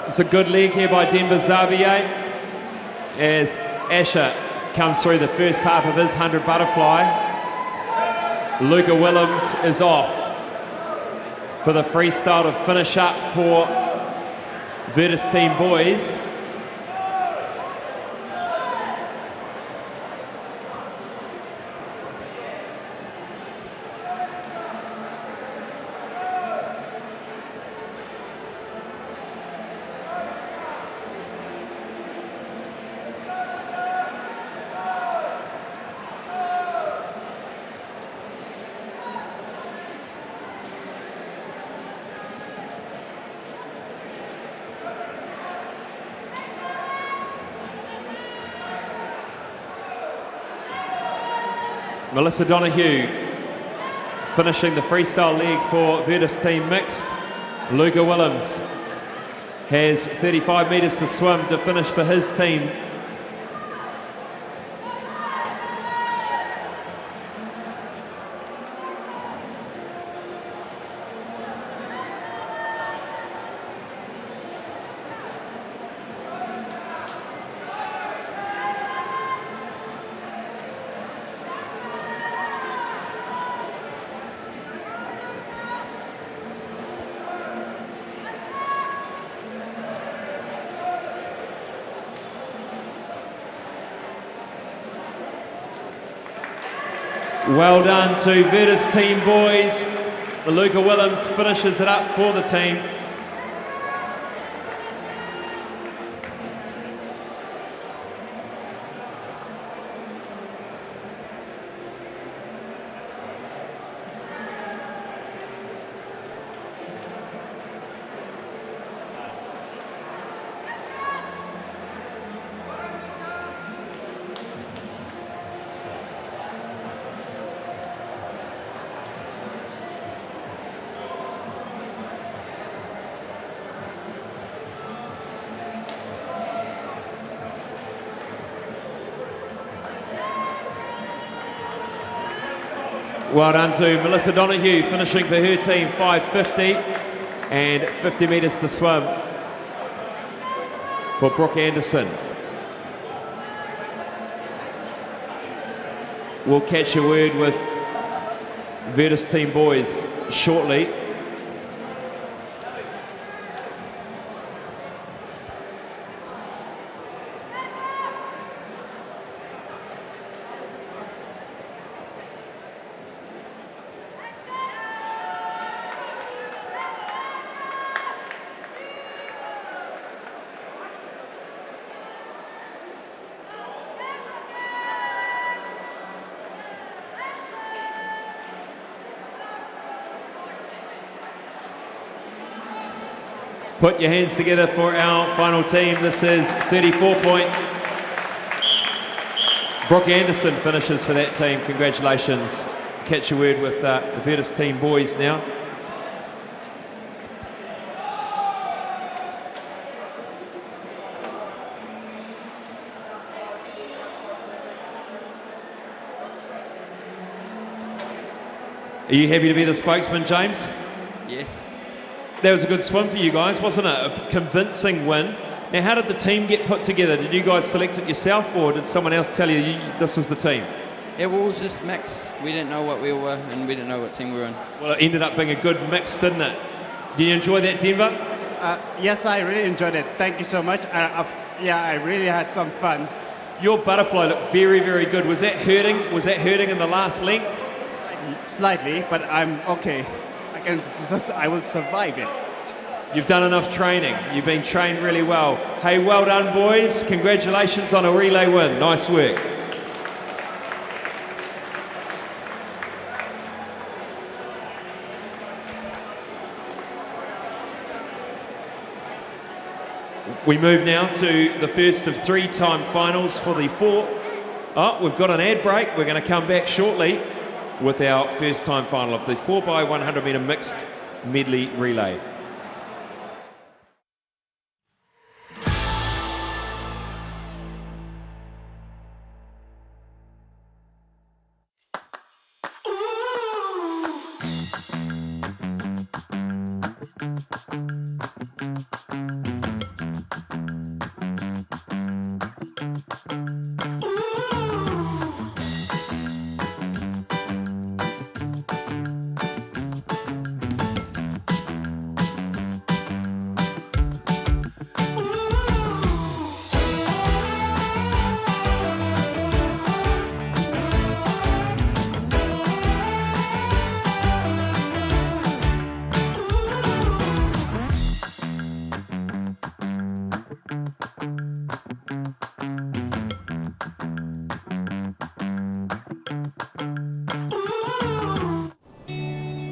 It's a good leg here by Denver Xavier as Asher comes through the first half of his 100 butterfly. Luca Willems is off for the freestyle to finish up for Virtus team boys. Melissa Donahue finishing the freestyle leg for Virtus team mixed. Luca Willems has 35 metres to swim to finish for his team. Well done to Virtus team boys. Luca Willems finishes it up for the team. Well done to Melissa Donahue, finishing for her team 5:50 and 50 metres to swim for Brooke Anderson. We'll catch a word with Virtus team boys shortly. Put your hands together for our final team. This is 34-point. Brooke Anderson finishes for that team. Congratulations. Catch a word with the Virtus team boys now. Are you happy to be the spokesman, James? Yes. That was a good swim for you guys, wasn't it? A convincing win. Now, how did the team get put together? Did you guys select it yourself, or did someone else tell you this was the team? It was just mixed. We didn't know what we were, and we didn't know what team we were in. Well, it ended up being a good mix, didn't it? Did you enjoy that, Denver? Yes, I really enjoyed it. Thank you so much. Yeah, I really had some fun. Your butterfly looked very, very good. Was that hurting? Was that hurting in the last length? Slightly, but I'm okay. I will survive it. You've done enough training. You've been trained really well. Hey, well done, boys. Congratulations on a relay win. Nice work. We move now to the first of 3-time finals for the 4. Oh, we've got an ad break. We're going to come back shortly with our first time final of the 4x100 metre mixed medley relay.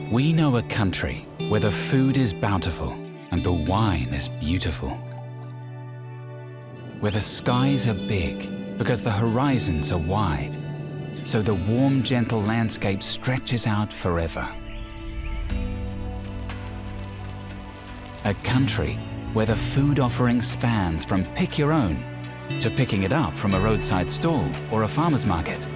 We know a country where the food is bountiful and the wine is beautiful. Where the skies are big because the horizons are wide, so the warm, gentle landscape stretches out forever. A country where the food offering spans from pick your own to picking it up from a roadside stall or a farmer's market,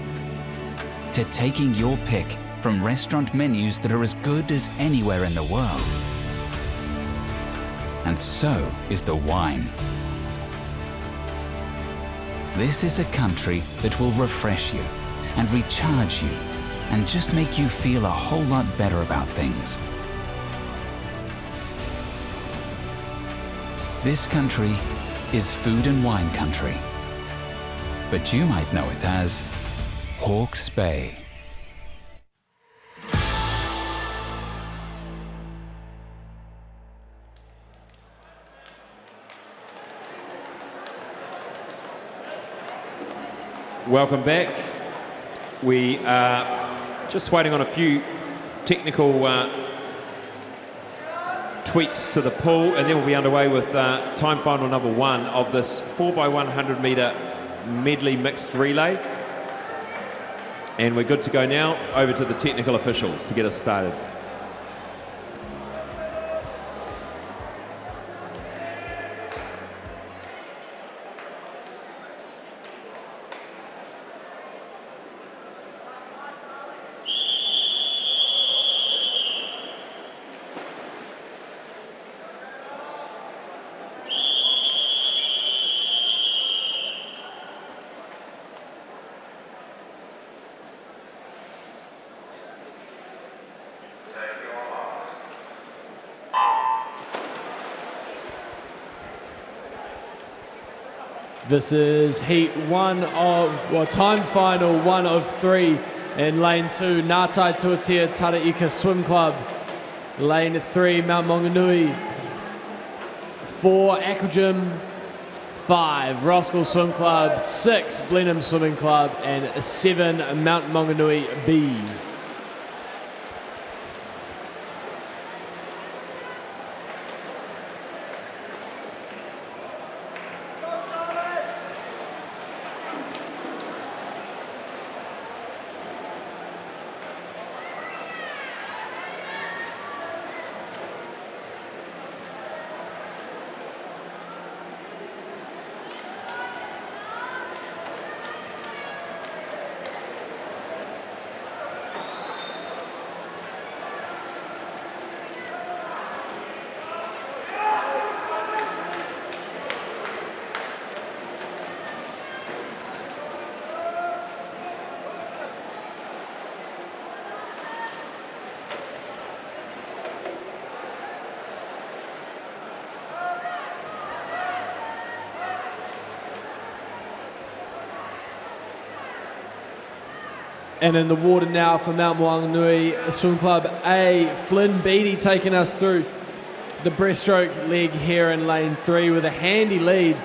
to taking your pick from restaurant menus that are as good as anywhere in the world. And so is the wine. This is a country that will refresh you and recharge you and just make you feel a whole lot better about things. This country is food and wine country, but you might know it as Hawke's Bay. Welcome back. We are just waiting on a few technical tweaks to the pool, and then we'll be underway with time final number 1 of this 4x100 metre medley mixed relay. And we're good to go now. Over to the technical officials to get us started. This is heat 1 of, well, time final 1 of 3 in lane 2, Ngātai Tuatea Taraika Swim Club. Lane 3, Mount Maunganui. 4, Aquagym. 5, Roskill Swim Club. 6, Blenheim Swimming Club. And 7, Mount Maunganui B. And in the water now for Mount Maunganui Swim Club A, Flynn Beattie taking us through the breaststroke leg here in lane 3 with a handy lead.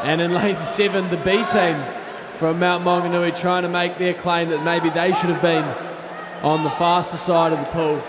And in lane 7, the B team from Mount Maunganui trying to make their claim that maybe they should have been on the faster side of the pool.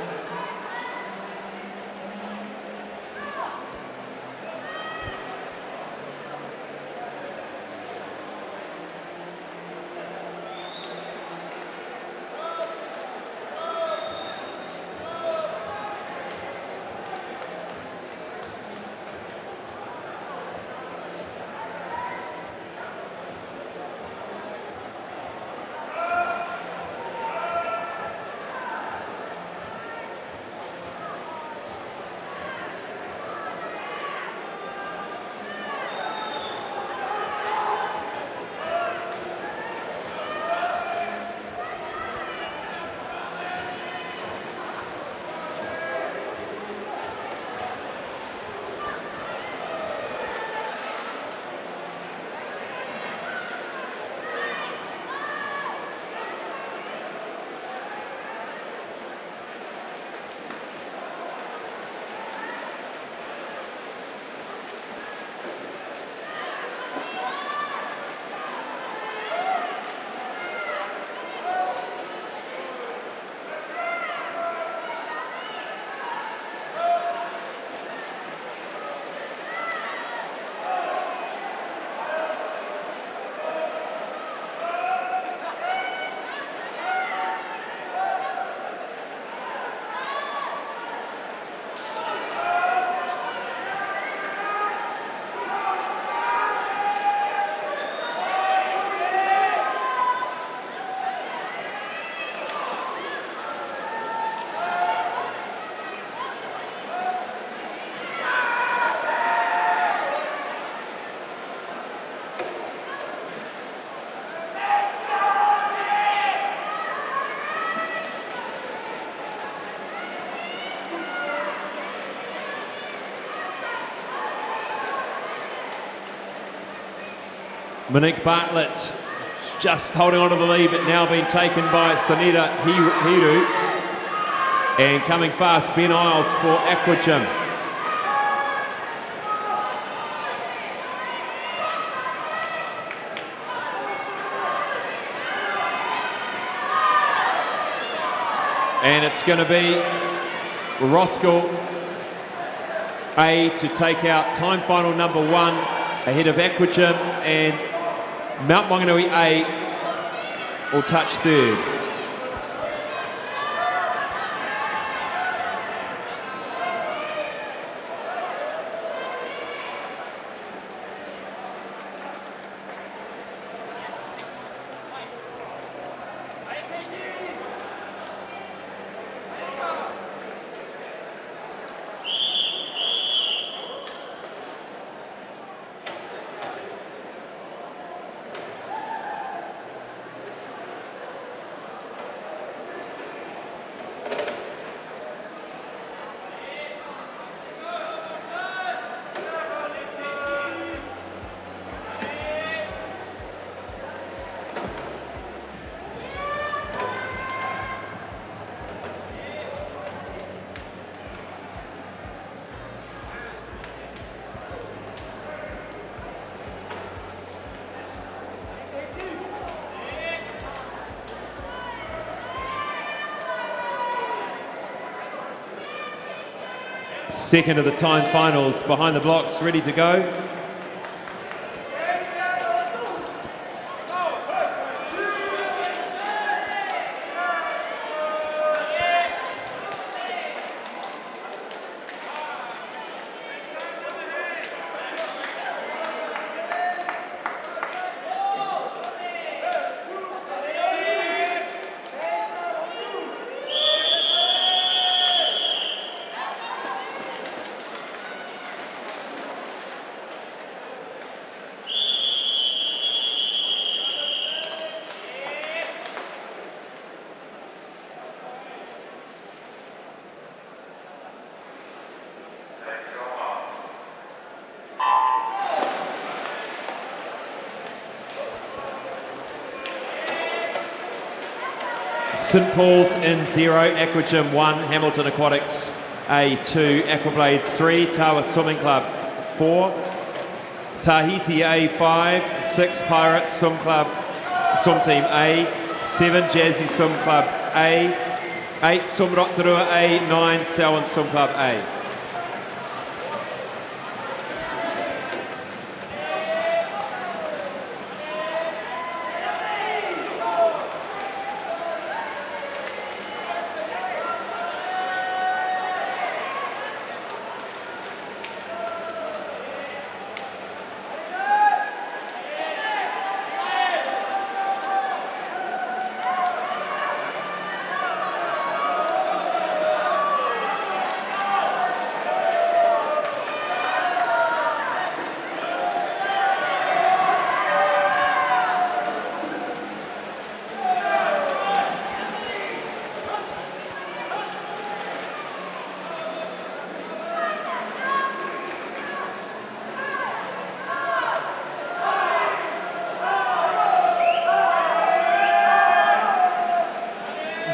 Monique Bartlett just holding on to the lead, but now being taken by Sanita Hiru. And coming fast, Ben Isles for Aquagym. And it's going to be Roskill A to take out time final number 1 ahead of Aquagym, and Mount Maunganui A will touch third. Second of the time finals, behind the blocks, ready to go. St Paul's in 0, Aquagym 1, Hamilton Aquatics A 2, Aquablades 3, Tawa Swimming Club 4, Tahiti A 5, 6 Pirates Swim Team A, 7 Jazzy Swim Club A, 8 Swim Rotorua A, 9 Selwyn Swim Club A.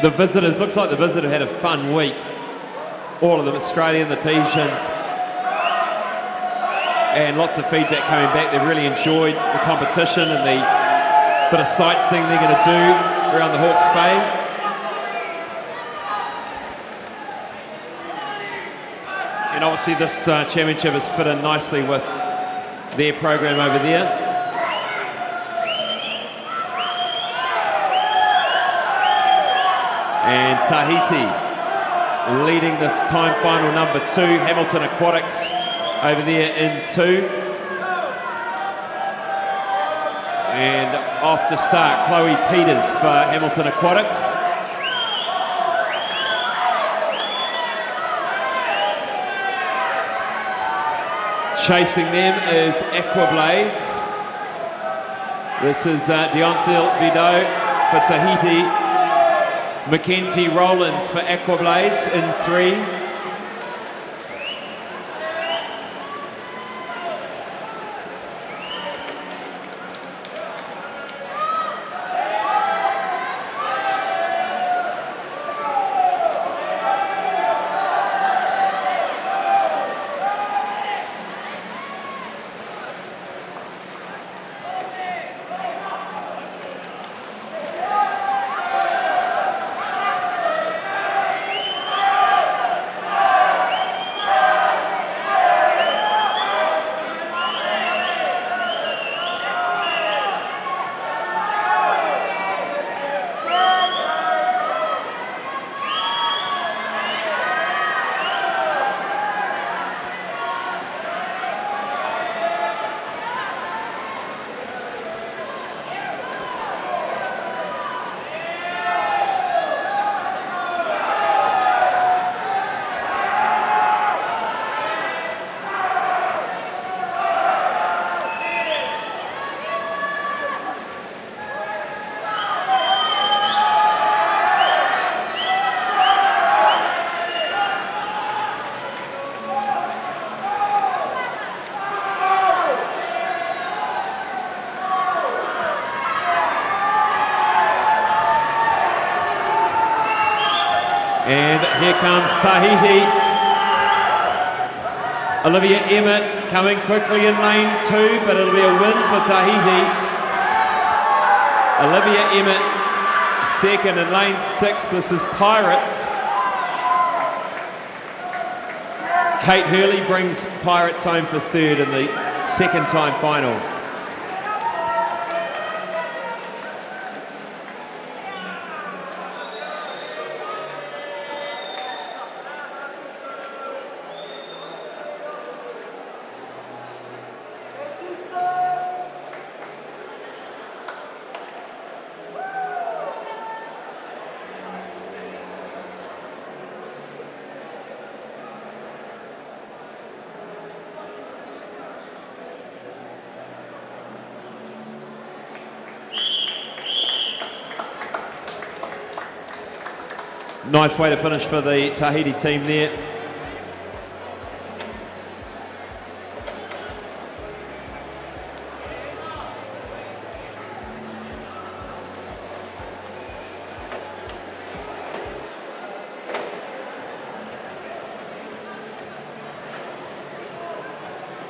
The visitors, looks like the visitors had a fun week. All of them, Australian, the Tahitians, and lots of feedback coming back. They've really enjoyed the competition and the bit of sightseeing they're going to do around the Hawke's Bay. And obviously this championship has fit in nicely with their program over there. And Tahiti leading this time final number 2, Hamilton Aquatics over there in 2. And off to start, Chloe Peters for Hamilton Aquatics. Chasing them is Aquablades. This is Deontil Vidot for Tahiti. Mackenzie Rowlands for Aquablades in 3. And here comes Tahiti. Olivia Emmett coming quickly in lane 2, but it'll be a win for Tahiti. Olivia Emmett second in lane 6. This is Pirates. Kate Hurley brings Pirates home for third in the second time final. Nice way to finish for the Tahiti team there.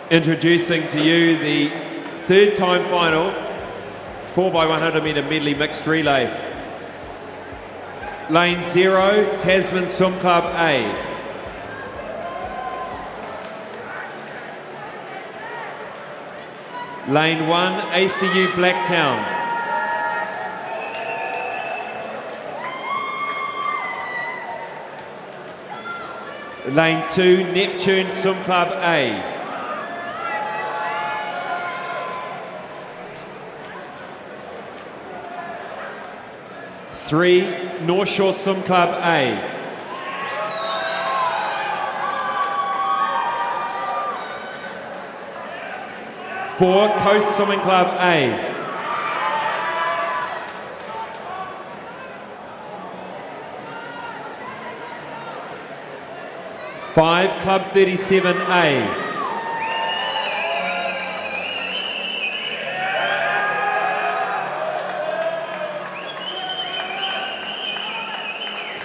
Introducing to you the third time final 4x100 metre medley mixed relay. Lane 0, Tasman Swim Club A. Lane 1, ACU Blacktown. Lane 2, Neptune Swim Club A. Three, North Shore Swim Club A. Four, Coast Swimming Club A. Five, Club 37A.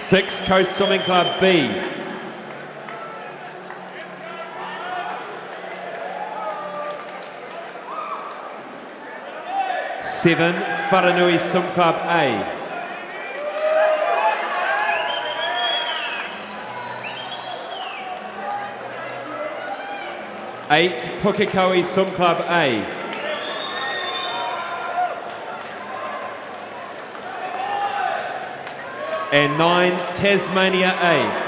6, Coast Swimming Club B. 7, Wharanui Swim Club A. 8, Pukekohe Swim Club A. 9, Tasmania A.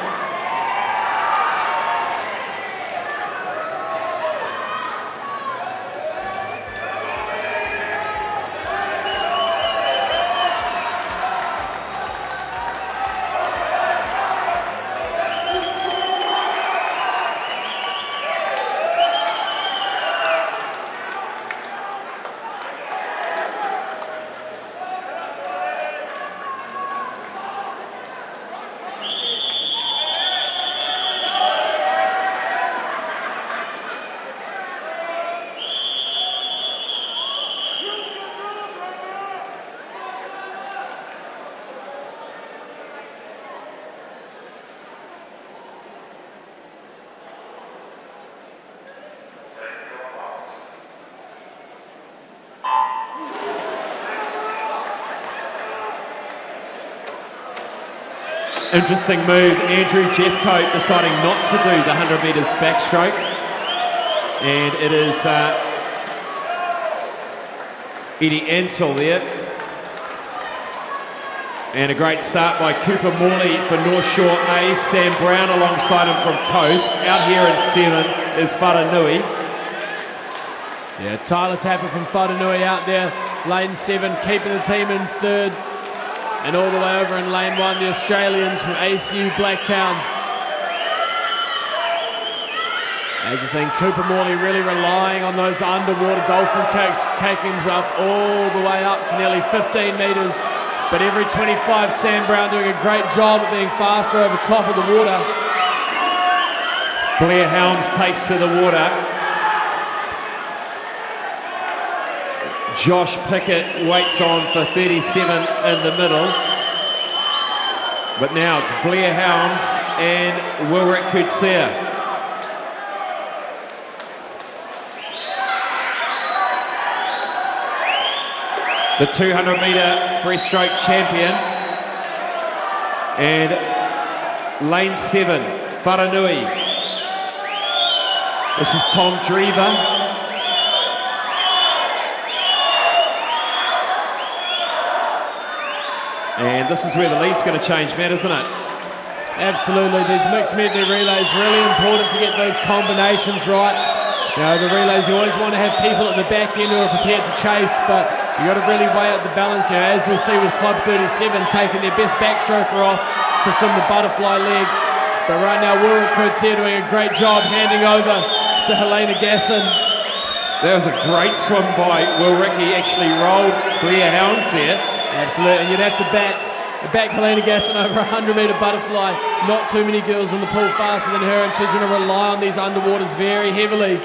Interesting move, Andrew Jeffcoat deciding not to do the 100 metres backstroke. And it is Eddie Ansell there. And a great start by Cooper Morley for North Shore A. Sam Brown alongside him from Coast. Out here in 7 is Wharanui. Yeah, Tyler Tapper from Wharanui out there, lane 7, keeping the team in 3rd. And all the way over in lane 1, the Australians from ACU Blacktown. As you're seeing, Cooper Morley really relying on those underwater dolphin kicks, taking himself all the way up to nearly 15 metres. But every 25, Sam Brown doing a great job at being faster over top of the water. Blair Helms takes to the water. Josh Pickett waits on for 37 in the middle. But now it's Blair Helms and Wilrick Coetzee. The 200-metre breaststroke champion. And lane 7, Wharanui. This is Tom Drever. And this is where the lead's going to change, Matt, isn't it? Absolutely. These mixed medley relays, really important to get those combinations right. You know, the relays, you always want to have people at the back end who are prepared to chase, but you got to really weigh out the balance. You know, as we see with Club 37 taking their best backstroker off to swim the butterfly leg. But right now, Wilrick Coetzee doing a great job handing over to Helena Gasson. That was a great swim by Wilrick. He actually rolled Blair Helms there. Absolutely, and you'd have to back Helena Gasson over a 100-metre butterfly. Not too many girls in the pool faster than her, and she's going to rely on these underwaters very heavily.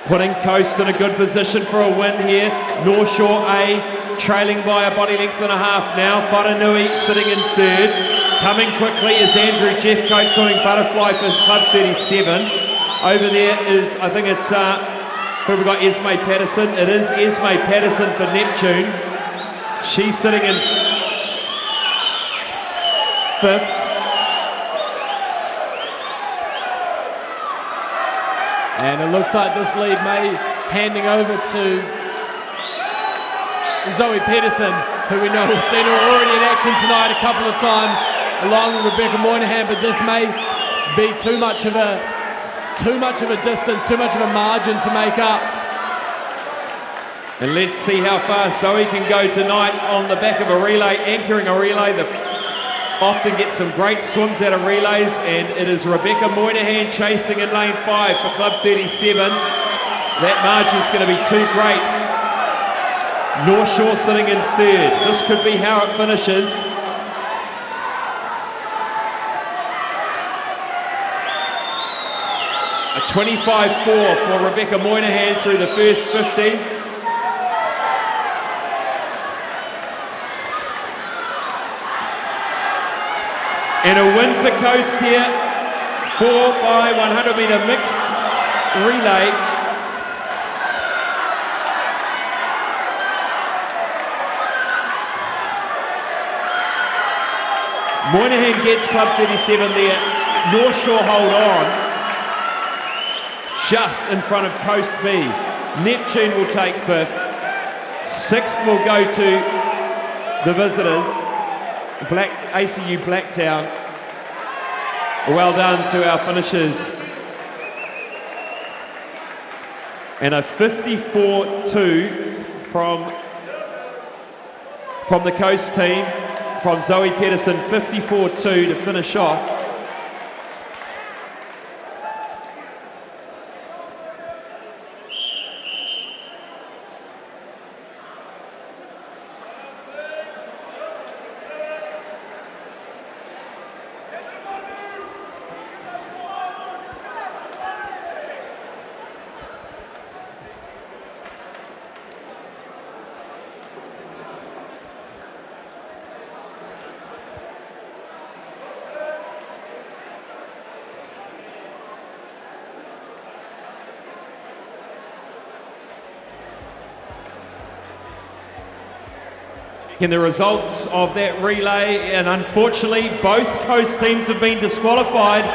Putting Coast in a good position for a win here. North Shore A trailing by a body length and a half now. Wharanui sitting in third. Coming quickly is Andrew Jeffcoat swimming butterfly for Club 37. Over there is, I think it's, who have we got, Esme Patterson. It is Esme Patterson for Neptune. She's sitting in fifth. And it looks like this lead may handing over to Zoe Pedersen, who we know we've seen her already in action tonight a couple of times, along with Rebecca Moynihan, but this may be too much of a distance, too much of a margin to make up. And let's see how far Zoe can go tonight on the back of a relay, anchoring a relay that often gets some great swims out of relays, and it is Rebecca Moynihan chasing in lane 5 for Club 37. That margin's going to be too great. North Shore sitting in third. This could be how it finishes. A 25.4 for Rebecca Moynihan through the first 50. And a win for Coast here, 4 by 100 metre mixed relay. Moynihan gets Club 37 there. North Shore hold on, just in front of Coast B. Neptune will take 5th. 6th will go to the visitors. ACU Blacktown. Well done to our finishers. And a 54.2 from the Coast team, from Zoe Pedersen, 54.2 to finish off. In the results of that relay, and unfortunately both Coast teams have been disqualified,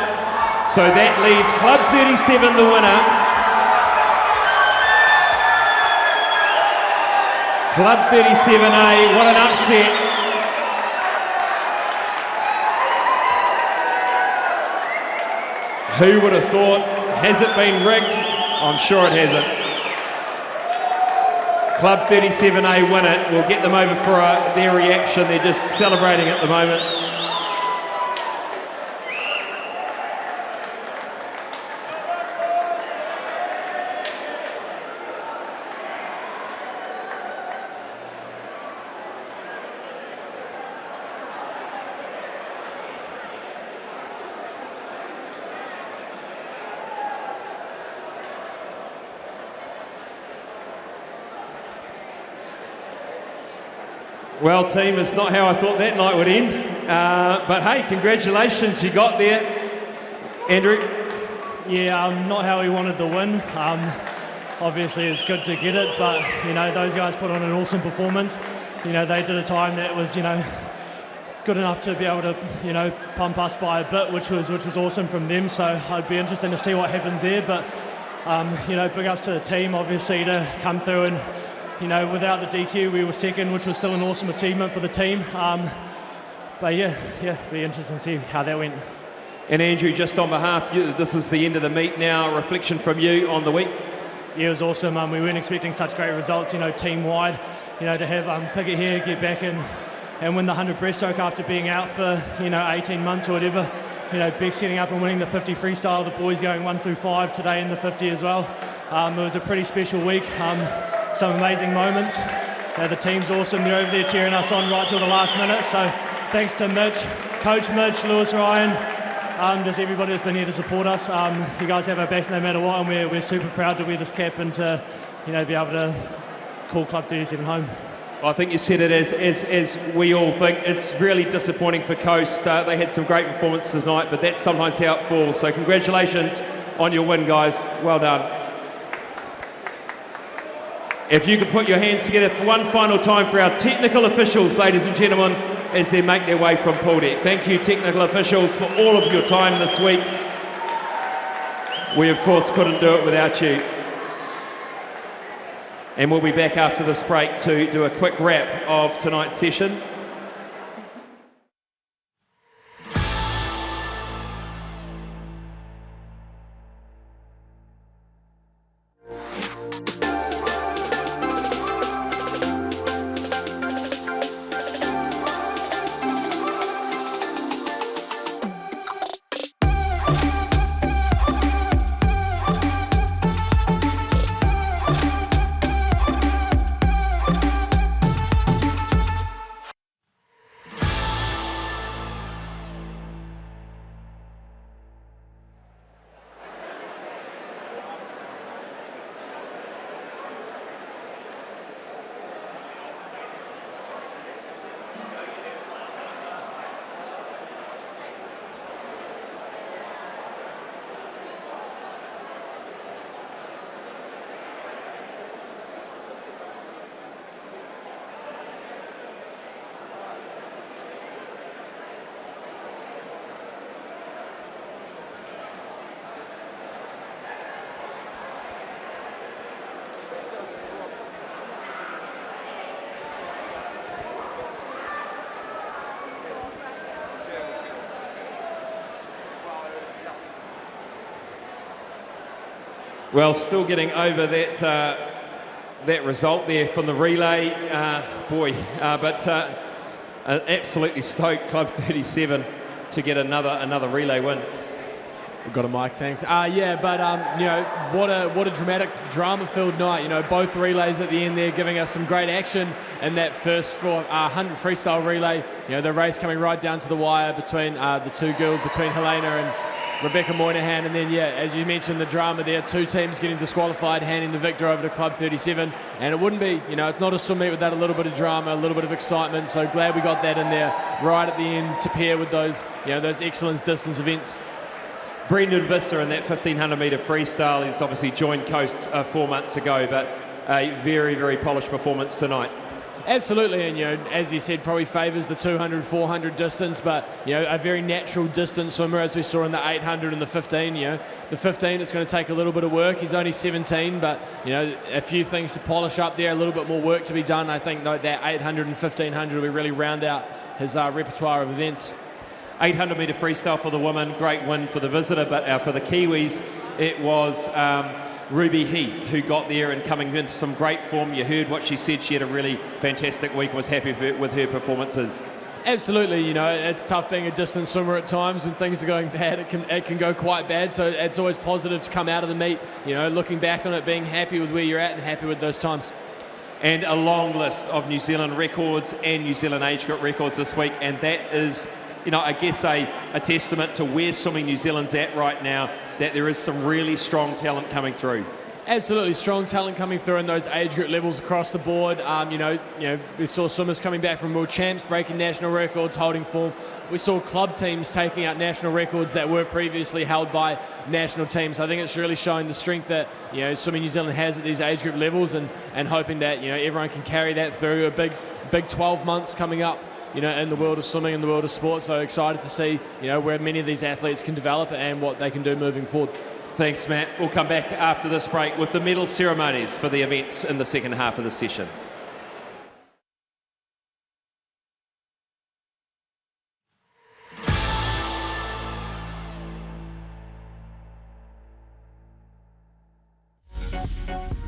so that leaves Club 37 the winner. Club 37A, what an upset. Who would have thought? Has it been rigged? I'm sure it hasn't. Club 37A win it. We'll get them over for their reaction. They're just celebrating at the moment. Well, team, it's not how I thought that night would end. But hey, congratulations, you got there. Andrew? Yeah, not how we wanted the win. Obviously, it's good to get it, but, you know, those guys put on an awesome performance. You know, they did a time that was, you know, good enough to be able to, you know, pump us by a bit, which was awesome from them. So I'd be interested to see what happens there. But, you know, big ups to the team, obviously, to come through and, you know, without the DQ, we were second, which was still an awesome achievement for the team. But yeah, be interesting to see how that went. And Andrew, just on behalf, this is the end of the meet now. A reflection from you on the week. Yeah, it was awesome. We weren't expecting such great results, you know, team-wide. You know, to have Pickett here get back and win the 100 breaststroke after being out for, you know, 18 months or whatever. You know, Beck setting up and winning the 50 freestyle, the boys going 1 through 5 today in the 50 as well. It was a pretty special week. Some amazing moments. The team's awesome. They're over there cheering us on right till the last minute. So thanks to Mitch, Coach Mitch, Lewis Ryan, just everybody that's been here to support us. You guys have our backs no matter what, and we're super proud to wear this cap and to, you know, be able to call Club 37 home. Well, I think you said it as we all think. It's really disappointing for Coast. They had some great performances tonight, but that's sometimes how it falls. So congratulations on your win, guys. Well done. If you could put your hands together for one final time for our technical officials, ladies and gentlemen, as they make their way from pool deck. Thank you, technical officials, for all of your time this week. We, of course, couldn't do it without you. And we'll be back after this break to do a quick wrap of tonight's session. Well, still getting over that result there from the relay, but absolutely stoked Club 37 to get another relay win. We've got a mic, thanks. You know, what a dramatic, drama-filled night. You know, both relays at the end there giving us some great action in that first 100 freestyle relay. You know, the race coming right down to the wire between the two girls, between Helena and Rebecca Moynihan, and then, yeah, as you mentioned, the drama there, two teams getting disqualified, handing the victor over to Club 37, and it wouldn't be, you know, it's not a swim meet without a little bit of drama, a little bit of excitement, so glad we got that in there right at the end to pair with those, you know, those excellence distance events. Brendan Visser in that 1500 metre freestyle, he's obviously joined Coast 4 months ago, but a very, very polished performance tonight. Absolutely, and you know, as you said, probably favours the 200, 400 distance, but you know, a very natural distance swimmer, as we saw in the 800 and the 15. You know, the 15, it's going to take a little bit of work. He's only 17, but you know, a few things to polish up there, a little bit more work to be done. I think that 800 and 1500 will really round out his repertoire of events. 800 metre freestyle for the women, great win for the visitor, but for the Kiwis, it was Ruby Heath who got there and coming into some great form. You heard what she said. She had a really fantastic week and was happy with her performances. Absolutely, you know, it's tough being a distance swimmer at times. When things are going bad, it can go quite bad, so it's always positive to come out of the meet, you know, looking back on it, being happy with where you're at and happy with those times. And a long list of New Zealand records and New Zealand age group records this week, and that is, you know, I guess a testament to where Swimming New Zealand's at right now, that there is some really strong talent coming through. Absolutely strong talent coming through in those age group levels across the board. We saw swimmers coming back from world champs, breaking national records, holding form. We saw club teams taking out national records that were previously held by national teams. I think it's really showing the strength that Swimming New Zealand has at these age group levels, and hoping that everyone can carry that through a big 12 months coming up. In the world of swimming and the world of sport. So excited to see where many of these athletes can develop and what they can do moving forward. Thanks, Matt. We'll come back after this break with the medal ceremonies for the events in the second half of the session.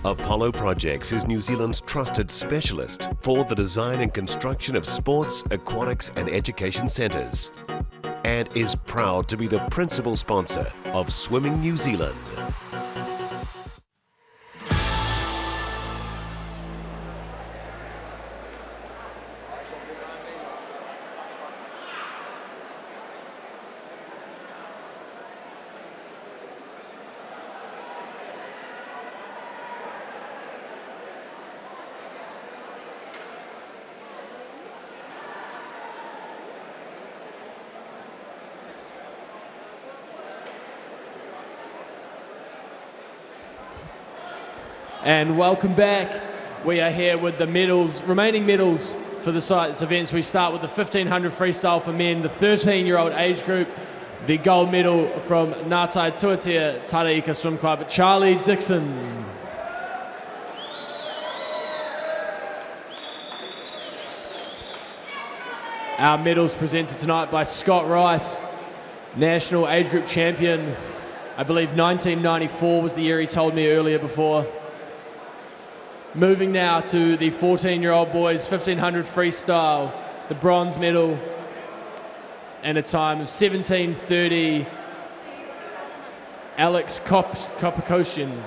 Apollo Projects is New Zealand's trusted specialist for the design and construction of sports, aquatics and education centres, and is proud to be the principal sponsor of Swimming New Zealand. And welcome back. We are here with the remaining medals for the site's events. We start with the 1500 freestyle for men, the 13-year-old age group. The gold medal from Ngātai Tuatea Taraika Swim Club, Charlie Dixon. Our medals presented tonight by Scott Rice, national age group champion. I believe 1994 was the year he told me earlier before. Moving now to the 14-year-old boys 1500 freestyle, the bronze medal and a time of 17:30, Alex Kopakoshin.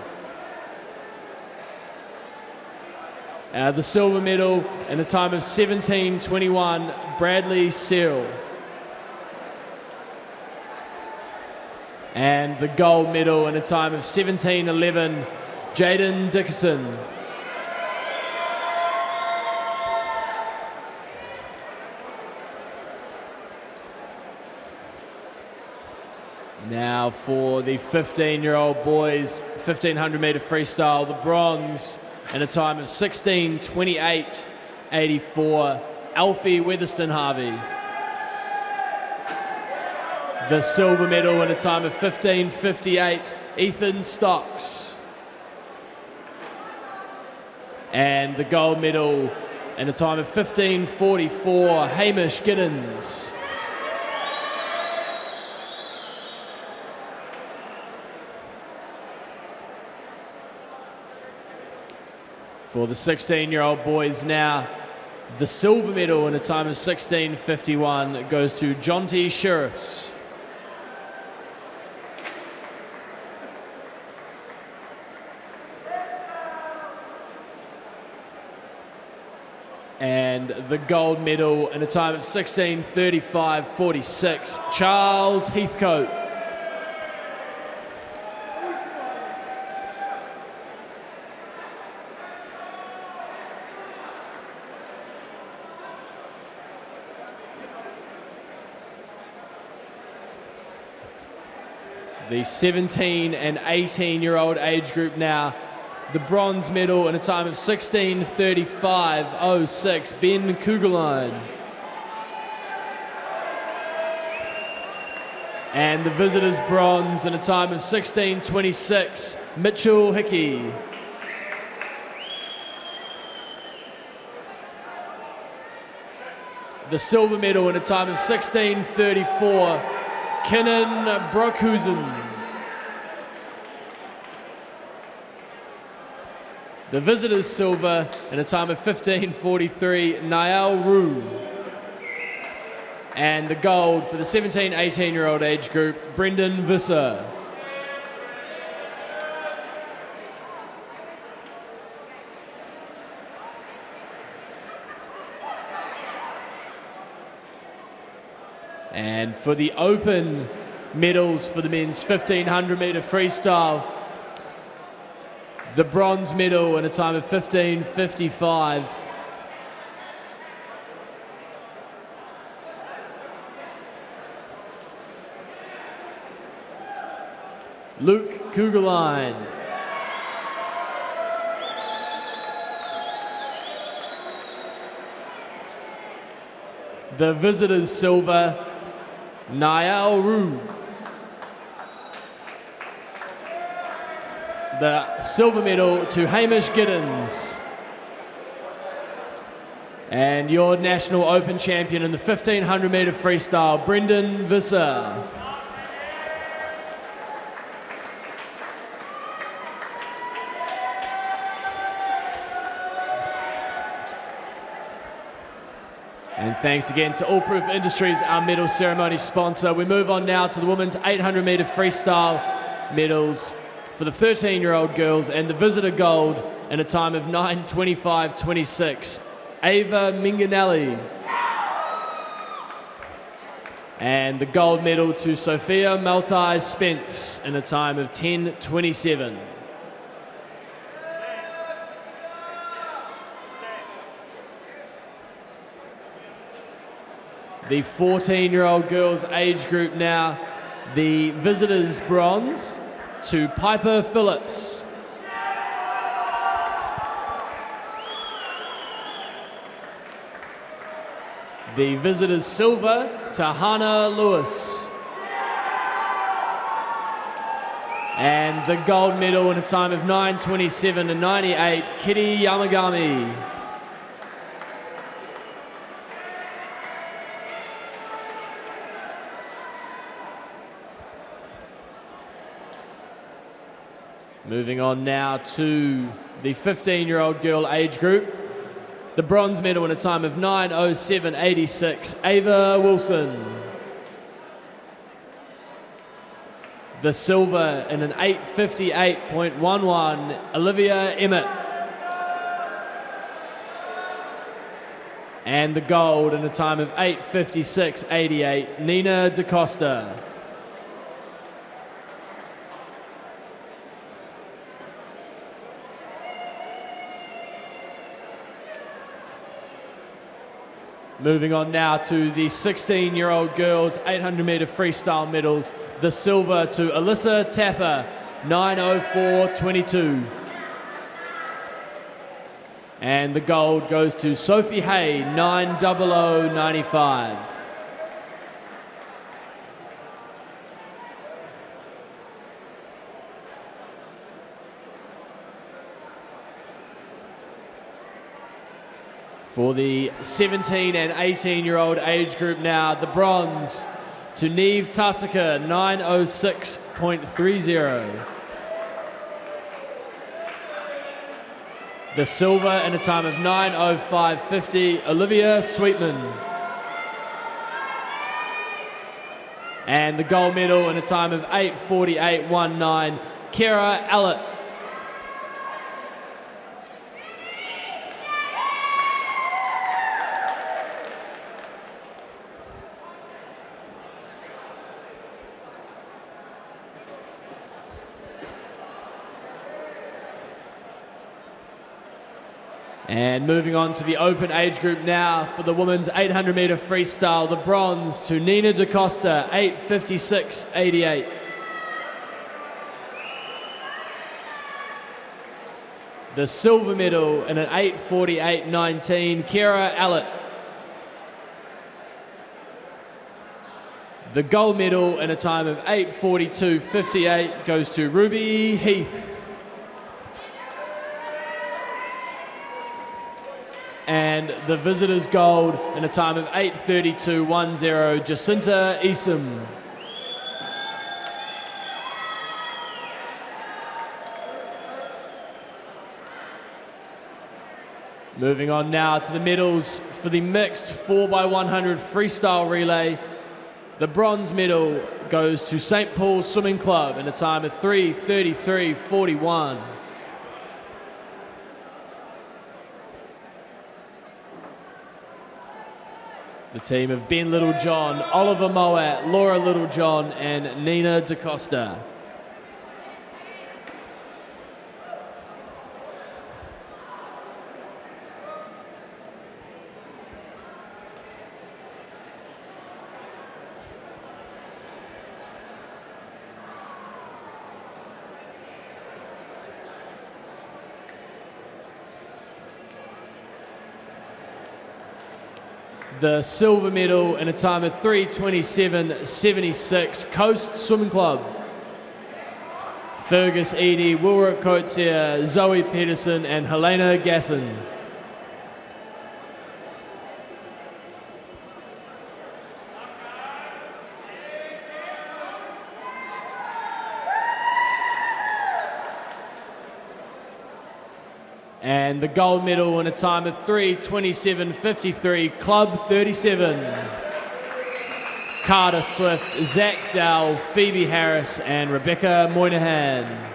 The silver medal and a time of 17:21, Bradley Searle. And the gold medal and a time of 17:11, Jaden Dickerson. Now for the 15-year-old boys 1500 metre freestyle, the bronze and a time of 16:28.84, Alfie Weatherston Harvey. The silver medal and a time of 15:58, Ethan Stocks. And the gold medal and a time of 15:44, Hamish Giddens. For the 16-year-old boys now, the silver medal in a time of 16:51 goes to Jonty Sheriffs. And the gold medal in a time of 16:35.46, Charles Heathcote. The 17 and 18-year-old age group now. The bronze medal in a time of 16:35.06, Ben Kugelheim. And the visitors' bronze in a time of 16:26, Mitchell Hickey. The silver medal in a time of 16:34, Kenan Brockhusen. The visitors' silver in a time of 15:43, Niall Rue. And the gold for the 17-18-year-old age group, Brendan Visser. And for the open medals for the men's 1500 metre freestyle, The bronze medal in a time of 15:55. Luke Kugelheim. The visitors' silver, Niall Roux. The silver medal to Hamish Giddens. And your National Open champion in the 1500 metre freestyle, Brendan Visser. And thanks again to All Proof Industries, our medal ceremony sponsor. We move on now to the women's 800 metre freestyle medals for the 13-year-old girls, and the visitor gold in a time of 9:25.26, Ava Minganelli. And the gold medal to Sophia Maltai Spence in a time of 10:27. The 14-year-old girls age group now, the visitors bronze to Piper Phillips. The visitors silver to Hannah Lewis. And the gold medal in a time of 9:27.98, Kitty Yamagami. Moving on now to the 15-year-old girl age group. The bronze medal in a time of 9:07.86, Ava Wilson. The silver in an 8:58.11, Olivia Emmett. And the gold in a time of 8:56.88, Nina DaCosta. Moving on now to the 16-year-old girls 800 metre freestyle medals. The silver to Alyssa Tapper, 9:04.22. And the gold goes to Sophie Hay, 9:00.95. For the 17 and 18-year-old age group now, the bronze to Neve Tassaka, 9:06.30. The silver in a time of 9:05.50, Olivia Sweetman. And the gold medal in a time of 8:48.19, Kara Allett. And moving on to the open age group now for the women's 800 metre freestyle, the bronze to Nina DaCosta, 8:56.88. The silver medal in an 8:48.19, Kara Allett. The gold medal in a time of 8:42.58 goes to Ruby Heath. And the visitors gold in a time of 8:32.10, Jacinta Esom. Moving on now to the medals for the mixed 4x100 freestyle relay. The bronze medal goes to St. Paul's Swimming Club in a time of 3:33.41. The team of Ben Littlejohn, Oliver Moat, Laura Littlejohn, and Nina DaCosta. The silver medal in a time of 3:27.76, Coast Swimming Club. Fergus Eadie, Wilrick Coetzee, Zoe Peterson and Helena Gasson. And the gold medal in a time of 3:27.53, Club 37. Carter Swift, Zach Dowell, Phoebe Harris and Rebecca Moynihan.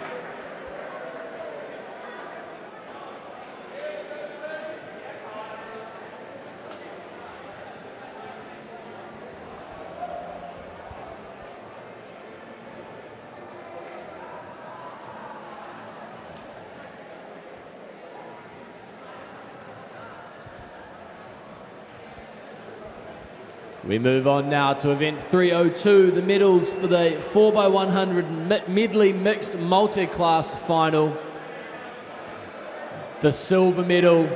We move on now to event 302, the medals for the 4x100 medley mixed multi-class final. The silver medal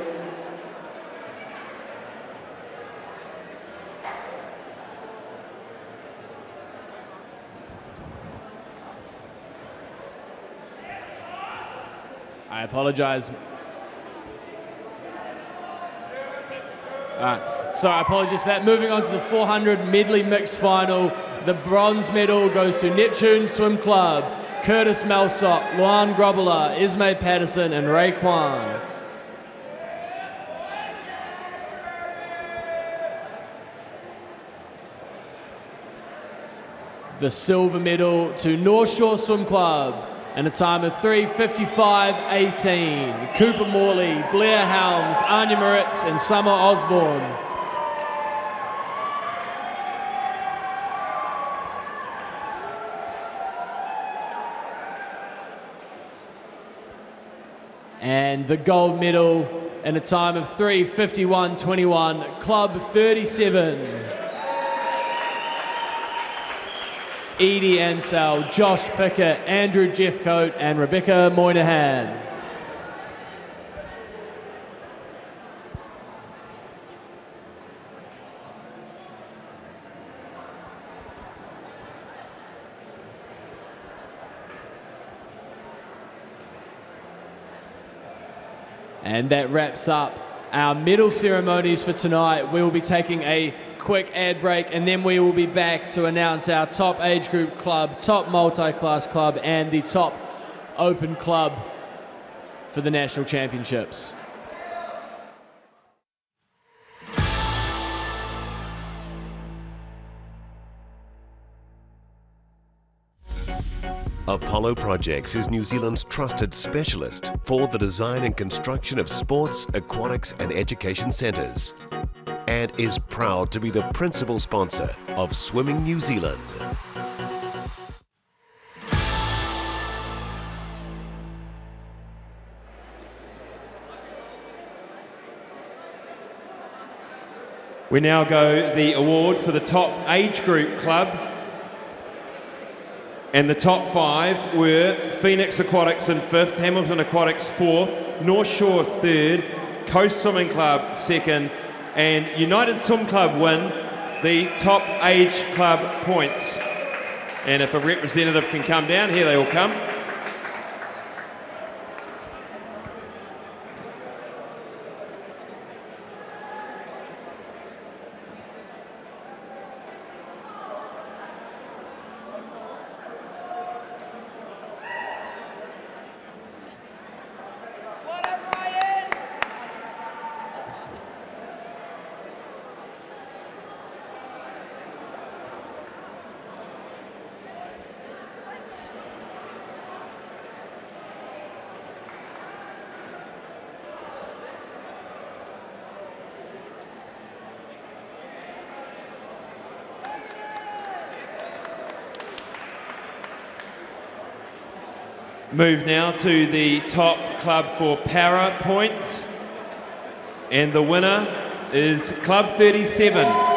I apologize. Sorry, apologies for that. Moving on to the 400 medley mixed final. The bronze medal goes to Neptune Swim Club, Curtis Melsock, Luan Grobler, Ismay Patterson and Ray Kwan. The silver medal to North Shore Swim Club and a time of 3:55.18. Cooper Morley, Blair Helms, Anya Moritz and Summer Osborne. And the gold medal in a time of 3:51.21, Club 37. Edie Ansell, Josh Pickett, Andrew Jeffcoat and Rebecca Moynihan. And that wraps up our medal ceremonies for tonight. We will be taking a quick ad break and then we will be back to announce our top age group club, top multi-class club and the top open club for the national championships. Apollo Projects is New Zealand's trusted specialist for the design and construction of sports, aquatics and education centres, and is proud to be the principal sponsor of Swimming New Zealand. We now go the award for the top age group club. And the top five were Phoenix Aquatics in 5th, Hamilton Aquatics 4th, North Shore 3rd, Coast Swimming Club 2nd, and United Swim Club win the top age club points. And if a representative can come down, here they all come. Move now to the top club for para points, and the winner is Club 37.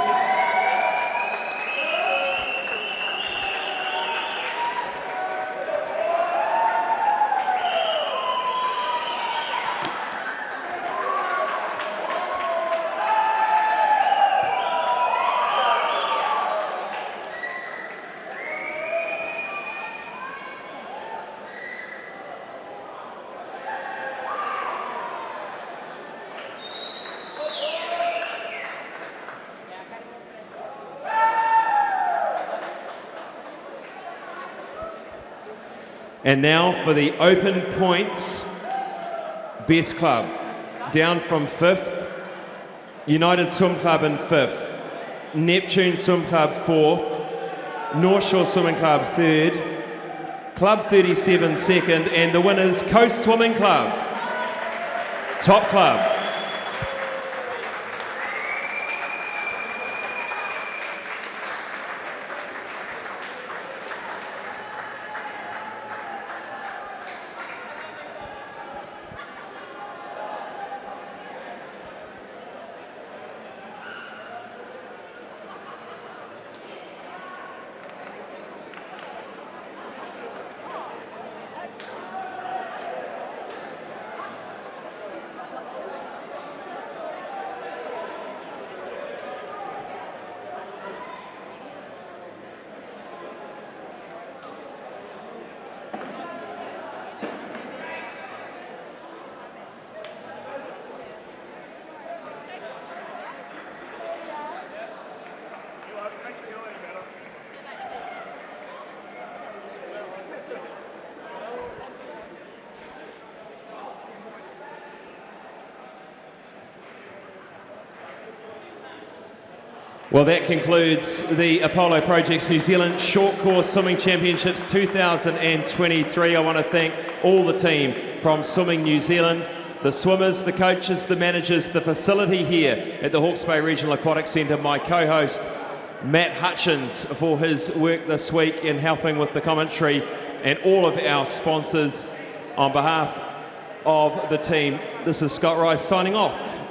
And now for the open points, best club. Down from 5th, United Swim Club in 5th, Neptune Swim Club 4th, North Shore Swimming Club 3rd, Club 37 2nd, and the winners, Coast Swimming Club. Top club. Well, that concludes the Apollo Projects New Zealand Short Course Swimming Championships 2023. I want to thank all the team from Swimming New Zealand, the swimmers, the coaches, the managers, the facility here at the Hawke's Bay Regional Aquatic Centre, my co-host Matt Hutchins for his work this week in helping with the commentary, and all of our sponsors. On behalf of the team, this is Scott Rice signing off.